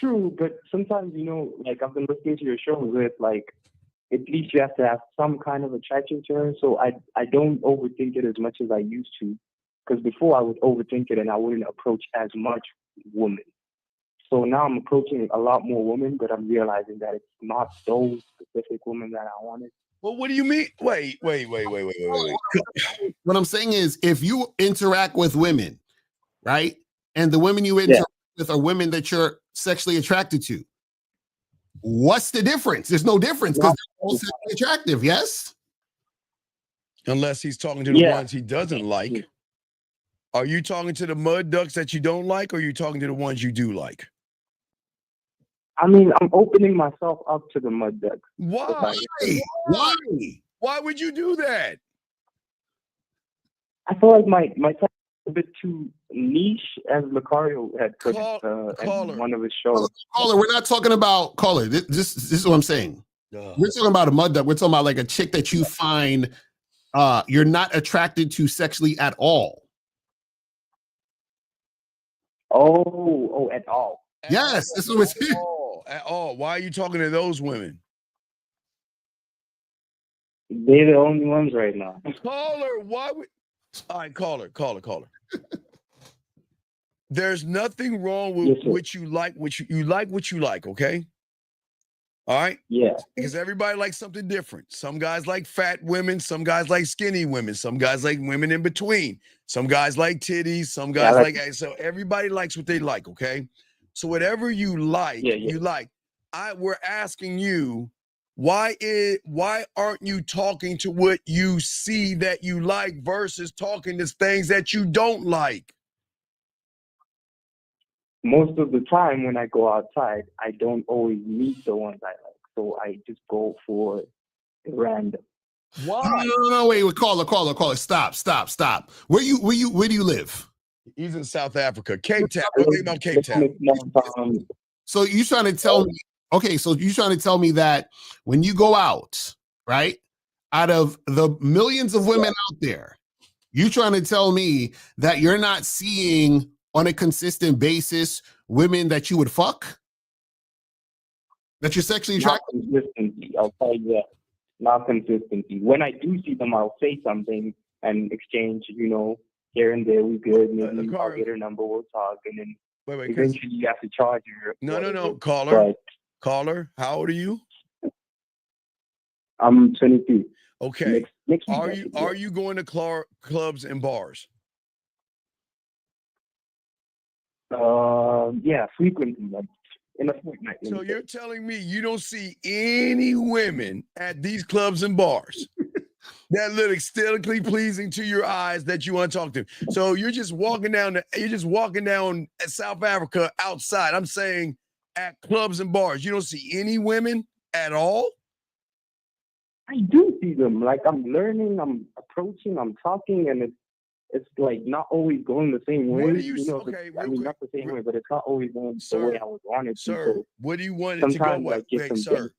true, but sometimes, like I've been listening to your show with like, at least you have to have some kind of attraction to her. So I don't overthink it as much as I used to. Because before I would overthink it and I wouldn't approach as much women. So now I'm approaching a lot more women, but I'm realizing that it's not those specific women that I wanted. Well, what do you mean? Wait. What I'm saying is if you interact with women, right? And the women you interact with are women that you're sexually attracted to. What's the difference? There's no difference because they're all sexually attractive, yes? Unless he's talking to the ones he doesn't like. Are you talking to the mud ducks that you don't like, or are you talking to the ones you do like? I mean, I'm opening myself up to the mud ducks. Why? Why would you do that? I feel like my type is a bit too niche, as Lucario had put in one of his shows. Caller, we're not talking about caller. This is what I'm saying. We're talking about a mud duck. We're talking about like a chick that you find you're not attracted to sexually at all. Oh, at all. Yes, this is what At all. Why are you talking to those women? They're the only ones right now. Caller, why would? All right, caller. There's nothing wrong with Yes, sir. what you like. You like what you like. Okay. All right. Yeah. Because everybody likes something different. Some guys like fat women. Some guys like skinny women. Some guys like women in between. Some guys like titties. Some guys so everybody likes what they like. Okay. So whatever you like, you like. We're asking you, why aren't you talking to what you see that you like versus talking to things that you don't like? Most of the time when I go outside, I don't always meet the ones I like. So I just go for random. Why? No, wait, caller. Stop. Where do you live? He's in South Africa. Cape Town. What do you think about Cape Town? So you trying to tell me, okay, so you trying to tell me that when you go out, right, out of the millions of women out there, you trying to tell me that you're not seeing on a consistent basis women that you would fuck? That you're sexually attracted? Not consistency, I'll tell you that. Not consistency. When I do see them, I'll say something and exchange, here and there, we good. Maybe I'll get her number, we'll talk, and then eventually you have to charge her. No. Caller, how old are you? I'm 22. Okay. Are you going to clubs and bars? Yeah, frequently, like in a fortnight. So you're telling me you don't see any women at these clubs and bars that look aesthetically pleasing to your eyes that you want to talk to? So you're just walking down at South Africa outside. I'm saying at clubs and bars, you don't see any women at all? I do see them. Like, I'm learning, I'm approaching, I'm talking, and it's like not always going the same way. What do you not the same way, but it's not always going the way I was wanted to. Sir, what do you want it to go? Wait, sir.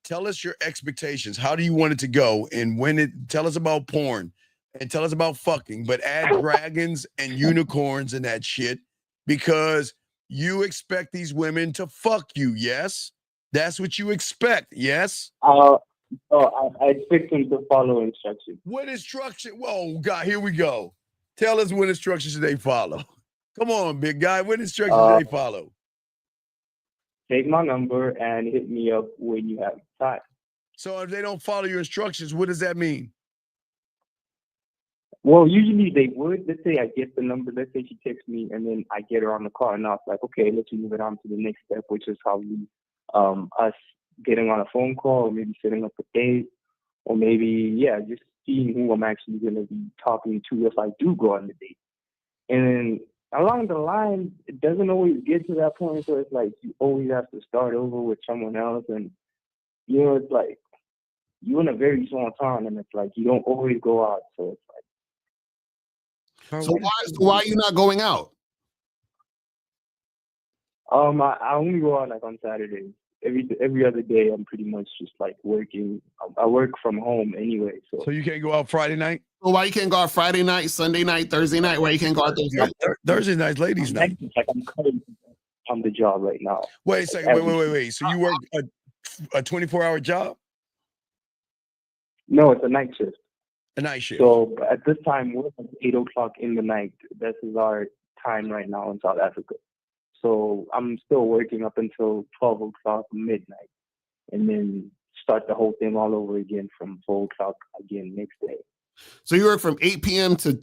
Tell us your expectations. How do you want it to go? And tell us about porn and tell us about fucking, but add dragons and unicorns and that shit, because you expect these women to fuck you. Yes. That's what you expect. Yes. I expect them to follow instructions. What instruction? Whoa, God, here we go. Tell us what instructions they follow. Come on, big guy. What instructions they follow? Take my number and hit me up when you have time. So if they don't follow your instructions, what does that mean? Well, usually they would. Let's say I get the number. Let's say she texts me, and then I get her on the call, and I was like, okay, let's move it on to the next step, which is probably us getting on a phone call, or maybe setting up a date, or maybe, just seeing who I'm actually going to be talking to if I do go on the date. And then along the line, it doesn't always get to that point, so it's like you always have to start over with someone else, and, it's like you're in a very small town, and it's like you don't always go out, so it's like. So why are you not going out? I only go out like on Saturdays. Every other day, I'm pretty much just like working. I work from home anyway, so you can't go out Friday night. So why you can't go out Friday night, Sunday night, Thursday night? Why you can't go out those nights? Thursday night, ladies' night. Like I'm cutting on the job right now. Wait a second. Wait. So you work a 24-hour job? No, it's a night shift. A night shift. So at this time, we're at 8:00 in the night. This is our time right now in South Africa. So I'm still working up until 12:00 midnight, and then start the whole thing all over again from 4:00 again next day. So you work from 8 p.m. to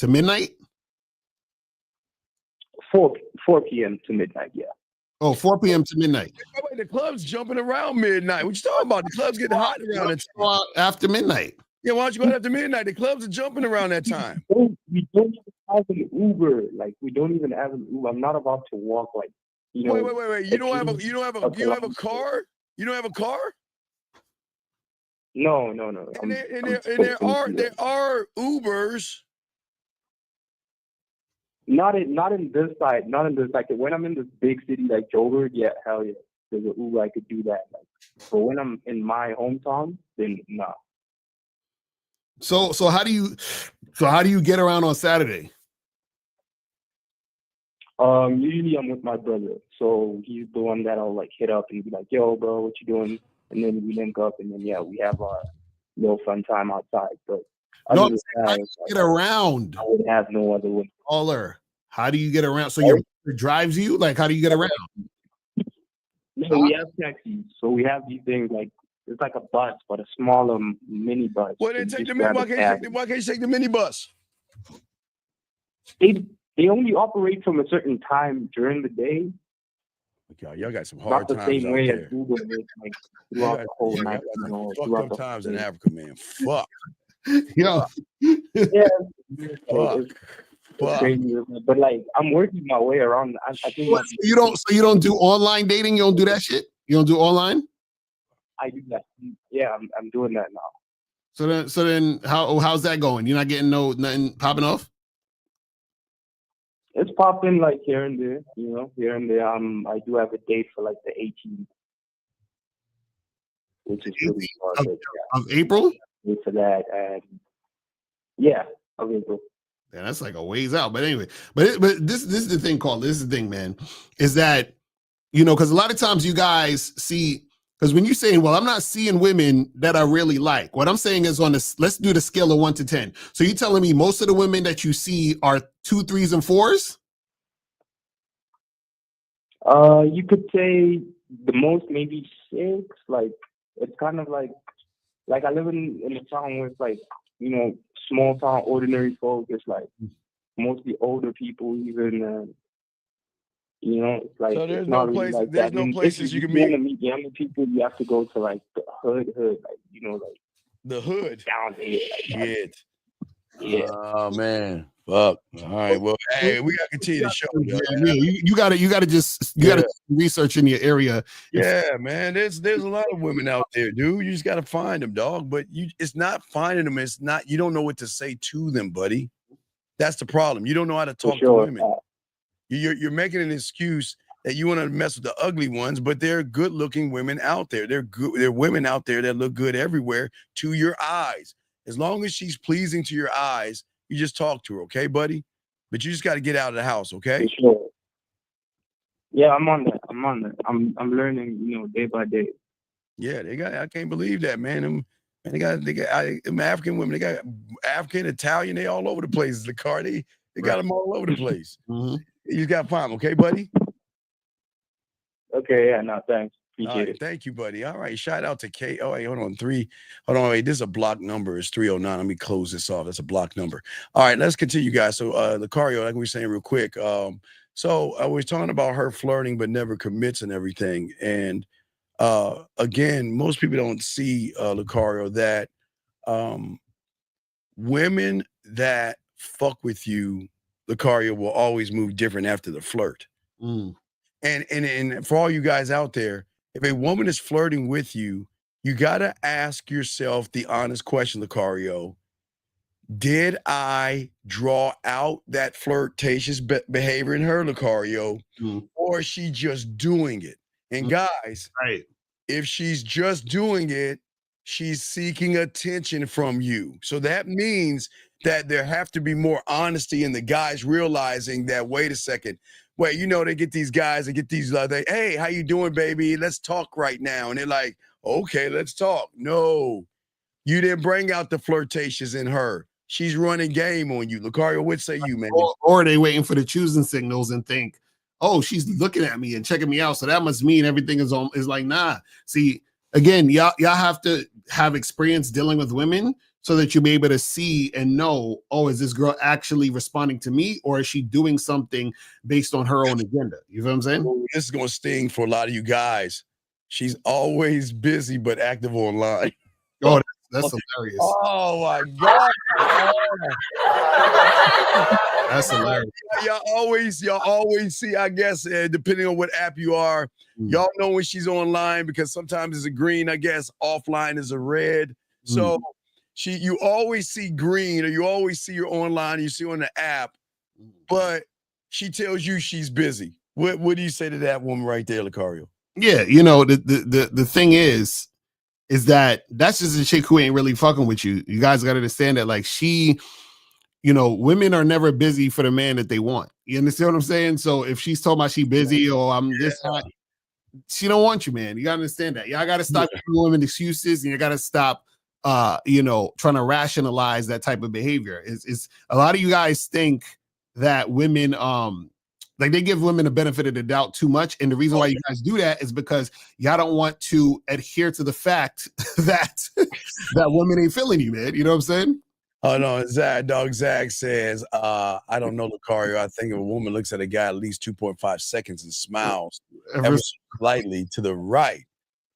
midnight? 4 p.m. to midnight, yeah. Oh, 4 p.m. to midnight. Wait, the club's jumping around midnight. What you talking about? The club's getting hot around that time. After midnight. Yeah, why don't you go out after midnight? The clubs are jumping around that time. We don't even have an Uber. Like, we don't even have an Uber. I'm not about to walk like, Wait. You don't have a car? You don't have a car? No. And there are Ubers. Not in this side. Not in this, like, when I'm in this big city like Joburg, yeah, hell yeah. There's an Uber, I could do that. Like, but when I'm in my hometown, then nah. So how do you get around on Saturday? Usually I'm with my brother, so he's the one that'll like hit up and be like, "Yo, bro, what you doing?" And then we link up, and then yeah, we have our little fun time outside. But No, other I'm than saying, how that, do it's you like, get around? I would have no other way. Caller, how do you get around? So your brother drives you? Like, how do you get around? No, we have taxis, so we have these things like it's like a bus, but a smaller mini bus. Well, then take the mini. Why can't you take the minibus? They only operate from a certain time during the day. Y'all got some hard Not the times same out way there. as Google is like throughout the whole night. Y'all got You know, fucked throughout up the times whole in day. Africa, man. Fuck. Yo. Yeah, Fuck. it's crazy, but like I'm working my way around. I think So you don't do online dating? You don't do that shit? You don't do online? I do that. Yeah, I'm doing that now. So then how's that going? You're not getting nothing popping off? It's popping like here and there, here and there. I do have a date for like the 18th, which is really far. Of April? Wait for that, and yeah, of April. Yeah, that's like a ways out. But anyway, but this is the thing, Carl. This is the thing, man, is that because a lot of times you guys see, because when you're saying, well, I'm not seeing women that I really like, what I'm saying is on this, let's do the scale of 1 to 10. So you're telling me most of the women that you see are 2, 3s, and 4s? You could say the most maybe 6. Like it's kind of like I live in a town where it's like small town ordinary folk. It's like mostly older people, even. It's like So there's it's no not really place. like There's that. no places you can If you want meet. to meet younger people, you have to go to like the hood, like the hood down there. Shit. Yeah. Oh man. Fuck. All right. Well, hey, we gotta continue the show. Yeah, you gotta just gotta do research in your area. Yeah, man. There's a lot of women out there, dude. You just gotta find them, dog. But it's not finding them. It's not. You don't know what to say to them, buddy. That's the problem. You don't know how to talk to women. You're making an excuse that you want to mess with the ugly ones, but there are good-looking women out there. There are women out there that look good everywhere to your eyes. As long as she's pleasing to your eyes, you just talk to her, okay, buddy? But you just got to get out of the house, okay? For sure. Yeah, I'm on that. I'm learning, day by day. Yeah, I can't believe that, man. They got them African women. They got African, Italian. They all over the place. The car, they got them all over the place. Mm-hmm. You just got to find them, okay, buddy? Okay, yeah, no, thanks. Appreciate it. Thank you, buddy. All right, shout out to Kate. Oh, wait, hold on. Wait, this is a block number. It's 309. Let me close this off. That's a block number. All right, let's continue, guys. So Lucario, like we were saying real quick. So I was talking about her flirting but never commits and everything. And again, most people don't see Lucario that women that fuck with you, Lucario, will always move different after the flirt. Mm. And for all you guys out there, if a woman is flirting with you, you got to ask yourself the honest question, Lucario. Did I draw out that flirtatious behavior in her, Lucario, or is she just doing it? And guys, if she's just doing it, she's seeking attention from you. So that means that there have to be more honesty in the guys realizing that, wait a second, they get these guys and get these, hey, how you doing, baby? Let's talk right now. And they're like, okay, let's talk. No, you didn't bring out the flirtatious in her. She's running game on you. Lucario, what say you, man? Or they waiting for the choosing signals and think, oh, she's looking at me and checking me out. So that must mean everything is like, nah. See, again, y'all have to have experience dealing with women so that you'll be able to see and know, oh, is this girl actually responding to me, or is she doing something based on her own agenda? You know what I'm saying? Oh, this is going to sting for a lot of you guys. She's always busy but active online. Oh, that's hilarious. Oh, my God. That's hilarious. Y'all always see, I guess, depending on what app you are, y'all know when she's online because sometimes it's a green, I guess, offline is a red. So you always see green, or you always see her online, you see her on the app, but she tells you she's busy. What do you say to that woman right there, Lucario? Yeah, the thing is that that's just a chick who ain't really fucking with you. You guys got to understand that, like, she women are never busy for the man that they want. You understand what I'm saying? So if she's talking about she busy or I'm this, she don't want you, man. You gotta understand that. Y'all gotta stop giving women excuses, and you gotta stop trying to rationalize that type of behavior. It's a lot of you guys think that women like they give women the benefit of the doubt too much. And the reason why you guys do that is because y'all don't want to adhere to the fact that women ain't feeling you, man. You know what I'm saying? Oh no, Zach says, I don't know, Lucario. I think if a woman looks at a guy at least 2.5 seconds and smiles ever so slightly to the right,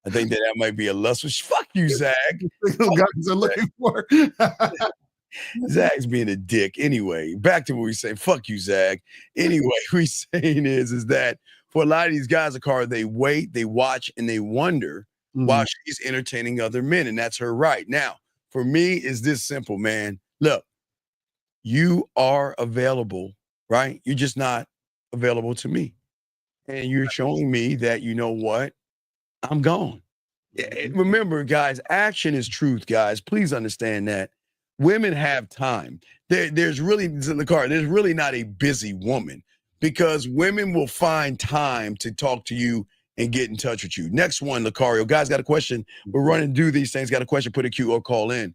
I think that might be a lustful. Fuck you, Zach. Guys are looking for. Zach's being a dick. Anyway, back to what we say. Fuck you, Zach. Anyway, we saying is that for a lot of these guys, they wait, they watch, and they wonder while she's entertaining other men, and that's her right. Now, for me, is this simple, man. Look, you are available, right? You're just not available to me. And you're showing me that, you know what? I'm gone. Remember, guys, action is truth, guys. Please understand that. Women have time. There's really not a busy woman because women will find time to talk to you and get in touch with you. Next one, Lucario. Guys, got a question. We're running through these things. Got a question, put a Q or call in.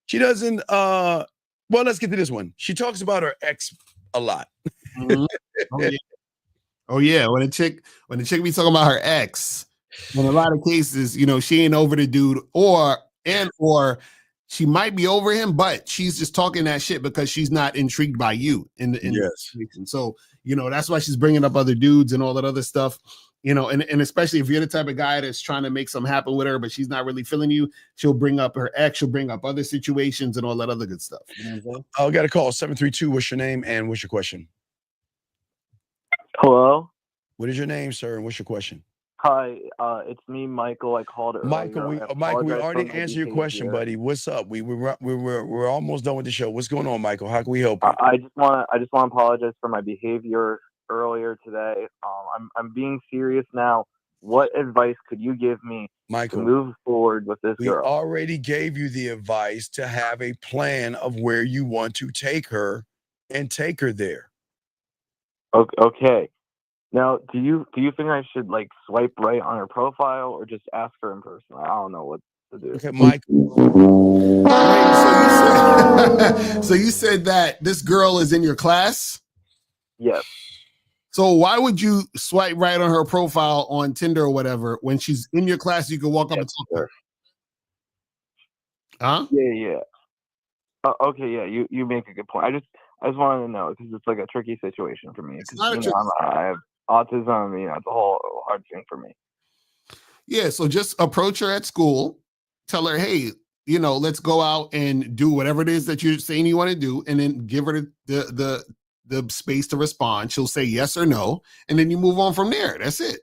She doesn't, well, let's get to this one. She talks about her ex a lot. Oh yeah. When a chick be talking about her ex, in a lot of cases, she ain't over the dude or she might be over him, but she's just talking that shit because she's not intrigued by you in the situation. So, that's why she's bringing up other dudes and all that other stuff. And especially if you're the type of guy that's trying to make something happen with her, but she's not really feeling you, she'll bring up her ex, she'll bring up other situations and all that other good stuff. I got a call, 732. What's your name and what's your question? Hello? What is your name, sir, and what's your question? Hi, it's me, Michael. I called earlier. Michael, we already answered your question, buddy. What's up? We're almost done with the show. What's going on, Michael? How can we help you? I just want to apologize for my behavior earlier today. I'm being serious now. What advice could you give me, Michael, to move forward with this girl? We already gave you the advice to have a plan of where you want to take her and take her there. Okay. Now, do you think I should swipe right on her profile or just ask her in person? I don't know what to do. Okay, Mike. Wait, so you said that this girl is in your class? Yes. So why would you swipe right on her profile on Tinder or whatever when she's in your class? You can walk up and talk to her. Huh? Yeah. Okay, yeah. You make a good point. I just wanted to know because it's a tricky situation for me. It's not I have autism, it's a whole hard thing for me. Yeah, so just approach her at school, tell her, hey, let's go out and do whatever it is that you're saying you want to do, and then give her the space to respond. She'll say yes or no, and then you move on from there. That's it.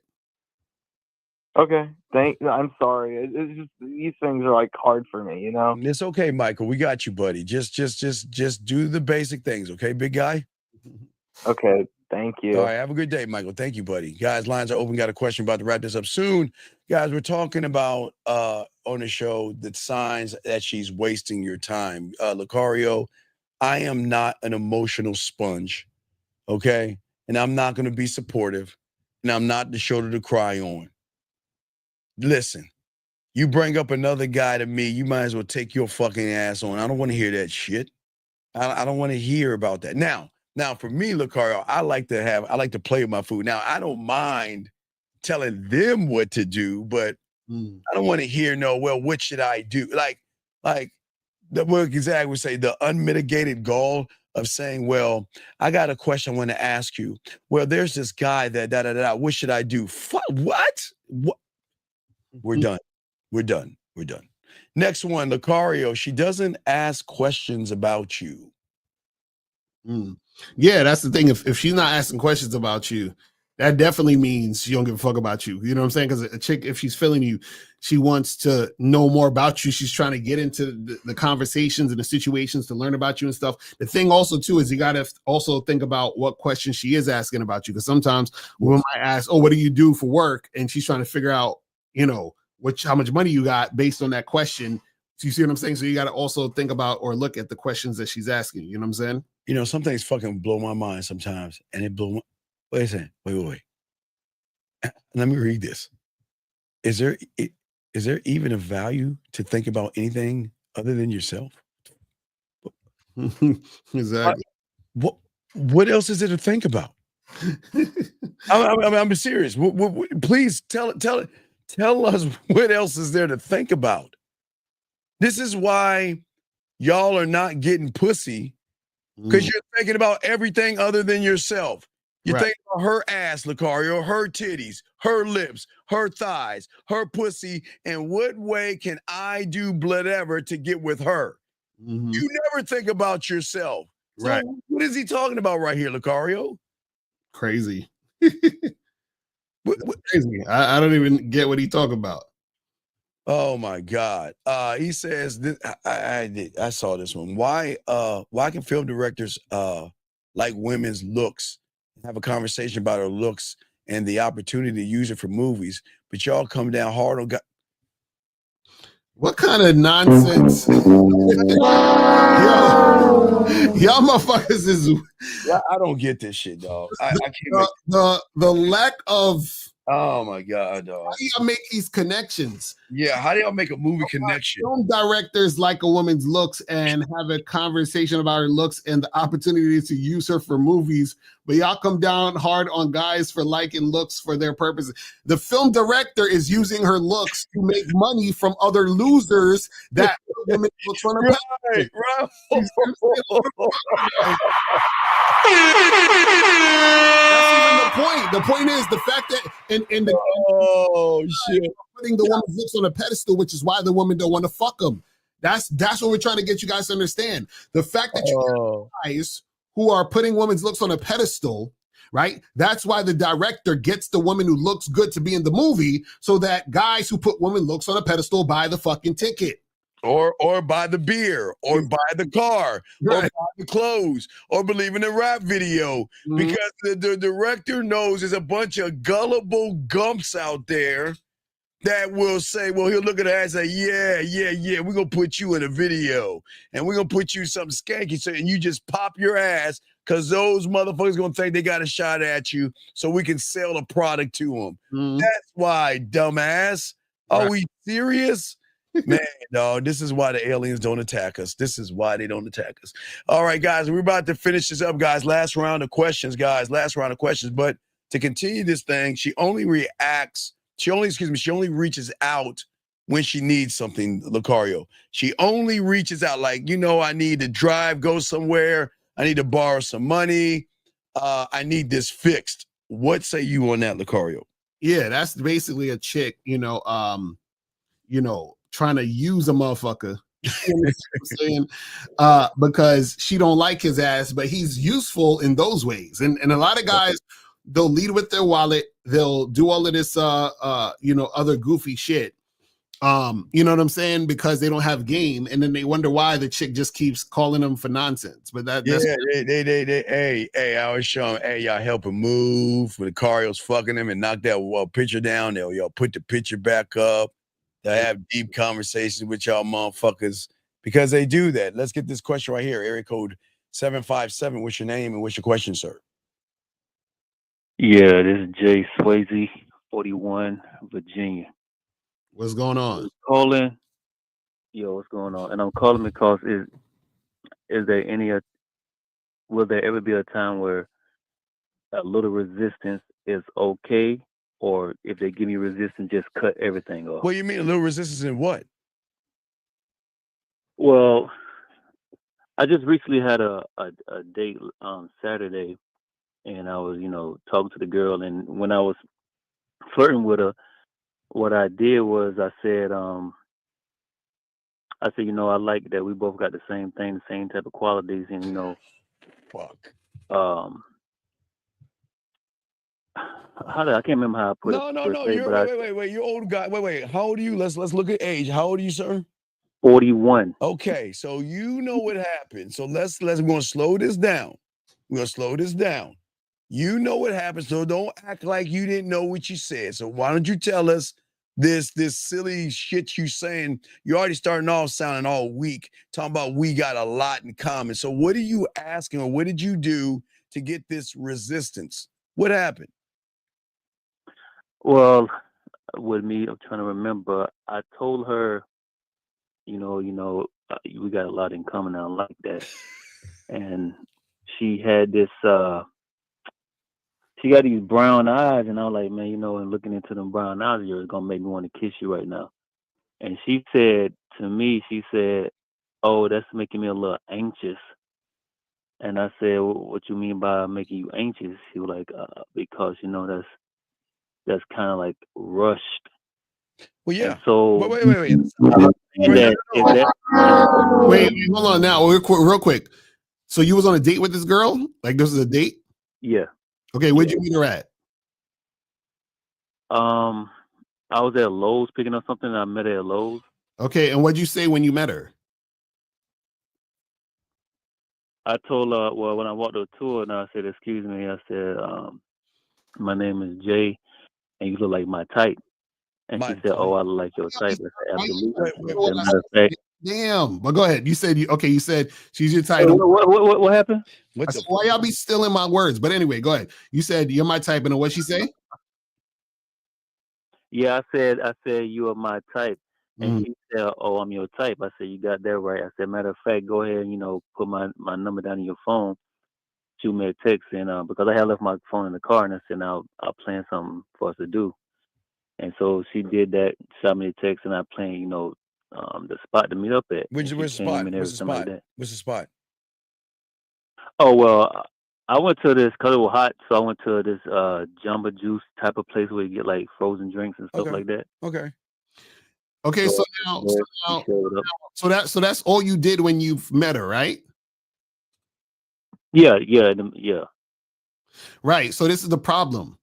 Okay, I'm sorry. It's just these things are hard for me, It's okay, Michael. We got you, buddy. Just do the basic things, okay, big guy? Okay. Thank you. All right. Have a good day, Michael. Thank you, buddy. Guys, lines are open. Got a question about to wrap this up soon. Guys, we're talking about on the show the signs that she's wasting your time. Lucario, I am not an emotional sponge, okay? And I'm not going to be supportive, and I'm not the shoulder to cry on. Listen, you bring up another guy to me, you might as well take your fucking ass on. I don't want to hear that shit. I don't want to hear about that. Now, for me, Lucario, I like to play with my food. Now, I don't mind telling them what to do, but I don't want to hear what should I do? Like the word Zach would say, the unmitigated gall of saying, well, I got a question I want to ask you. Well, there's this guy that what should I do? What? We're done. Next one, Lucario, she doesn't ask questions about you. Yeah, that's the thing. If she's not asking questions about you, that definitely means she don't give a fuck about you. You know what I'm saying? Because a chick, if she's feeling you, she wants to know more about you. She's trying to get into the conversations and the situations to learn about you and stuff. The thing also, too, is you got to also think about what questions she is asking about you. Because sometimes women might ask, oh, what do you do for work? And she's trying to figure out, how much money you got based on that question So you see what I'm saying? So you got to also think about or look at the questions that she's asking. You know what I'm saying? You know, some things fucking blow my mind sometimes, and it blew. Wait a second. Wait. Let me read this. Is there even a value to think about anything other than yourself? Exactly. What else is there to think about? I'm serious. Please tell us what else is there to think about. This is why y'all are not getting pussy, because you're thinking about everything other than yourself. You're thinking about her ass, Lucario, her titties, her lips, her thighs, her pussy, and what way can I do whatever to get with her? You never think about yourself. So what is he talking about right here, Lucario? Crazy. Crazy. I don't even get what he talking about. Oh my God. He says this, I saw this one. Why can film directors like women's looks, have a conversation about her looks and the opportunity to use it for movies, but y'all come down hard on What kind of nonsense? Y'all motherfuckers is. I don't get this shit, dog. I can't. The lack of. Oh my God, dog. How do y'all make these connections? Yeah, how do y'all make a movie connection? Film directors like a woman's looks and have a conversation about her looks and the opportunity to use her for movies, but y'all come down hard on guys for liking looks for their purposes. The film director is using her looks to make money from other losers that women looks on her right. That's even the point. The point is the fact that shit, putting the woman's looks on a pedestal, which is why the woman don't want to fuck them. That's what we're trying to get you guys to understand. The fact that you guys who are putting women's looks on a pedestal, right? That's why the director gets the woman who looks good to be in the movie, so that guys who put women looks on a pedestal buy the fucking ticket. Or buy the beer, or buy the car, or buy the clothes, or believe in the rap video. Because the director knows there's a bunch of gullible gumps out there that will say, well, he'll look at her and say, yeah, we're going to put you in a video, and we're going to put you something skanky, so, and you just pop your ass, because those motherfuckers going to think they got a shot at you, so we can sell the product to them. That's why, dumbass. Are we serious? Man, dog, this is why the aliens don't attack us. This is why they don't attack us. All right, guys, we're about to finish this up, guys. Last round of questions, guys. Last round of questions. But to continue this thing, she only reaches out when she needs something, Lucario. She only reaches out like, I need to drive, go somewhere. I need to borrow some money. I need this fixed. What say you on that, Lucario? Yeah, that's basically a chick, trying to use a motherfucker. You know what I'm saying? Because she don't like his ass, but he's useful in those ways. And a lot of guys, they'll lead with their wallet. They'll do all of this, other goofy shit. You know what I'm saying? Because they don't have game, and then they wonder why the chick just keeps calling them for nonsense. But that's I always show them, hey, y'all help him move when the Cario's fucking him and knock that picture down. Y'all put the picture back up. They have deep conversations with y'all motherfuckers because they do that. Let's get this question right here. Area code 757. What's your name and what's your question, sir? Yeah, this is Jay Swayze, 41, Virginia. What's going on? Calling. Yo, what's going on? And I'm calling because is there will there ever be a time where a little resistance is okay? Or if they give me resistance, just cut everything off? What do you mean a little resistance in what? Well, I just recently had a date Saturday, and I was, talking to the girl, and when I was flirting with her, what I did was I said, I like that we both got the same thing, the same type of qualities, and I can't remember how I put it. No. Wait. You're old guy. Wait. How old are you? Let's look at age. How old are you, sir? 41. Okay, so you know what happened. So we're gonna slow this down. You know what happened, so don't act like you didn't know what you said. So why don't you tell us this silly shit you saying. You're already starting off sounding all weak, talking about we got a lot in common. So what are you asking, or what did you do to get this resistance? What happened? Well, with me, I'm trying to remember. I told her, we got a lot in common. I don't like that. And she had this. She got these brown eyes, and I was like, man, and looking into them brown eyes of yours, gonna make me want to kiss you right now. And she said to me, she said, "Oh, that's making me a little anxious." And I said, "What you mean by making you anxious?" She was like, "Because that's kind of like rushed." Well, yeah. And so, Wait. Wait, hold on now, real quick. So you was on a date with this girl? Like this is a date? Yeah. Okay, where'd you meet her at? I was at Lowe's picking up something. And I met her at Lowe's. Okay, and what'd you say when you met her? I told her, well, when I walked the tour, and I said, "Excuse me," I said, "My name is Jay, and you look like my type." And she said, "Oh, I look like your type." I said, "Absolutely." As a matter of fact, Damn, but go ahead. You said you said she's your type. What happened? I said, why y'all be stealing my words? But anyway, go ahead. You said you're my type, and what she say? Yeah, I said you are my type, and she said, "Oh, I'm your type." I said, "You got that right." I said, "Matter of fact, go ahead and put my number down in your phone, shoot me a text, and because I had left my phone in the car, and I said, I'll plan something for us to do." And so she did that, shot me a text, and I planned, the spot to meet up at. What's the spot? And everything like that. What's the spot? Oh well, I went to this because it was hot, so I went to this Jamba Juice type of place where you get like frozen drinks and stuff like that. Okay. Okay, so that's all you did when you met her, right? Yeah. Right. So this is the problem.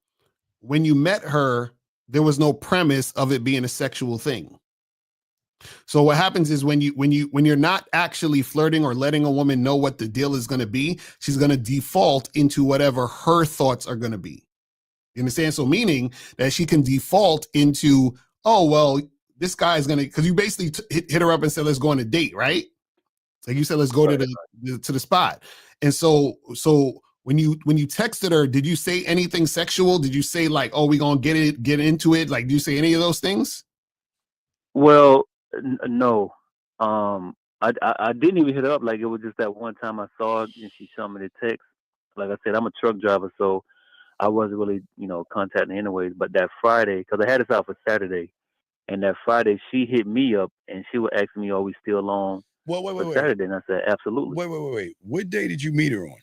When you met her, there was no premise of it being a sexual thing. So what happens is when you're not actually flirting or letting a woman know what the deal is going to be, she's going to default into whatever her thoughts are going to be. You understand? So meaning that she can default into, oh, well, this guy is going to, because you basically hit her up and said, let's go on a date, right? Like you said, let's go to the spot. And so when you texted her, did you say anything sexual? Did you say like, oh, we gonna get into it? Like, do you say any of those things? Well, no. I didn't even hit her up. Like it was just that one time I saw it and she showed me the text. Like I said, I'm a truck driver, so I wasn't really, contacting anyways. But that Friday, because I had this out for Saturday, and that Friday she hit me up and she was asking me, "Are we still on?" Well, wait. Saturday, and I said, "Absolutely." Wait. What day did you meet her on?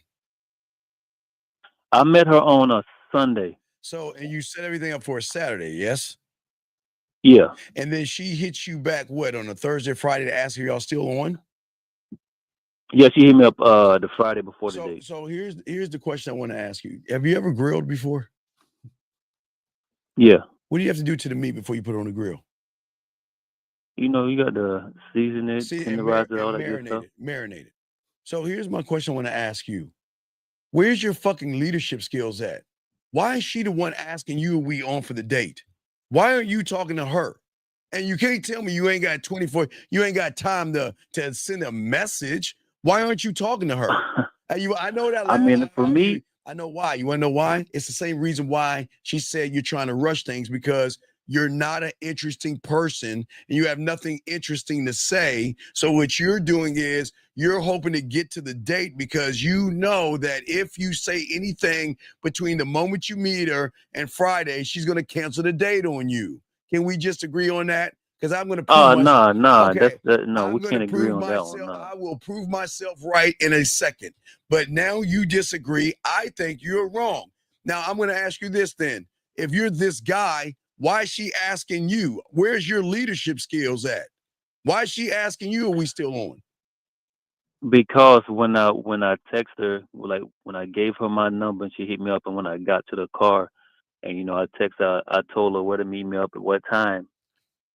I met her on a Sunday. So, and you set everything up for a Saturday, yes? Yeah. And then she hits you back what on a Thursday, Friday to ask if y'all still on? Yeah, she hit me up the Friday before the date. So here's the question I want to ask you. Have you ever grilled before? Yeah. What do you have to do to the meat before you put it on the grill? You got to season it, tenderize it, all that good stuff. Marinate it. So here's my question I want to ask you. Where's your fucking leadership skills at? Why is she the one asking you, are we on for the date? Why aren't you talking to her? And you can't tell me you ain't got you ain't got time to send a message. Why aren't you talking to her? I know that. I mean, for me, I know why. You want to know why? It's the same reason why she said you're trying to rush things, because you're not an interesting person and you have nothing interesting to say. So what you're doing is you're hoping to get to the date because you know that if you say anything between the moment you meet her and Friday, she's going to cancel the date on you. Can we just agree on that? Because I'm going to prove myself. No, okay. we can't agree on that one. No. I will prove myself right in a second. But now you disagree. I think you're wrong. Now I'm going to ask you this then. If you're this guy, why is she asking you? Where's your leadership skills at? Why is she asking you? Are we still on? Because when I text her, like when I gave her my number and she hit me up, and when I got to the car, and I text her, I told her where to meet me up at what time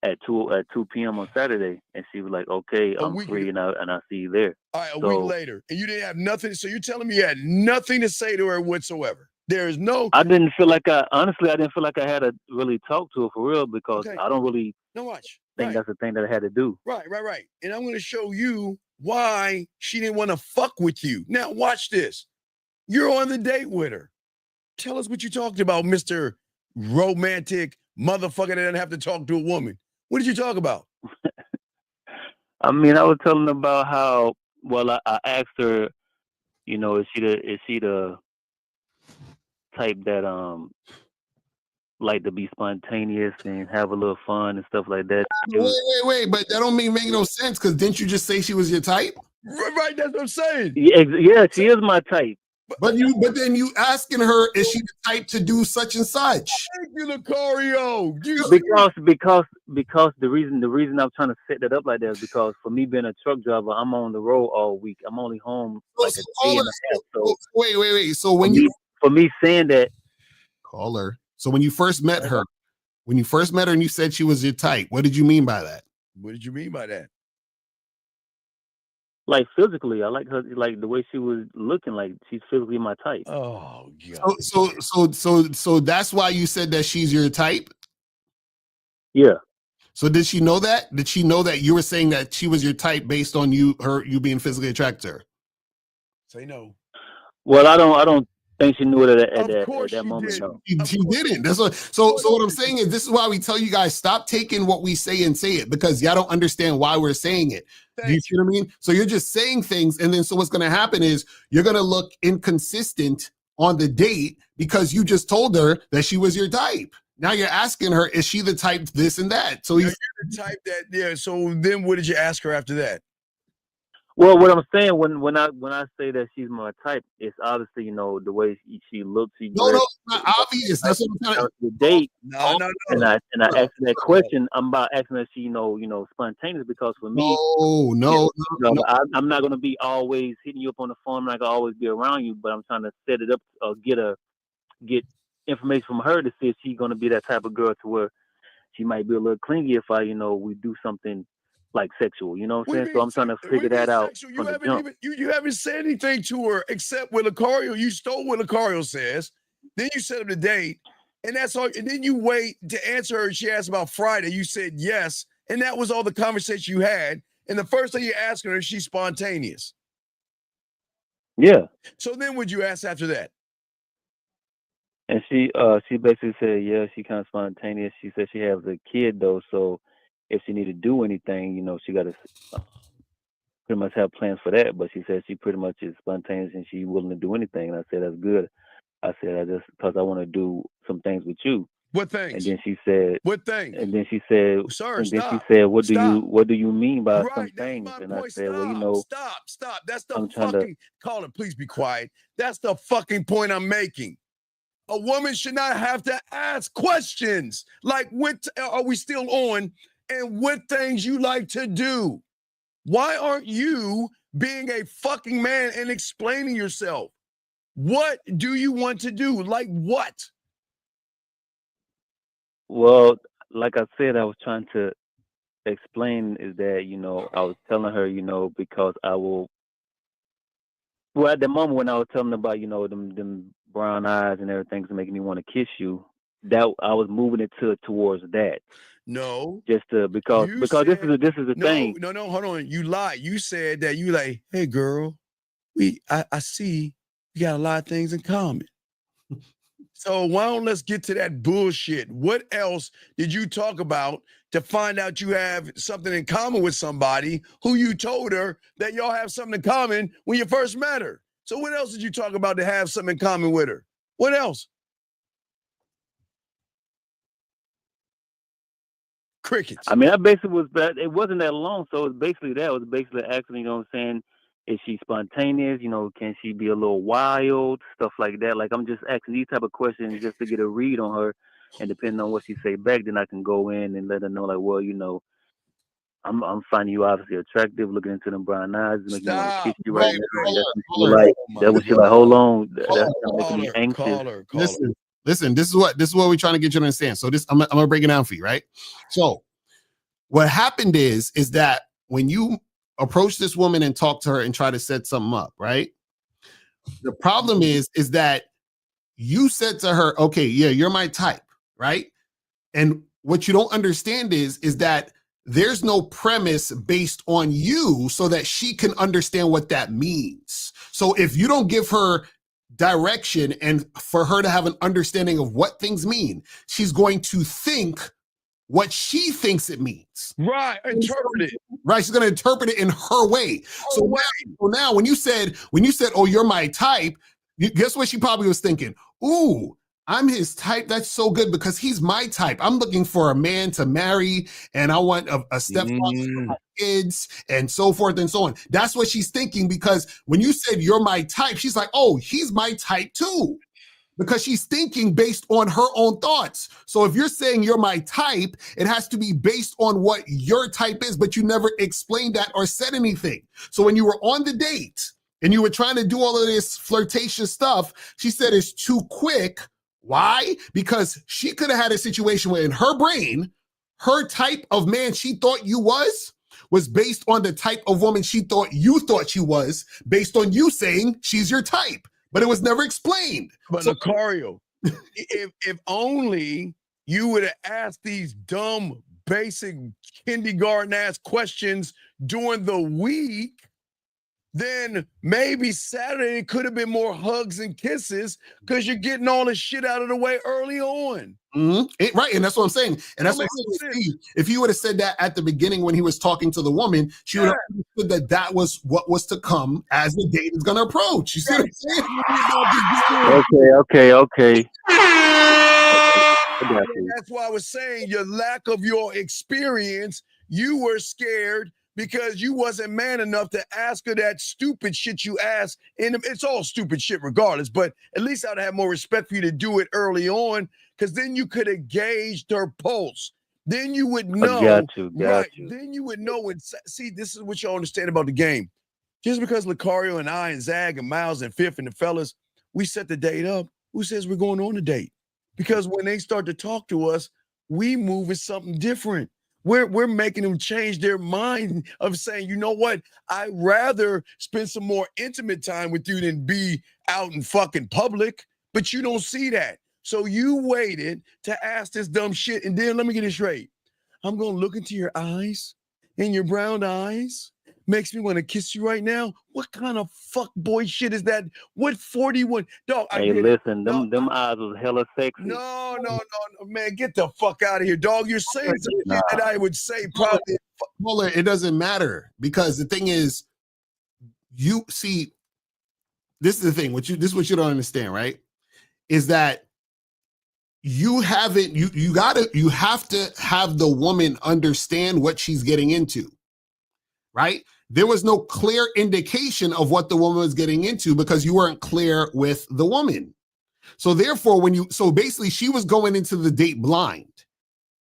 at 2 p.m. on Saturday, and she was like, "Okay, I'm free, and I see you there." All right, a week later, and you didn't have nothing. So you're telling me you had nothing to say to her whatsoever? There's no. I didn't feel like I didn't feel like I had to really talk to her for real because Okay. I don't really watch. think that's the thing that I had to do. Right. And I'm going to show you why she didn't want to fuck with you. Now, watch this. You're on the date with her. Tell us what you talked about, Mr. Romantic motherfucker that doesn't have to talk to a woman. What did you talk about? I mean, I was telling about how. Well, I asked her, you know, is she the type that like to be spontaneous and have a little fun and stuff like that. Wait, but that don't make no sense because didn't you just say she was your type? Right, that's what I'm saying. Yeah, she is my type. But then you asking her, is she the type to do such and such? Thank you, Lucario. Because the reason I'm trying to set that up like that is because for me being a truck driver, I'm on the road all week. I'm only home like a day and a half. So wait. So for me saying that, call her. So when you first met her, and you said she was your type, what did you mean by that? What did you mean by that? Like physically, I like her, like the way she was looking, like she's physically my type. Oh God. So that's why you said that she's your type? Yeah. So did she know that? Did she know that you were saying that she was your type based on you being physically attracted to her? Say no. Well, I don't think she knew it at that moment. No. She didn't. That's what. So what I'm saying is, this is why we tell you guys stop taking what we say and say it because y'all don't understand why we're saying it. Do you see what I mean? So you're just saying things, and then so what's going to happen is you're going to look inconsistent on the date because you just told her that she was your type. Now you're asking her, is she the type this and that? So you're the type that, yeah. So then, what did you ask her after that? Well, what I'm saying when I say that she's my type, it's obviously, you know, the way she looks. No, it's not obvious. That's what I'm trying to the date. No. And I asked her that question. I'm about asking her if she, you know, spontaneous because for me, no. I'm not gonna be always hitting you up on the phone. I'm not gonna always be around you, but I'm trying to set it up or get information from her to see if she's gonna be that type of girl to where she might be a little clingy if we do something like sexual, you know what I'm saying? So I'm trying to figure that out from the jump. You haven't said anything to her except what Lucario. You stole what Lucario says. Then you set up the date, and that's all. And then you wait to answer her. She asked about Friday. You said yes, and that was all the conversation you had. And the first thing you asked her is she's spontaneous. Yeah. So then what'd you ask after that? And she basically said, yeah, she kind of spontaneous. She said she has a kid though, so if she need to do anything, you know, she got to pretty much have plans for that. But she said she pretty much is spontaneous and she's willing to do anything. And I said, that's good. I said, I just because I want to do some things with you. What things? And then she said, what things? And then she said, sir, and stop. Then she said, what stop. do you mean by right, some things? And I said, stop, well, you know, stop. That's the fucking caller. Please be quiet. That's the fucking point I'm making. A woman should not have to ask questions like, what are we still on? And what things you like to do. Why aren't you being a fucking man and explaining yourself? What do you want to do? Like what? Well, like I said, I was trying to explain is that, you know, I was telling her, you know, because I will. Well, at the moment when I was telling her about, you know, them brown eyes and everything's making me want to kiss you, that I was moving it towards that. No, just because said, this is the thing. No, hold on. You lied. You said that you like, hey girl, I see we got a lot of things in common. So why don't let's get to that bullshit? What else did you talk about to find out you have something in common with somebody who you told her that y'all have something in common when you first met her? So what else did you talk about to have something in common with her? What else? Crickets. I mean, I basically was bad. It wasn't that long, so it was basically that. It was basically asking, you know what I'm saying, is she spontaneous? You know, can she be a little wild? Stuff like that. Like, I'm just asking these type of questions just to get a read on her. And depending on what she say back, then I can go in and let her know, like, well, you know, I'm finding you obviously attractive, looking into them brown eyes, making me want to kiss you right now. That was like, hold on. That's making me anxious. Listen, this is what we're trying to get you to understand. So I'm gonna break it down for you, right? So what happened is that when you approach this woman and talk to her and try to set something up, right? The problem is that you said to her, okay, yeah, you're my type, right? And what you don't understand is that there's no premise based on you so that she can understand what that means. So if you don't give her direction and for her to have an understanding of what things mean, she's going to think what she thinks it means. Right, interpret it. Right, she's going to interpret it in her way. So now when you said, oh, you're my type, guess what she probably was thinking? Ooh, I'm his type. That's so good because he's my type. I'm looking for a man to marry, and I want a stepfather for my kids, and so forth and so on. That's what she's thinking, because when you said you're my type, she's like, oh, he's my type too. Because she's thinking based on her own thoughts. So if you're saying you're my type, it has to be based on what your type is, but you never explained that or said anything. So when you were on the date and you were trying to do all of this flirtatious stuff, she said it's too quick. Why? Because she could have had a situation where in her brain, her type of man she thought you was based on the type of woman she thought you thought she was, based on you saying she's your type. But it was never explained. But so, Lucario, if only you would have asked these dumb, basic kindergarten-ass questions during the week, then maybe Saturday could have been more hugs and kisses because you're getting all this shit out of the way early on. Right, and that's what I'm saying. And that's what I'm saying. If he would have said that at the beginning when he was talking to the woman, she would have understood that was what was to come as the date is going to approach. You see what I'm saying? Okay. That's why I was saying your lack of your experience, you were scared because you wasn't man enough to ask her that stupid shit you asked. And it's all stupid shit regardless, but at least I'd have more respect for you to do it early on, because then you could have gauged her pulse. Then you would know. Got you. Then you would know. When, see, this is what y'all understand about the game. Just because Lucario and I and Zag and Miles and Fifth and the fellas, we set the date up, who says we're going on a date? Because when they start to talk to us, we move as something different. We're making them change their mind of saying, you know what? I'd rather spend some more intimate time with you than be out in fucking public. But you don't see that. So you waited to ask this dumb shit. And then let me get it straight. I'm going to look into your eyes, and your brown eyes makes me want to kiss you right now. What kind of fuck boy shit is that? What 41? Dog, hey, listen, them eyes was hella sexy. No, man, get the fuck out of here, dog. You're saying some shit that I would say probably. Well, it doesn't matter, because the thing is, you see, this is the thing. This is what you don't understand, right? Is that you have to have the woman understand what she's getting into, right? There was no clear indication of what the woman was getting into because you weren't clear with the woman. So therefore, basically she was going into the date blind,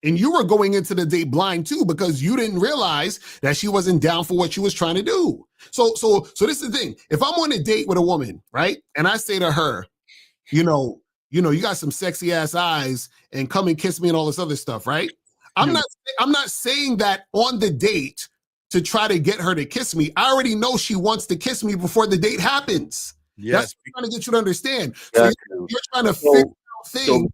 and you were going into the date blind too, because you didn't realize that she wasn't down for what she was trying to do. So this is the thing. If I'm on a date with a woman, right? And I say to her, you got some sexy ass eyes, and come and kiss me and all this other stuff, right? I'm not saying that on the date to try to get her to kiss me. I already know she wants to kiss me before the date happens. Yes. That's what I'm trying to get you to understand. So you're trying to figure out things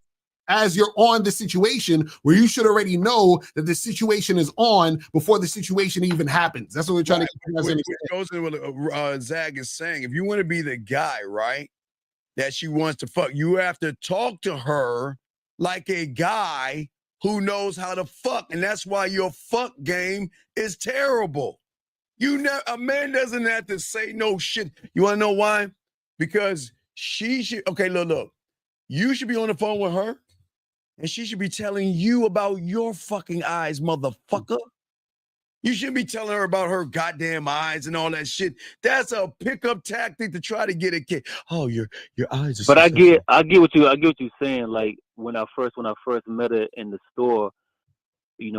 as you're on the situation where you should already know that the situation is on before the situation even happens. That's what we're trying to get you guys to understand. Goes into what Zag is saying. If you want to be the guy, right, that she wants to fuck, you have to talk to her like a guy who knows how to fuck, and that's why your fuck game is terrible. A man doesn't have to say no shit. You want to know why? Because she should. Okay, look. You should be on the phone with her, and she should be telling you about your fucking eyes, motherfucker. You shouldn't be telling her about her goddamn eyes and all that shit. That's a pickup tactic to try to get a kid. Oh, your eyes are But so I get what you're saying. Like when I first met her in the store,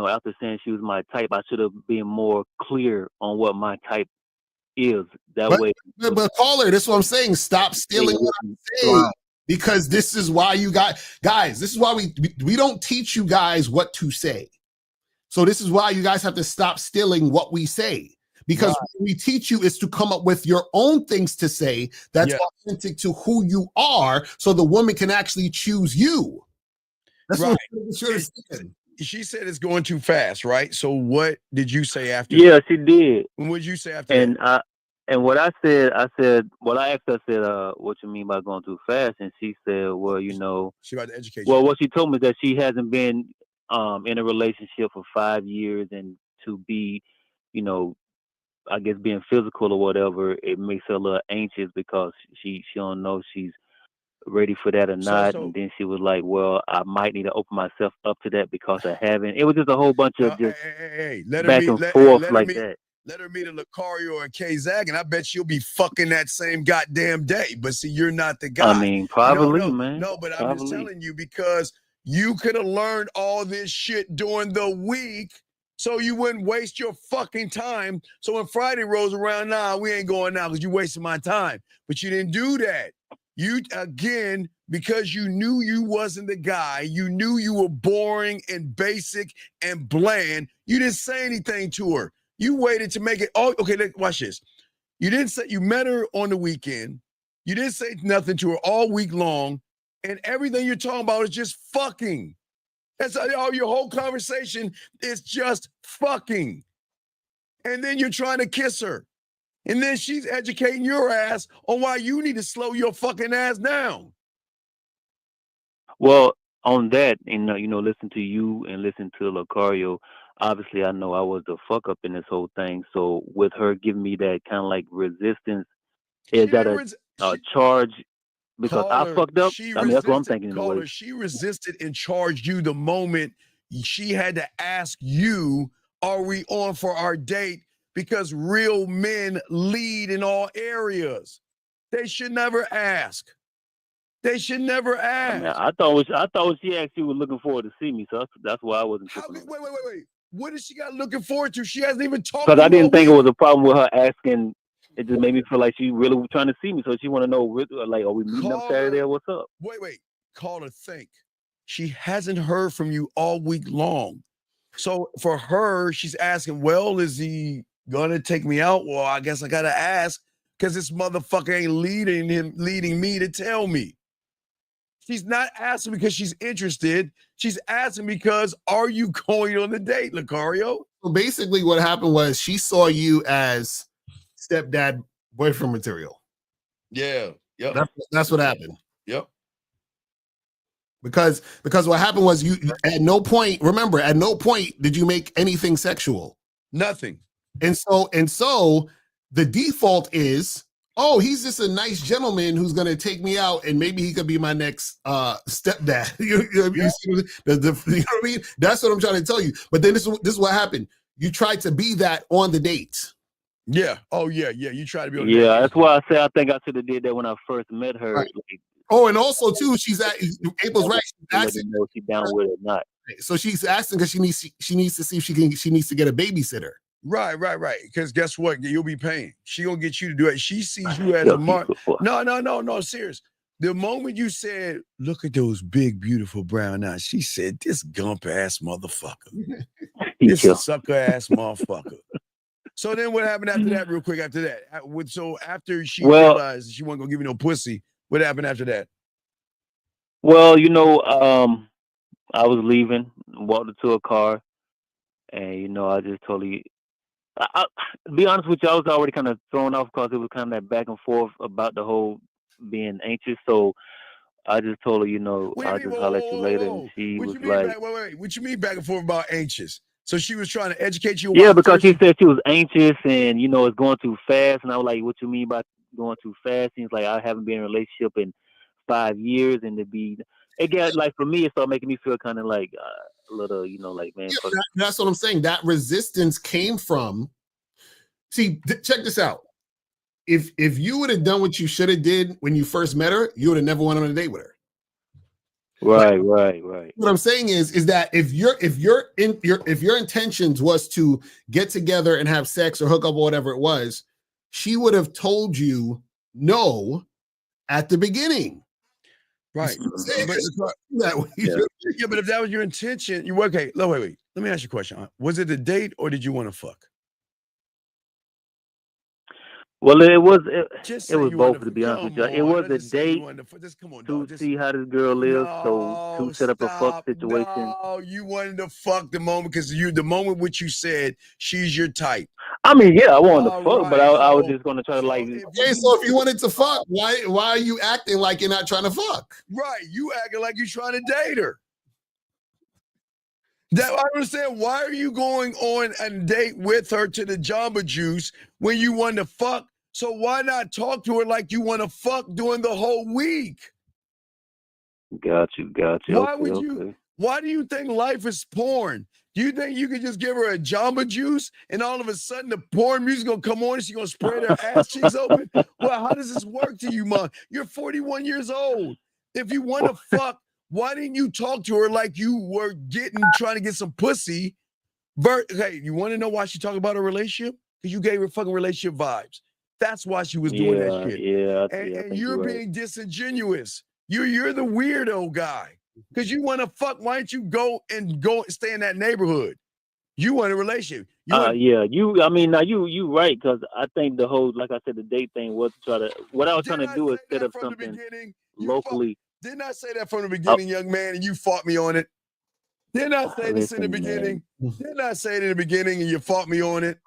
after saying she was my type, I should have been more clear on what my type is. Way. But caller, this is what I'm saying. Stop stealing what I'm saying. Because this is why guys, this is why we don't teach you guys what to say. So this is why you guys have to stop stealing what we say. because what we teach you is to come up with your own things to say that's authentic to who you are, so the woman can actually choose you. That's what she said it's going too fast, right? So what did you say after? Yeah, she did. What did you say after? And what I said, I said, I asked her, I said, what you mean by going too fast? And she said, well, you know, she about to educate well, you. what she told me is that she hasn't been in a relationship for 5 years, and to be, you know, I guess being physical or whatever, it makes her a little anxious because she don't know she's ready for that or not. And then she was like, well, I might need to open myself up to that because I haven't. It was just a whole bunch of just back and forth like that. Let her meet a Lucario or a K-Zag, and I bet she'll be fucking that same goddamn day. But see, you're not the guy. I mean, probably, man. No, but probably. I'm just telling you because you could have learned all this shit during the week, so you wouldn't waste your fucking time. So when Friday rolls around, nah, we ain't going now because you wasted my time. But you didn't do that. You, again, because you knew you wasn't the guy, you knew you were boring and basic and bland, you didn't say anything to her. You waited to make it. Oh, okay, watch this. You didn't say, you met her on the weekend. You didn't say nothing to her all week long. And everything you're talking about is just fucking. That's all your whole conversation is just fucking. And then you're trying to kiss her. And then she's educating your ass on why you need to slow your fucking ass down. Well, on that, and you know, listen to you and listen to Lucario. Obviously, I know I was the fuck up in this whole thing. So with her giving me that kind of like resistance, is that a charge? Because I fucked up. I mean, that's what I'm thinking in a way. She resisted and charged you the moment she had to ask you, "Are we on for our date?" Because real men lead in all areas. They should never ask. They should never ask. I mean, I thought she actually was looking forward to see me, so that's why I wasn't. Wait. What is she got looking forward to? She hasn't even talked. Because I didn't think it was a problem with her asking. It just made me feel like she really was trying to see me, so she want to know, like, are we meeting up Saturday or what's up? Wait. Call her. Think. She hasn't heard from you all week long, so for her, she's asking, well, is he gonna take me out? Well, I guess I gotta ask because this motherfucker ain't leading me to tell me. She's not asking because she's interested. She's asking because, are you going on the date, Lucario? So basically what happened was she saw you as stepdad boyfriend material. Yeah. Yep. That's what happened. Yep. Because what happened was you at no point did you make anything sexual. Nothing. And so the default is, oh, he's just a nice gentleman who's going to take me out and maybe he could be my next stepdad. You know what I mean? That's what I'm trying to tell you. But then this is what happened. You tried to be that on the date. Yeah. Oh, yeah. You tried to be on the date. Yeah, that's why I say I think I should have did that when I first met her. Right. Oh, and also too, she's at April's right. She's asking know if she's down with it or not. So she's asking because she needs to see if she needs to get a babysitter. Right. Because guess what? You'll be paying. She gonna get you to do it. She sees you as a mark. No, serious. The moment you said, "Look at those big, beautiful brown eyes," she said, "This gump ass motherfucker, this sucker ass motherfucker." So then, what happened after that? Real quick, after that, so after she realized she wasn't gonna give you no pussy, what happened after that? Well, you know, I was leaving, walked into a car, and you know, I just totally. To be honest with you, I was already kind of thrown off because it was kind of that back and forth about the whole being anxious. So I just told her, you know, I'll just holler at you later. And she was like, wait. What you mean back and forth about anxious? So she was trying to educate you? Yeah, because she said she was anxious and, you know, it's going too fast. And I was like, what you mean by going too fast? She's like, I haven't been in a relationship in 5 years. And it got, like, for me, it started making me feel kind of like a little, you know, like, man. Yeah, that's what I'm saying. That resistance came from, see, check this out. If you would have done what you should have did when you first met her, you would have never went on a date with her. Right. What I'm saying is that if your intentions was to get together and have sex or hook up or whatever it was, she would have told you no at the beginning. Right. But if that was your intention, you okay. No, wait. Let me ask you a question. Was it a date or did you want to fuck? Well, it was Just it say was you both, wanted to to. be honest with you. Come It on, was don't a just say you date wanted to. Just come on, to dog. Just see how this girl lives, so no, to set up a fuck stop. situation. No, you wanted to fuck the moment because the moment which you said she's your type. I mean, yeah, I wanted to All fuck, but right, I was so just gonna try to like. Okay, so if you wanted to fuck, why are you acting like you're not trying to fuck? Right, you acting like you're trying to date her. That I don't understand. Why are you going on a date with her to the Jamba Juice when you want to fuck? So why not talk to her like you want to fuck during the whole week? Got you. Why Okay, would you? okay. Why do you think life is porn? Do you think you could just give her a Jamba Juice and all of a sudden the porn music gonna come on and she's gonna spread her ass cheeks open? Well, how does this work to you, Mom? You're 41 years old. If you want to fuck, why didn't you talk to her like you were trying to get some pussy? Hey, you want to know why she talked about her relationship? Because you gave her fucking relationship vibes. That's why she was doing that shit. Yeah, I And think you're you're right. being disingenuous. You're the weirdo guy. Because you want to fuck, why don't you go and stay in that neighborhood? You want a relationship. Yeah, I mean, now you right, because I think the whole, like I said, the date thing was what I was trying to do is set up something locally. Didn't I say that from the beginning, young man, and you fought me on it? Didn't I say this in the Listen, beginning? Didn't I say it in the beginning and you fought me on it?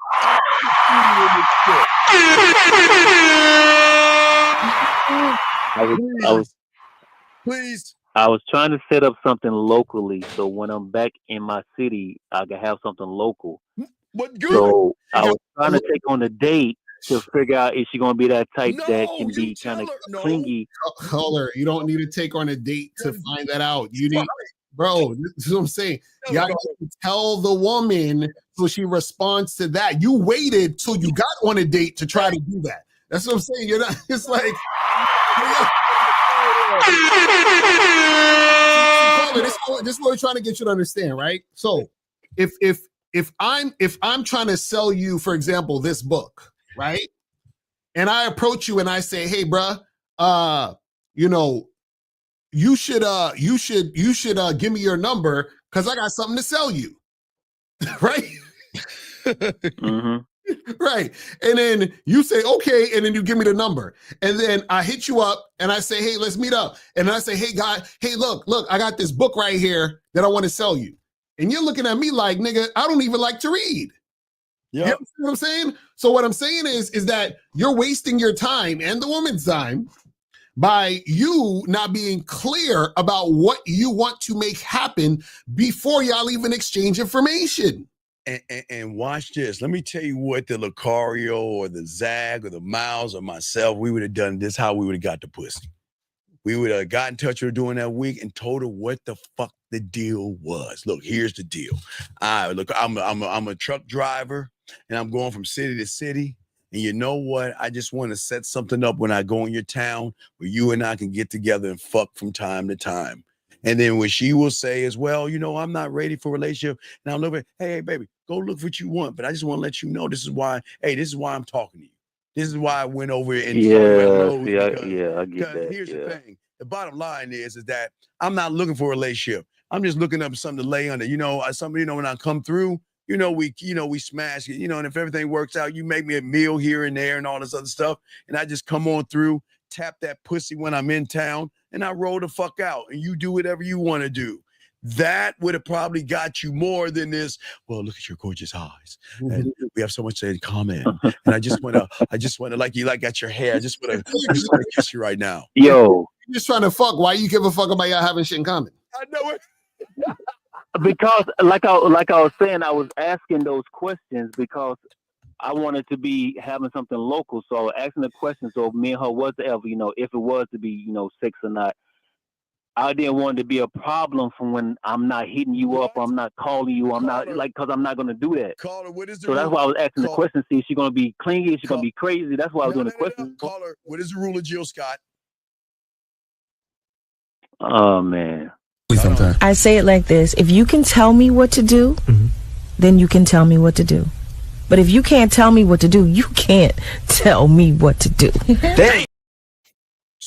Please. I was trying to set up something locally, so when I'm back in my city, I can have something local. But good. So I was trying to take on a date to figure out if she's gonna be that type that can be kind of clingy. Call her. You don't need to take her on a date to find that out. You need, bro. This is what I'm saying. You gotta tell the woman so she responds to that. You waited till you got on a date to try to do that. That's what I'm saying. You're not. It's like. This is what we're trying to get you to understand, right? So, if I'm trying to sell you, for example, this book, right? And I approach you and I say, "Hey, bruh, you should give me your number because I got something to sell you," right? Mm-hmm. Right. And then you say, okay, and then you give me the number. And then I hit you up and I say, hey, let's meet up. And I say, hey, guy, hey, look, I got this book right here that I want to sell you. And you're looking at me like, nigga, I don't even like to read. Yeah. You know what I'm saying? So what I'm saying is that you're wasting your time and the woman's time by you not being clear about what you want to make happen before y'all even exchange information. And watch this. Let me tell you what the Lucario or the Zag or the Miles or myself, we would have done this, how we would have got the pussy. We would have got in touch with her during that week and told her what the fuck the deal was. Look, here's the deal. I'm a truck driver and I'm going from city to city. And you know what? I just want to set something up when I go in your town where you and I can get together and fuck from time to time. And then when she will say as well, I'm not ready for a relationship. And I'm looking, hey, baby, go look what you want. But I just want to let you know this is why I'm talking to you. This is why I went over and I get that. Here's the thing. The bottom line is that I'm not looking for a relationship. I'm just looking up something to lay under. When I come through, we smash it, and if everything works out, you make me a meal here and there and all this other stuff. And I just come on through, tap that pussy when I'm in town, and I roll the fuck out, and you do whatever you want to do. That would have probably got you more than this. Well, look at your gorgeous eyes, and we have so much in common. And I just want to, like you got your hair. I just want to kiss you right now. Yo, you're just trying to fuck. Why you give a fuck about y'all having shit in common? I know it. Because, like I was saying, I was asking those questions because I wanted to be having something local, so I was asking the question. So me and her was ever, if it was to be, sex or not, I didn't want it to be a problem from when I'm not hitting you up, or I'm not calling you, because I'm not going to do that. Caller, what is the so that's why I was asking the question. See, is she going to be clingy? Is she going to be crazy? That's why I was doing the question. Caller, what is the rule of Jill Scott? Oh man. I say it like this: if you can tell me what to do, then you can tell me what to do. But if you can't tell me what to do, you can't tell me what to do.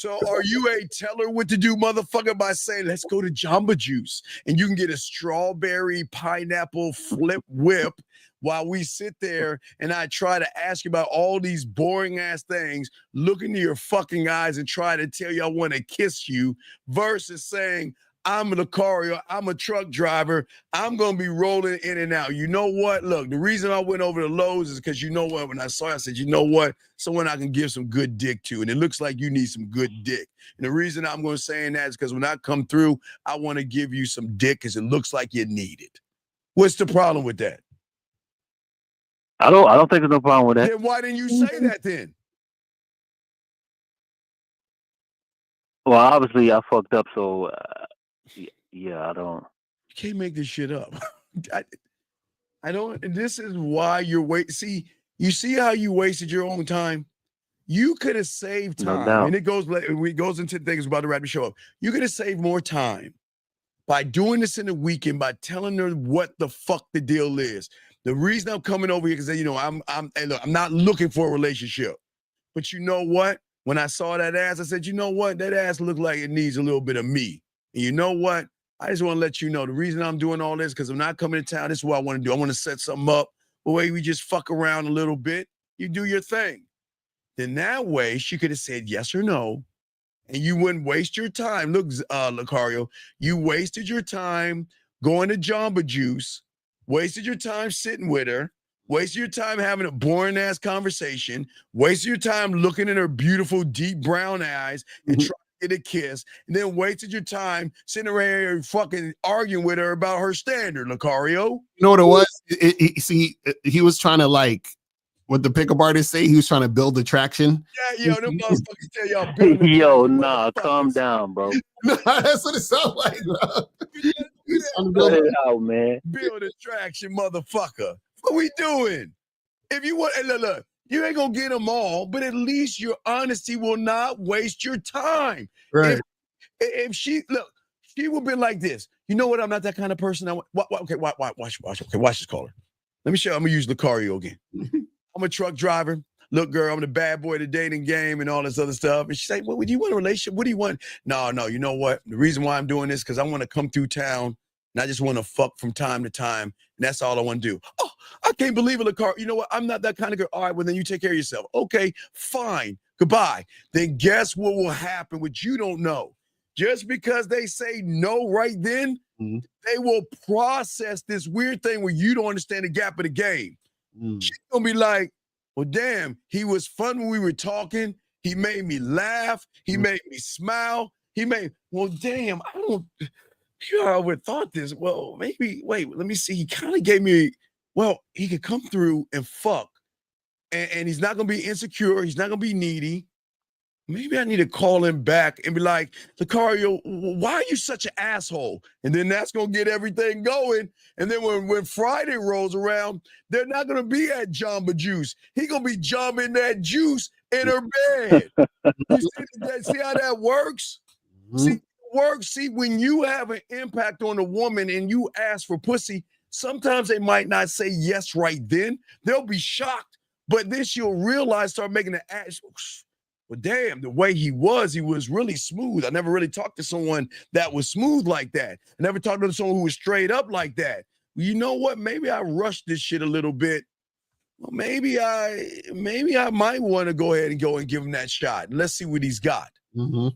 So are you a tell her what to do, motherfucker, by saying, let's go to Jamba Juice and you can get a strawberry pineapple flip whip while we sit there and I try to ask you about all these boring ass things, look into your fucking eyes and try to tell you I want to kiss you, versus saying, I'm a Lucario, I'm a truck driver, I'm going to be rolling in and out. You know what? Look, the reason I went over to Lowe's is because you know what? When I saw it, I said, you know what? Someone I can give some good dick to. And it looks like you need some good dick. And the reason I'm going to say that is because when I come through, I want to give you some dick because it looks like you need it. What's the problem with that? I don't think there's no problem with that. Then why didn't you say that then? Well, obviously I fucked up, so yeah, I don't. You can't make this shit up. I don't. And this is why you're See, you see how you wasted your own time. You could have saved time, No doubt. and it goes into things about to wrap the show up. You could have saved more time by doing this in the weekend, by telling her what the fuck the deal is. The reason I'm coming over here is that, you know, I'm not looking for a relationship. But you know what? When I saw that ass, I said, you know what? That ass looked like it needs a little bit of me. And you know what? I just want to let you know the reason I'm doing all this, because I'm not coming to town. This is what I want to do. I want to set something up the way we just fuck around a little bit. You do your thing. Then that way she could have said yes or no. And you wouldn't waste your time. Look, Lucario, you wasted your time going to Jamba Juice, wasted your time sitting with her, wasted your time having a boring ass conversation, wasted your time looking in her beautiful deep brown eyes and trying to get a kiss, and then wasted your time sitting around here fucking arguing with her about her standard, Lucario. You know what it was? See, he was trying to, like, what the pickup artists say, he was trying to build attraction. Yeah, yo, them motherfuckers tell y'all building Yo, nah, calm down, bro. That's what it sounds like, bro. Cut it out, man. Build attraction, motherfucker. What we doing? If you want, and look, you ain't gonna get them all, but at least your honesty will not waste your time. Right. If she would be like this. You know what? I'm not that kind of person. Okay, watch this caller. Let me show you. I'm gonna use Lucario again. I'm a truck driver. Look, girl, I'm the bad boy of the dating game and all this other stuff. And she's like, well, do you want a relationship? What do you want? No, you know what? The reason why I'm doing this because I want to come through town and I just want to fuck from time to time. And that's all I want to do. Oh, I can't believe it, Lucario. You know what? I'm not that kind of girl. All right, well, then you take care of yourself. Okay, fine. Goodbye. Then guess what will happen, which you don't know. Just because they say no right then, they will process this weird thing where you don't understand the gap of the game. She's gonna be like, well, damn, he was fun when we were talking. He made me laugh. He made me smile. Well, damn, I would have thought this. Well, maybe, wait, let me see. He kind of gave me, well, he could come through and fuck. And he's not gonna be insecure. He's not gonna be needy. Maybe I need to call him back and be like, Lucario, why are you such an asshole? And then that's going to get everything going. And then when Friday rolls around, they're not going to be at Jamba Juice. He's going to be jumping that juice in her bed. You see how that works? See, when you have an impact on a woman and you ask for pussy, sometimes they might not say yes right then. They'll be shocked. But then she'll realize, start making an ass. Well, damn, the way he was really smooth. I never really talked to someone that was smooth like that. I never talked to someone who was straight up like that. Well, you know what? Maybe I rushed this shit a little bit. Well, maybe I might want to go ahead and go and give him that shot. Let's see what he's got. Well,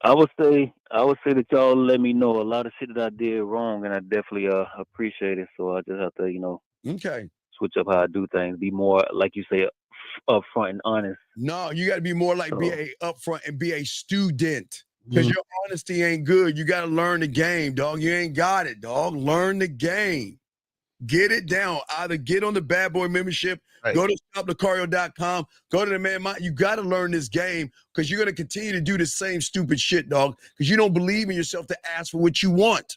I would say that y'all let me know a lot of shit that I did wrong, and I definitely appreciate it. So I just have to, switch up how I do things, be more, like you say, upfront and honest. No, you got to be more like be a upfront and be a student, because your honesty ain't good. You got to learn the game, dog. You ain't got it, dog. Learn the game. Get it down. Either get on the Bad Boy membership, go to shoplucario.com, go to the Man Mind. You got to learn this game, because you're going to continue to do the same stupid shit, dog, because you don't believe in yourself to ask for what you want.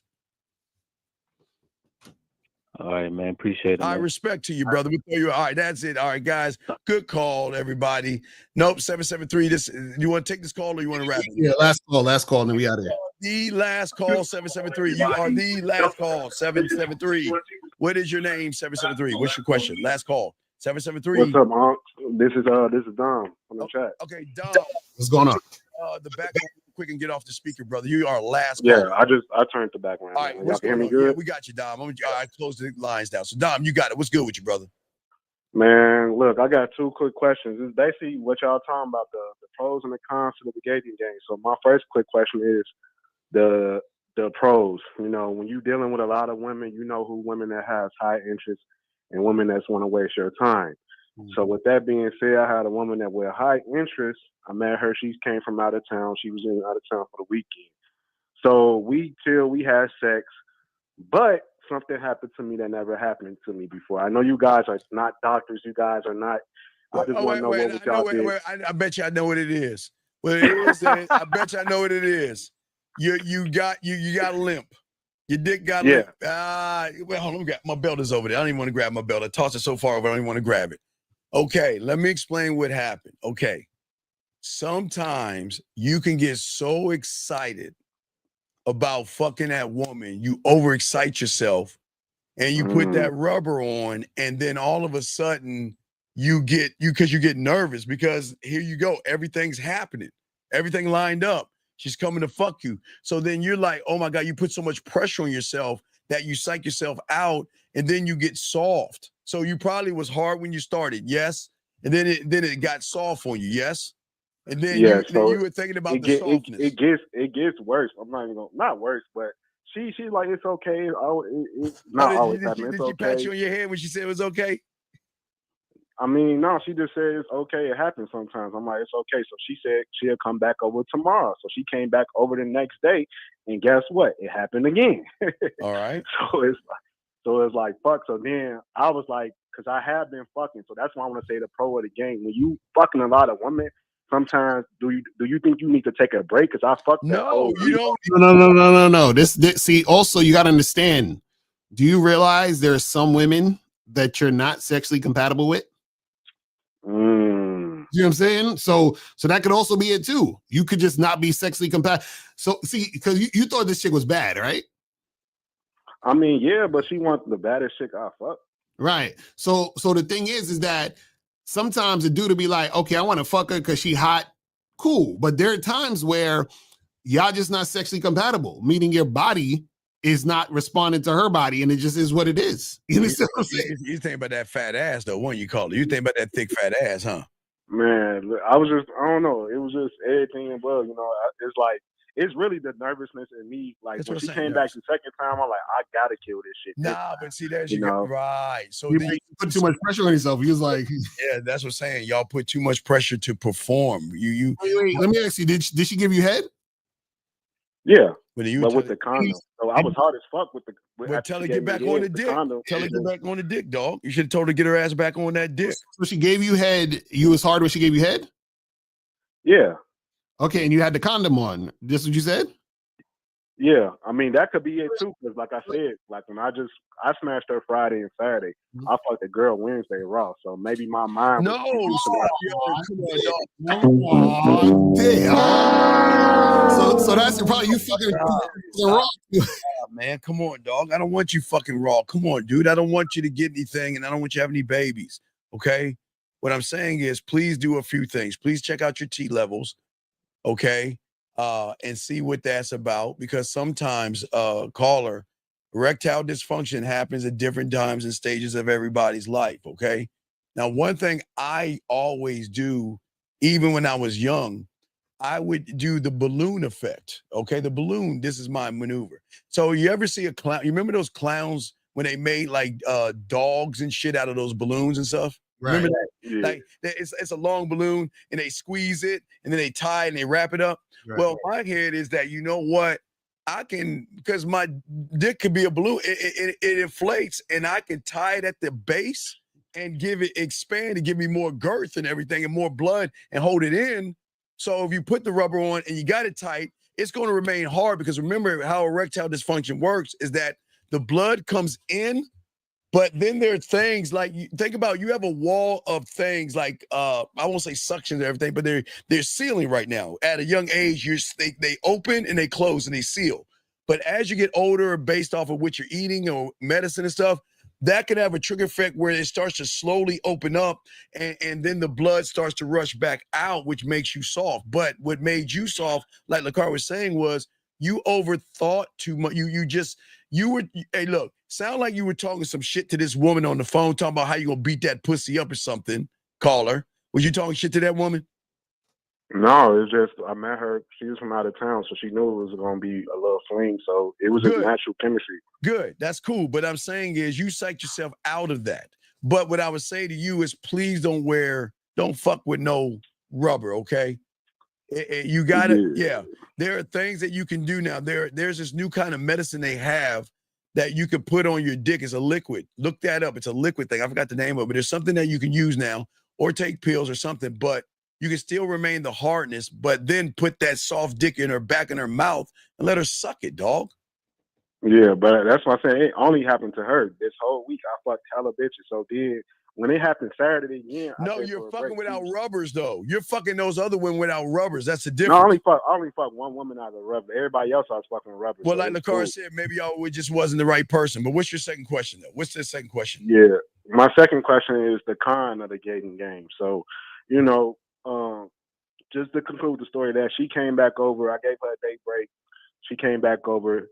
All right, man. Appreciate it. I respect to you, brother. All right, that's it. All right, guys. Good call, everybody. Nope, 773. You want to take this call or you want to wrap it? Yeah, last call, and then we out of here. The last call, 773. You are the last call, 773. What is your name, 773? What's your question? Last call, 773. What's up, Unc? This is Dom from the chat. Okay, Dom. What's going on? The background real quick and get off the speaker, brother. You are last Yeah, caller. I turned the background. All right, Y'all what's can hear going me on? good? Yeah, we got you, Dom. I closed the lines down. So, Dom, you got it. What's good with you, brother? Man, look, I got two quick questions. It's basically what y'all talking about, the pros and the cons to the dating game. So my first quick question is the pros. You know, when you dealing with a lot of women, you know who women that has high interest and women that want to waste your time. So with that being said, I had a woman that with high interest. I met her. She came from out of town. She was out of town for the weekend. So we had sex, but something happened to me that never happened to me before. I know you guys are not doctors. You guys are not. I just want to know what y'all did. I bet you I know what it is. What it is, I bet you I know what it is. You got limp. Your dick got limp. Well, hold on, let me grab my belt is over there. I don't even want to grab my belt. I tossed it so far over, I don't even want to grab it. Okay, let me explain what happened. Okay. Sometimes you can get so excited about fucking that woman, you overexcite yourself and you put that rubber on, and then all of a sudden you get nervous because here you go, everything's happening, everything lined up. She's coming to fuck you. So then you're like, oh my God, you put so much pressure on yourself that you psych yourself out, and then you get soft. So you probably was hard when you started, yes, and then it got soft on you, yes. And then you were thinking about the softness. It gets worse. I'm not even not worse, but she's like, it's okay. It's not always happening. It's okay. Did she pat you on your head when she said it was okay? I mean, no, she just said it's okay. It happens sometimes. I'm like, it's okay. So she said she'll come back over tomorrow. So she came back over the next day, and guess what? It happened again. All right. So it's like fuck. So then I was like, because I have been fucking. So that's why I want to say the pro of the game. When you fucking a lot of women, sometimes do you think you need to take a break? Because I fucked that whole you don't. No. This see, also you got to understand. Do you realize there are some women that you're not sexually compatible with? You know what I'm saying? So that could also be it too. You could just not be sexually compatible. So see, because you thought this chick was bad, right? I mean, yeah, but she wants the baddest chick I fuck. Right. So the thing is that sometimes a dude to be like, okay, I want to fuck her because she hot, cool. But there are times where y'all just not sexually compatible, meaning your body is not responding to her body, and it just is what it is. You understand what I'm saying? You think about that fat ass, though, what you call it. You think about that thick fat ass, huh? Man, I don't know. It was just everything above, you know. It's like, it's really the nervousness in me. Like, That's when what she I'm came saying, back the second time, I'm like, I gotta kill this shit. Nah, but see, there's you know? right. So you then put too much pressure on yourself. He was like, yeah, that's what I'm saying. Y'all put too much pressure to perform. Wait, let me ask you, did she give you head? Yeah, but with the condom. So I was hard as fuck with the. But tell her get back on the dick. Tell her get back on the dick, dog. You should have told her to get her ass back on that dick. So she gave you head. You was hard when she gave you head? Yeah. Okay, and you had the condom on. This is what you said? Yeah, I mean that could be it too. Because like I said, like when I smashed her Friday and Saturday, I fucked the girl Wednesday raw. So maybe my mind. No, So that's the problem. You fucking raw. Man, come on, dog. I don't want you fucking raw. Come on, dude. I don't want you to get anything, and I don't want you to have any babies. Okay. What I'm saying is, please do a few things. Please check out your T levels. Okay. And see what that's about, because sometimes caller, erectile dysfunction happens at different times and stages of everybody's life. Okay. Now, one thing I always do, even when I was young, I would do the balloon effect. Okay. The balloon, this is my maneuver. So you ever see a clown? You remember those clowns when they made like dogs and shit out of those balloons and stuff? Right. Remember that? Yeah. Like it's a long balloon and they squeeze it and then they tie it and they wrap it up. Right. Well, my head is that, you know what? I can, because my dick could be a balloon. It inflates and I can tie it at the base and give it expand and give me more girth and everything and more blood and hold it in. So if you put the rubber on and you got it tight, it's going to remain hard, because remember how erectile dysfunction works is that the blood comes in. But then there are things like, think about, you have a wall of things like I won't say suctions and everything, but they're sealing right now. At a young age, they open and they close and they seal. But as you get older, based off of what you're eating or medicine and stuff, that can have a trigger effect where it starts to slowly open up and then the blood starts to rush back out, which makes you soft. But what made you soft, like Lakar was saying, was you overthought too much. Hey, look, sound like you were talking some shit to this woman on the phone, talking about how you gonna beat that pussy up or something. Call her. Was you talking shit to that woman? No, it's just I met her. She was from out of town, so she knew it was going to be a little fling. So it was just natural chemistry. Good. That's cool. But I'm saying is you psyched yourself out of that. But what I would say to you is please don't fuck with no rubber, okay? You got it. There are things that you can do now. There's this new kind of medicine they have that you can put on your dick. It's a liquid. Look that up. It's a liquid thing. I forgot the name of it. But there's something that you can use now or take pills or something. But you can still remain the hardness, but then put that soft dick in her back in her mouth and let her suck it, dog. Yeah, but that's what I'm saying. It only happened to her. This whole week, I fucked hella bitches. So when it happened Saturday again, no, you're fucking without rubbers though. You're fucking those other women without rubbers. That's the difference. No, I only fucked one woman out of rubber. Everybody else I was fucking rubbers. Well, so like Lakar said, maybe y'all just wasn't the right person. But what's your second question though? What's the second question? Yeah, my second question is the con of the dating game. So, just to conclude the story, that she came back over. I gave her a day break. She came back over.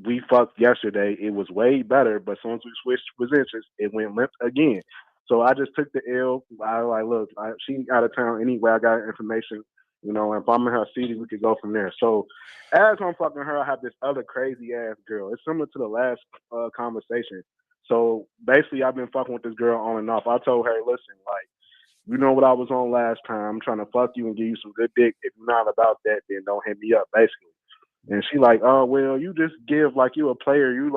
We fucked yesterday. It was way better, but as soon as we switched positions, it went limp again. So I just took the L. I was like, look, she out of town anyway. I got information, and if I'm in her city, we could go from there. So as I'm fucking her, I have this other crazy ass girl. It's similar to the last conversation. So basically, I've been fucking with this girl on and off. I told her, listen, like, you know what I was on last time. I'm trying to fuck you and give you some good dick. If you're not about that, then don't hit me up, basically. And she like, oh, well, you just give like you a player. You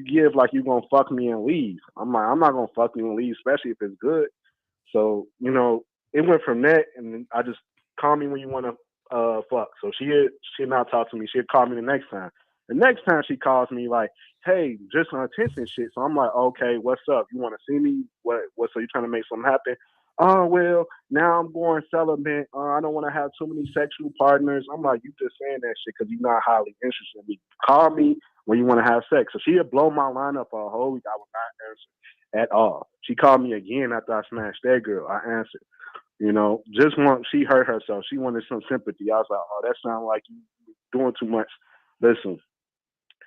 give like you gonna fuck me and leave. I'm like, I'm not gonna fuck you and leave, especially if it's good. So, it went from that, and then I just call me when you want to fuck. So she'd not talk to me. She'd call me the next time. The next time she calls me like, hey, just on attention shit. So I'm like, okay, what's up? You want to see me? What? So you trying to make something happen? Oh, well, now I'm going celibate. I don't want to have too many sexual partners. I'm like, you just saying that shit because you're not highly interested in me. Call me when you want to have sex. So she had blown my line up for a whole week. I would not answer at all. She called me again after I smashed that girl. I answered. She hurt herself. She wanted some sympathy. I was like, oh, that sounds like you doing too much. Listen,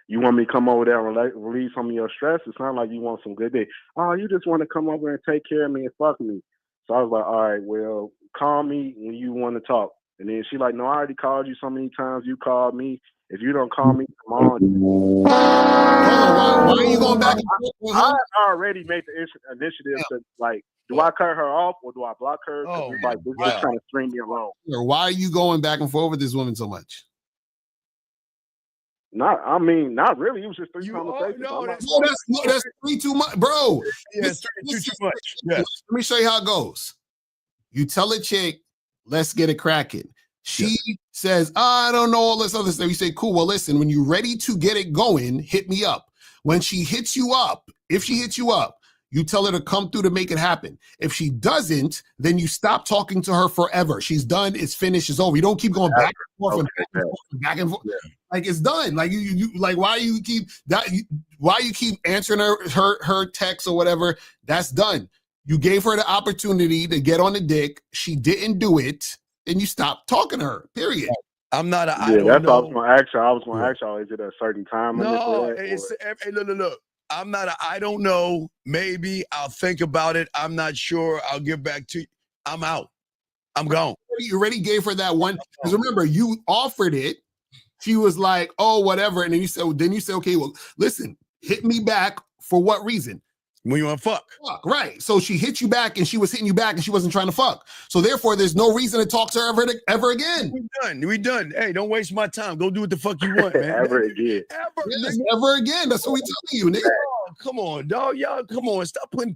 you want me to come over there and relieve some of your stress? It sounds like you want some good day. Oh, you just want to come over and take care of me and fuck me. So I was like, all right, well, call me when you want to talk. And then she like, no, I already called you so many times. You called me. If you don't call me, come on. Why are you going back and forth? I already made the initiative to, like, do I cut her off or do I block her? Because it's like, this is trying to string me along. Why are you going back and forth with this woman so much? Not really. It was just 3 conversations. That's 3 too much, bro. Yes, too much. Yes. Let me show you how it goes. You tell a chick, let's get it cracking. She says, I don't know all this other stuff. You say, cool. Well, listen, when you're ready to get it going, hit me up. When she hits you up, if she hits you up, you tell her to come through to make it happen. If she doesn't, then you stop talking to her forever. She's done. It's finished. It's over. You don't keep going back and forth and back and forth. Yeah. Like it's done. Like you like why you keep answering her text or whatever? That's done. You gave her the opportunity to get on the dick. She didn't do it, and you stopped talking to her. Period. I'm not. I don't know. I was going to ask y'all. Is it a certain time limit for that? Look. I'm not. I don't know. Maybe I'll think about it. I'm not sure. I'll get back to you. I'm out. I'm gone. You already gave her that one. Because remember, you offered it. She was like, oh, whatever. And then you said, okay, well, listen, hit me back for what reason? When you want to fuck. Right. So she hit you back and she was hitting you back and she wasn't trying to fuck. So therefore, there's no reason to talk to her ever again. We done. Hey, don't waste my time. Go do what the fuck you want, man. Ever again. Ever again. That's what we telling you, nigga. Oh, come on, dog. Y'all, come on. Stop putting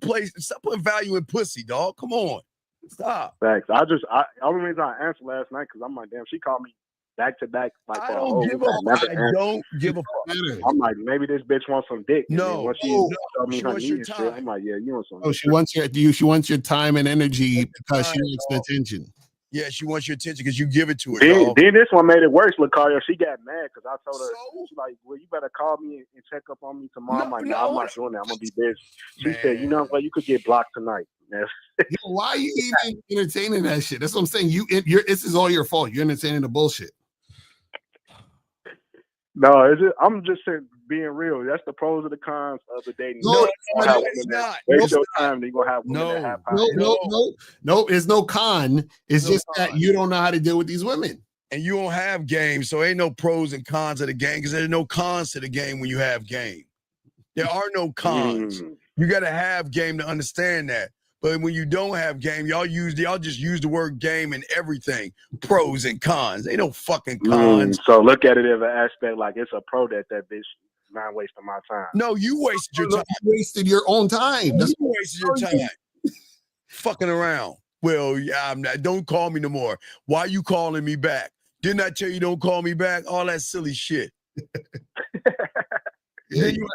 value in pussy, dog. Come on. Stop. Thanks. The only reason I answered last night because I'm like, damn, she called me back to back. Like, I don't give a fuck. I'm like, maybe this bitch wants some dick. No, when she wants your time. Shit, I'm like, yeah, you want some. She wants your time and energy because she wants the attention. Yeah, she wants your attention because you give it to her, Then, dog. then this one made it worse, Lucario. She got mad because I told her, she's like, well, you better call me and check up on me tomorrow. I'm like, no, I'm not doing that. I'm going to be busy. She said, you know what, you could get blocked tonight. Yo, why are you even entertaining that shit? That's what I'm saying. This is all your fault. You're entertaining the bullshit. No, I'm just saying, being real. That's the pros and the cons of the dating. No, it's not. Waste your time, then you're going to have women that have power. No, there's no con. It's just that you don't know how to deal with these women. And you don't have game, so ain't no pros and cons of the game because there's no cons to the game when you have game. There are no cons. You got to have game to understand that. But when you don't have game, y'all just use the word game in everything. Pros and cons. Ain't no fucking cons. So look at it as an aspect like it's a pro that bitch not wasting my time. No, you wasted your time. You wasted your own time. You wasted your time. Fucking around. Well, yeah, don't call me no more. Why you calling me back? Didn't I tell you don't call me back? All that silly shit. Then you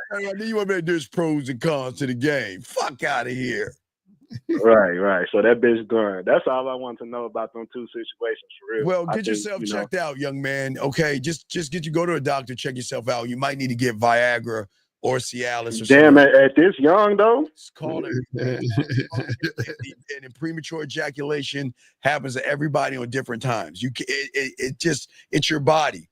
want to there's pros and cons to the game. Fuck out of here. Right. So that bitch done. That's all I want to know about them two situations for real. Well, get yourself checked out, young man. Okay, just go to a doctor, check yourself out. You might need to get Viagra or Cialis or damn, something. at this young though? It's called it. And premature ejaculation happens to everybody on different times. It's your body.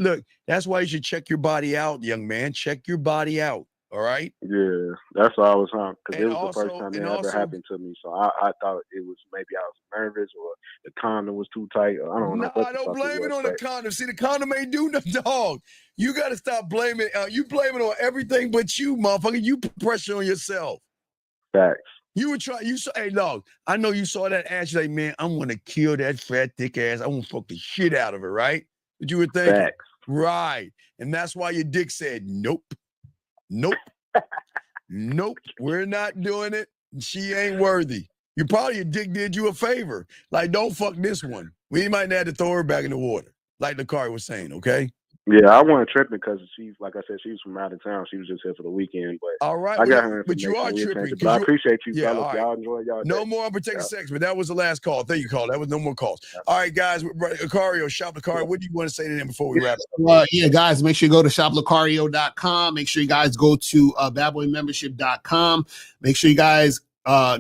Look, that's why you should check your body out, young man. Check your body out. All right. Yeah, that's all I was on because it was the first time it ever happened to me. So I thought it was maybe I was nervous or the condom was too tight. Or I don't know. No, I don't blame it on the condom. See, the condom ain't do nothing, dog. You got to stop blaming. You blame it on everything but you, motherfucker. You put pressure on yourself. Facts. You would try. Hey, dog. I know you saw that ass. You're like, man, I'm gonna kill that fat, thick ass. I want to fuck the shit out of her, right? But you were thinking, facts. Right? And that's why your dick said, nope. Nope, we're not doing it. She ain't worthy. Your dick did you a favor. Like, don't fuck this one. We might have to throw her back in the water, like Lakari was saying, okay? Yeah, I wasn't tripping because she's, like I said, she was from out of town. She was just here for the weekend. But all right, I got her but you are tripping. But I appreciate you, fellas. Right. Y'all enjoy y'all No day. more unprotected sex, but that was the last call. Thank you, call. That was no more calls. All right, guys. Lucario, Shop Lucario. What do you want to say to them before we wrap up? Yeah, guys, make sure you go to shoplucario.com. Make sure you guys go to badboymembership.com. Make sure you guys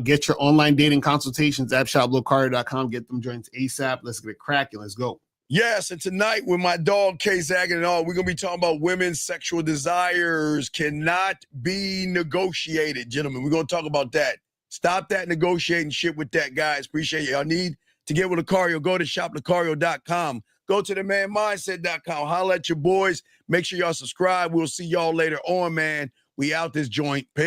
get your online dating consultations at shoplucario.com. Get them joints ASAP. Let's get it cracking. Let's go. Yes, and tonight with my dog K Zagging and all, we're gonna be talking about women's sexual desires cannot be negotiated, gentlemen. We're gonna talk about that. Stop that negotiating shit with that, guys. Appreciate you. Y'all need to get with Lucario. Go to shoplucario.com. Go to themanmindset.com. Holla at your boys. Make sure y'all subscribe. We'll see y'all later on, man. We out this joint. Peace.